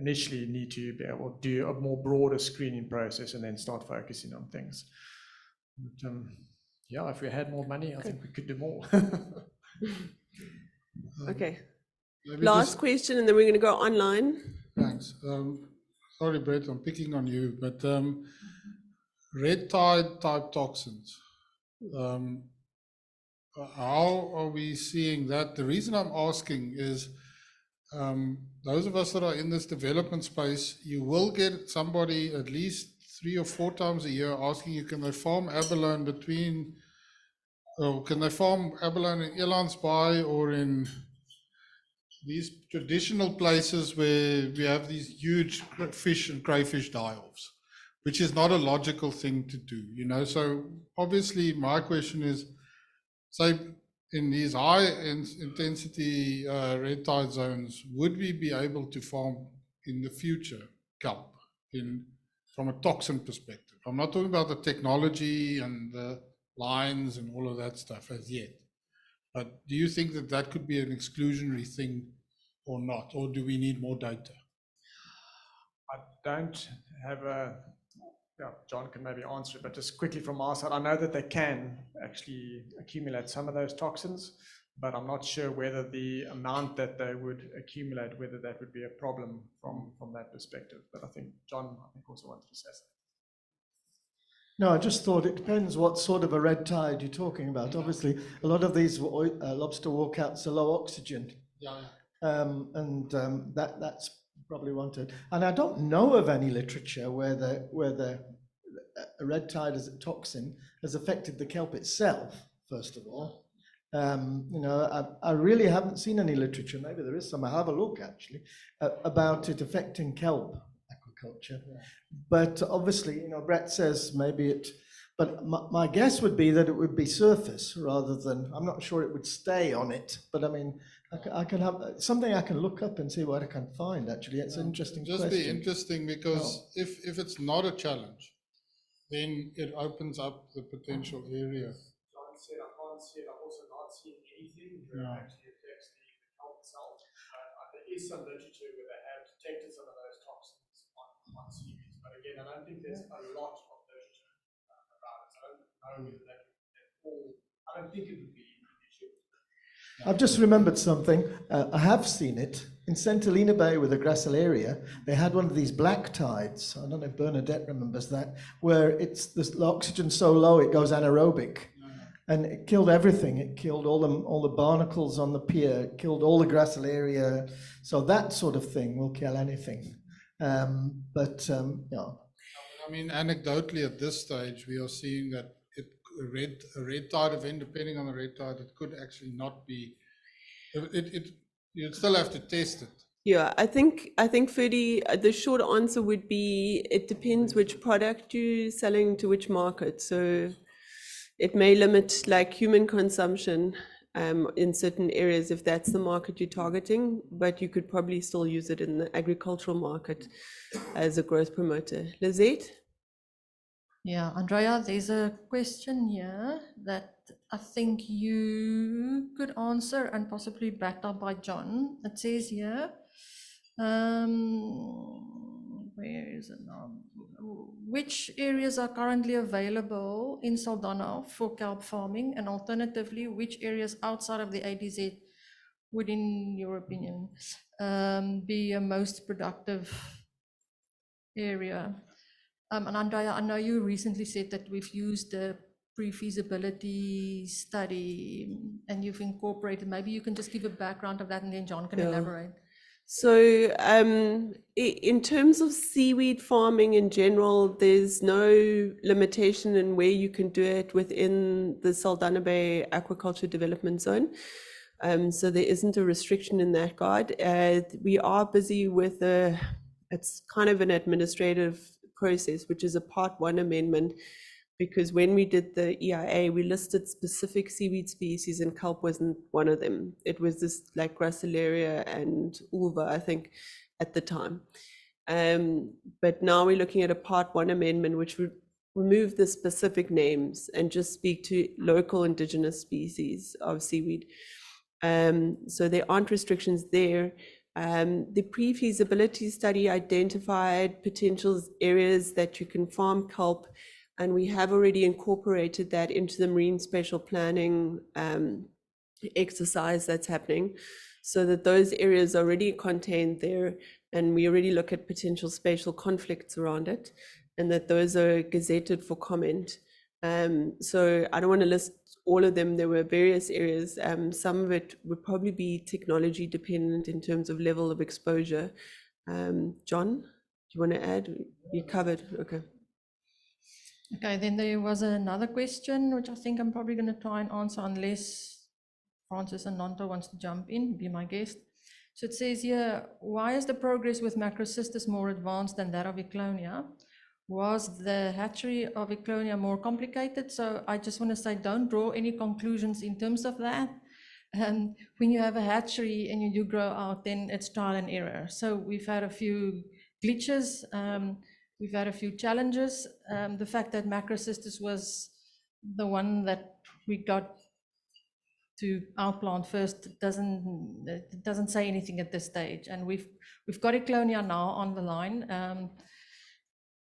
initially need to be able to do a more broader screening process and then start focusing on things. But, yeah, if we had more money, I think we could do more. Okay. Last question, and then we're going to go online. Thanks. Sorry, Brett, I'm picking on you, but red tide type toxins. How are we seeing that? The reason I'm asking is those of us that are in this development space, you will get somebody at least 3 or 4 times a year asking you, can they farm abalone can they farm abalone in Elandsbaai or in these traditional places where we have these huge fish and crayfish die-offs, which is not a logical thing to do, you know? So obviously my question is, say in these high intensity red tide zones, would we be able to farm in the future kelp from a toxin perspective? I'm not talking about the technology and the lines and all of that stuff as yet, but do you think that that could be an exclusionary thing or not, or do we need more data? I don't have John can maybe answer it, but just quickly from our side, I know that they can actually accumulate some of those toxins, but I'm not sure whether the amount that they would accumulate, whether that would be a problem from that perspective. But I think John, also wanted to say something. No, I just thought it depends what sort of a red tide you're talking about. Obviously, a lot of these lobster walkouts are low oxygen. That's probably wanted. And I don't know of any literature where the red tide as a toxin has affected the kelp itself, first of all. I really haven't seen any literature, maybe there is some, I'll have a look actually, about it affecting kelp aquaculture. But obviously, Brett says maybe it, but my guess would be that it would be surface rather than, I'm not sure it would stay on it, but I mean, I can have something I can look up and see what I can find actually. It's an interesting question. Just be interesting because if it's not a challenge, then it opens up the potential area. John said I can't see it. I've also not seen anything that actually affects the kelp itself. There is some literature where they have detected some of those toxins on seaweeds, but again, I don't think there's a lot of literature about it. So I don't know whether that all. I don't think it would be an issue. I've just remembered something. I have seen it in Centelina Bay with the Gracilaria, they had one of these black tides. I don't know if Bernadette remembers that, where the oxygen's so low it goes anaerobic. And it killed everything. It killed all the barnacles on the pier, it killed all the Gracilaria. So that sort of thing will kill anything. Yeah. I mean, anecdotally at this stage, we are seeing that a red tide event, depending on the red tide, it could actually not be, you'd still have to test it. Yeah, I think Ferdy, the short answer would be it depends which product you're selling to which market. So it may limit like human consumption in certain areas if that's the market you're targeting, but you could probably still use it in the agricultural market as a growth promoter. Lizette? Yeah, Andrea, there's a question here that I think you could answer and possibly backed up by John. It says here, where is it now? Which areas are currently available in Saldanha for kelp farming, and alternatively, which areas outside of the ADZ would, in your opinion, be a most productive area? And Andrea, I know you recently said that we've used the pre-feasibility study and you've incorporated, maybe you can just give a background of that and then John can elaborate. So in terms of seaweed farming in general, there's no limitation in where you can do it within the Saldanha Bay Aquaculture Development Zone. So there isn't a restriction in that regard. We are busy with it's kind of an administrative process, which is a Part 1 amendment, because when we did the EIA, we listed specific seaweed species and kelp wasn't one of them. It was this like Gracilaria and Ulva, I think, at the time. But now we're looking at a Part 1 amendment, which would remove the specific names and just speak to local indigenous species of seaweed. So there aren't restrictions there. The pre-feasibility study identified potential areas that you can farm kelp, and we have already incorporated that into the marine spatial planning exercise that's happening, so that those areas are already contained there, and we already look at potential spatial conflicts around it, and that those are gazetted for comment. So I don't want to list all of them. There were various areas. Some of it would probably be technology dependent in terms of level of exposure. John, do you want to add? You covered, okay. Okay, then there was another question, which I think I'm probably going to try and answer unless Francis and Nonto wants to jump in, be my guest. So it says here, why is the progress with Macrocystis more advanced than that of Eclonia? Was the hatchery of Eclonia more complicated? So I just want to say, don't draw any conclusions in terms of that. When you have a hatchery and you do grow out, then it's trial and error. So we've had a few glitches, we've had a few challenges. The fact that Macrocystis was the one that we got to outplant first doesn't say anything at this stage. And we've got Eclonia now on the line.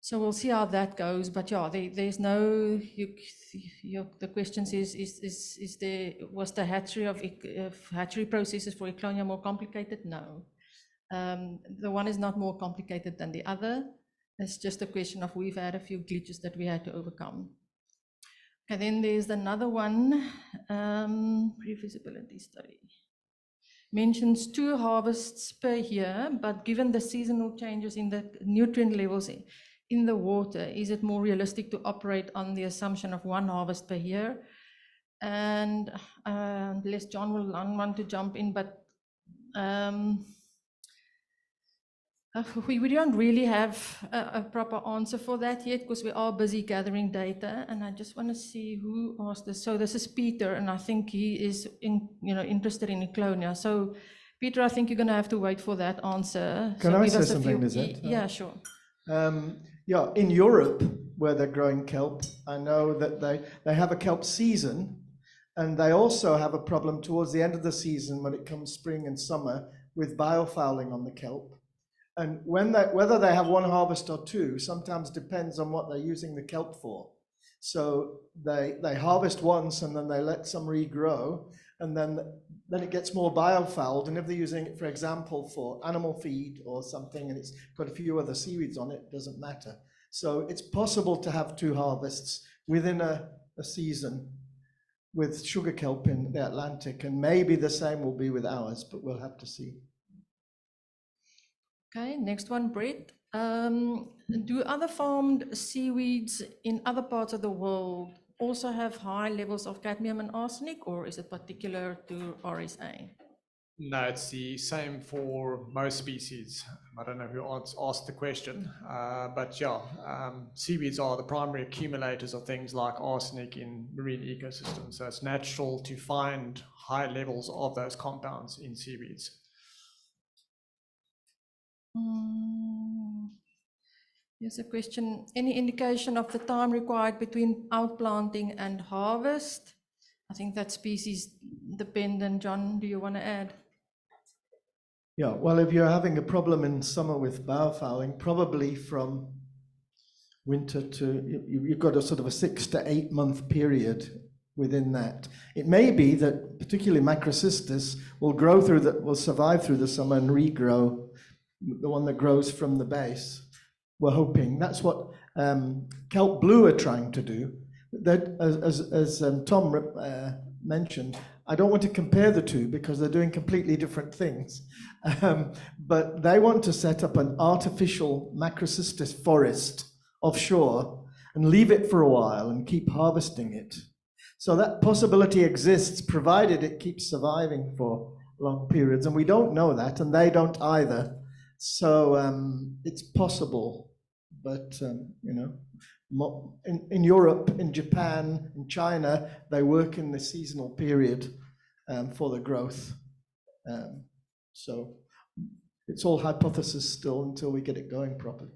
So we'll see how that goes, but yeah, there's no. The question is was the hatchery of hatchery processes for Eclonia more complicated? No, the one is not more complicated than the other. It's just a question of we've had a few glitches that we had to overcome. Okay, then there's another one. Pre-feasibility study mentions 2 harvests per year, but given the seasonal changes in the nutrient levels in the water, is it more realistic to operate on the assumption of 1 harvest per year? And unless John will want to jump in, but we don't really have a proper answer for that yet, because we are busy gathering data. And I just want to see who asked this. So this is Peter, and I think he is interested in Eclonia. So Peter, I think you're going to have to wait for that answer. Can so I say something, is it? Yeah, sure. Yeah, in Europe, where they're growing kelp, I know that they have a kelp season, and they also have a problem towards the end of the season when it comes spring and summer with biofouling on the kelp. And whether they have 1 harvest or 2 sometimes depends on what they're using the kelp for. So they harvest once and then they let some regrow, and then it gets more biofouled. And if they're using it, for example, for animal feed or something, and it's got a few other seaweeds on it, doesn't matter. So it's possible to have 2 harvests within a season with sugar kelp in the Atlantic, and maybe the same will be with ours, but we'll have to see. Okay, next one, Brett. Do other farmed seaweeds in other parts of the world also have high levels of cadmium and arsenic, or is it particular to RSA? No, it's the same for most species. I don't know who asked the question, but yeah, seaweeds are the primary accumulators of things like arsenic in marine ecosystems. So it's natural to find high levels of those compounds in seaweeds. Here's a question. Any indication of the time required between outplanting and harvest? I think that's species dependent. John, do you want to add? Yeah, well, if you're having a problem in summer with biofouling, probably from winter to, you've got a sort of a 6 to 8 month period within that. It may be that particularly Macrocystis will will survive through the summer and regrow, the one that grows from the base. We're hoping. That's what Kelp Blue are trying to do. That, as Tom mentioned, I don't want to compare the two because they're doing completely different things. But they want to set up an artificial Macrocystis forest offshore and leave it for a while and keep harvesting it. So that possibility exists, provided it keeps surviving for long periods. And we don't know that, and they don't either. So it's possible. But, you know, in Europe, in Japan, in China, they work in the seasonal period for the growth. So it's all hypothesis still until we get it going properly.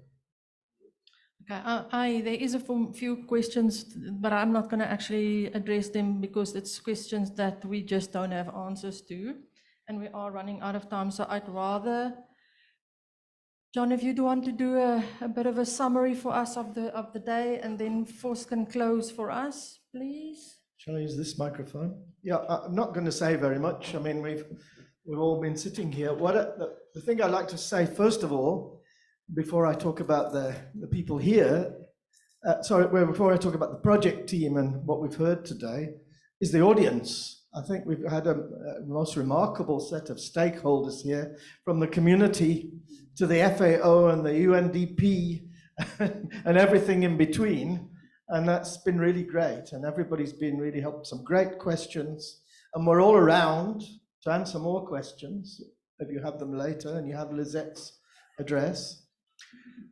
Okay, there is a few questions, but I'm not going to actually address them because it's questions that we just don't have answers to, and we are running out of time. So I'd rather, John, if you do want to do a bit of a summary for us of the day, and then Vos can close for us, please. Shall I use this microphone? Yeah, I'm not going to say very much. I mean, we've all been sitting here. The thing I'd like to say, first of all, before I talk about the people here, before I talk about the project team and what we've heard today, is the audience. I think we've had a most remarkable set of stakeholders here, from the community to the FAO and the UNDP and everything in between. And that's been really great. And everybody's been really helped, some great questions. And we're all around to answer more questions if you have them later, and you have Lizette's address.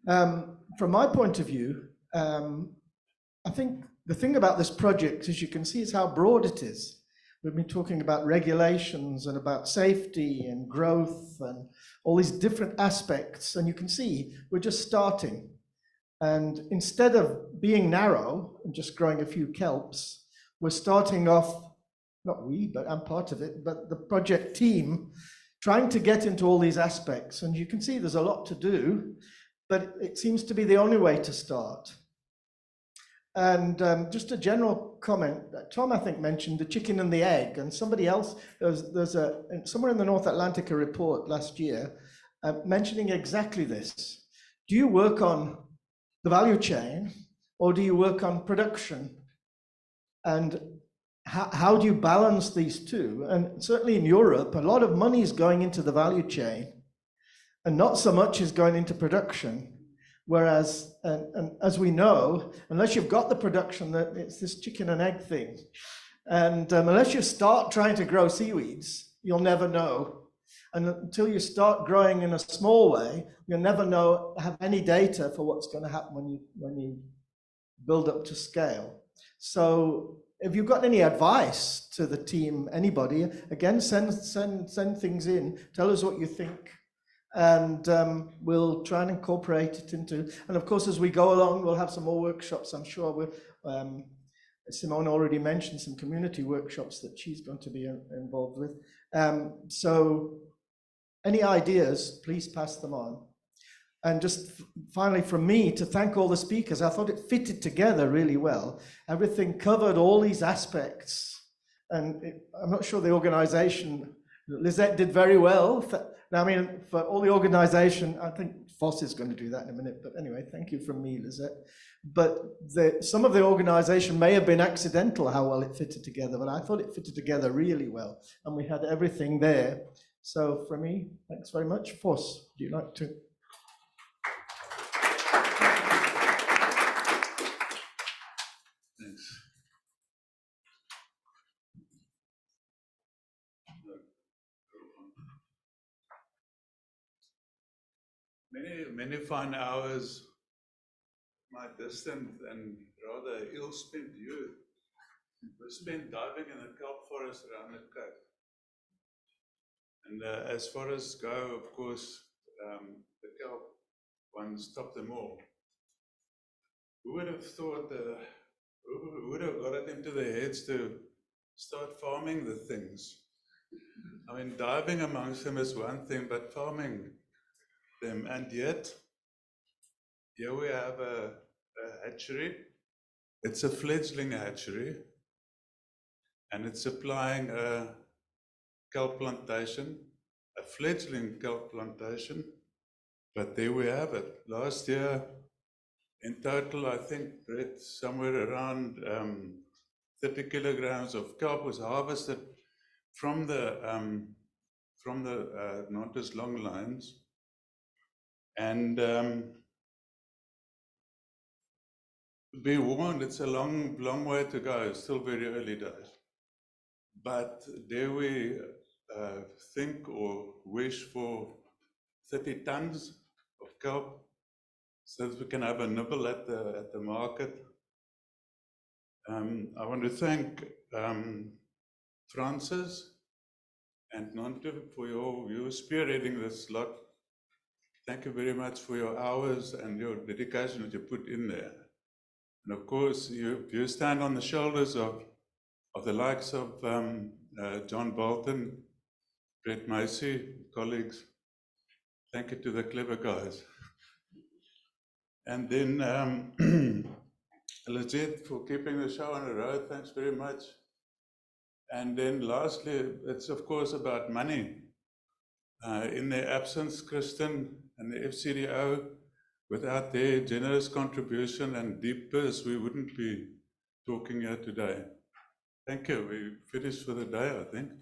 From my point of view, I think the thing about this project, as you can see, is how broad it is. We've been talking about regulations and about safety and growth and all these different aspects. And you can see we're just starting. And instead of being narrow and just growing a few kelps, we're starting off, not we, but I'm part of it, but the project team trying to get into all these aspects. And you can see there's a lot to do, but it seems to be the only way to start. And just a general comment, Tom, I think, mentioned the chicken and the egg, and somebody else, there's somewhere in the North Atlantic a report last year mentioning exactly this. Do you work on the value chain, or do you work on production? And how do you balance these two? And certainly in Europe, a lot of money is going into the value chain, and not so much is going into production. Whereas, and as we know, unless you've got the production, it's this chicken and egg thing. And unless you start trying to grow seaweeds, you'll never know. And until you start growing in a small way, you'll never have any data for what's going to happen when you build up to scale. So if you've got any advice to the team, anybody, again, send things in, tell us what you think. And we'll try and incorporate it into, and of course, as we go along, we'll have some more workshops. I'm sure Simone already mentioned some community workshops that she's going to be involved with. So any ideas, please pass them on. And just finally from me to thank all the speakers. I thought it fitted together really well. Everything covered all these aspects I'm not sure the organisation, Lisette did very well. I mean, for all the organisation, I think Foss is going to do that in a minute, but anyway, thank you from me, Lisette. But some of the organisation may have been accidental how well it fitted together, but I thought it fitted together really well, and we had everything there. So for me, thanks very much. Foss, would you like to? Thanks. Many fine hours, my distant and rather ill-spent youth was spent diving in the kelp forest around the Cape. And as forests go, of course, the kelp ones top them all. Who would have thought, who would have got it into their heads to start farming the things? I mean, diving amongst them is one thing, but farming them, and yet, here we have a hatchery. It's a fledgling hatchery, and it's supplying a kelp plantation, a fledgling kelp plantation. But there we have it. Last year, in total, I think, Brett, somewhere around 30 kilograms of kelp was harvested from the Nantes long lines. And be warned, it's a long way to go. It's still very early days. But dare we think or wish for 30 tons of kelp so that we can have a nibble at the market? I want to thank Francis and Nonto for you spearheading this lot. Thank you very much for your hours and your dedication that you put in there. And of course, you stand on the shoulders of the likes of John Bolton, Brett Macey, colleagues. Thank you to the clever guys. And then Lisette for keeping the show on the road. Thanks very much. And then lastly, it's of course about money. In their absence, Kristen and the FCDO, without their generous contribution and deep purse, we wouldn't be talking here today. Thank you. We finished for the day, I think.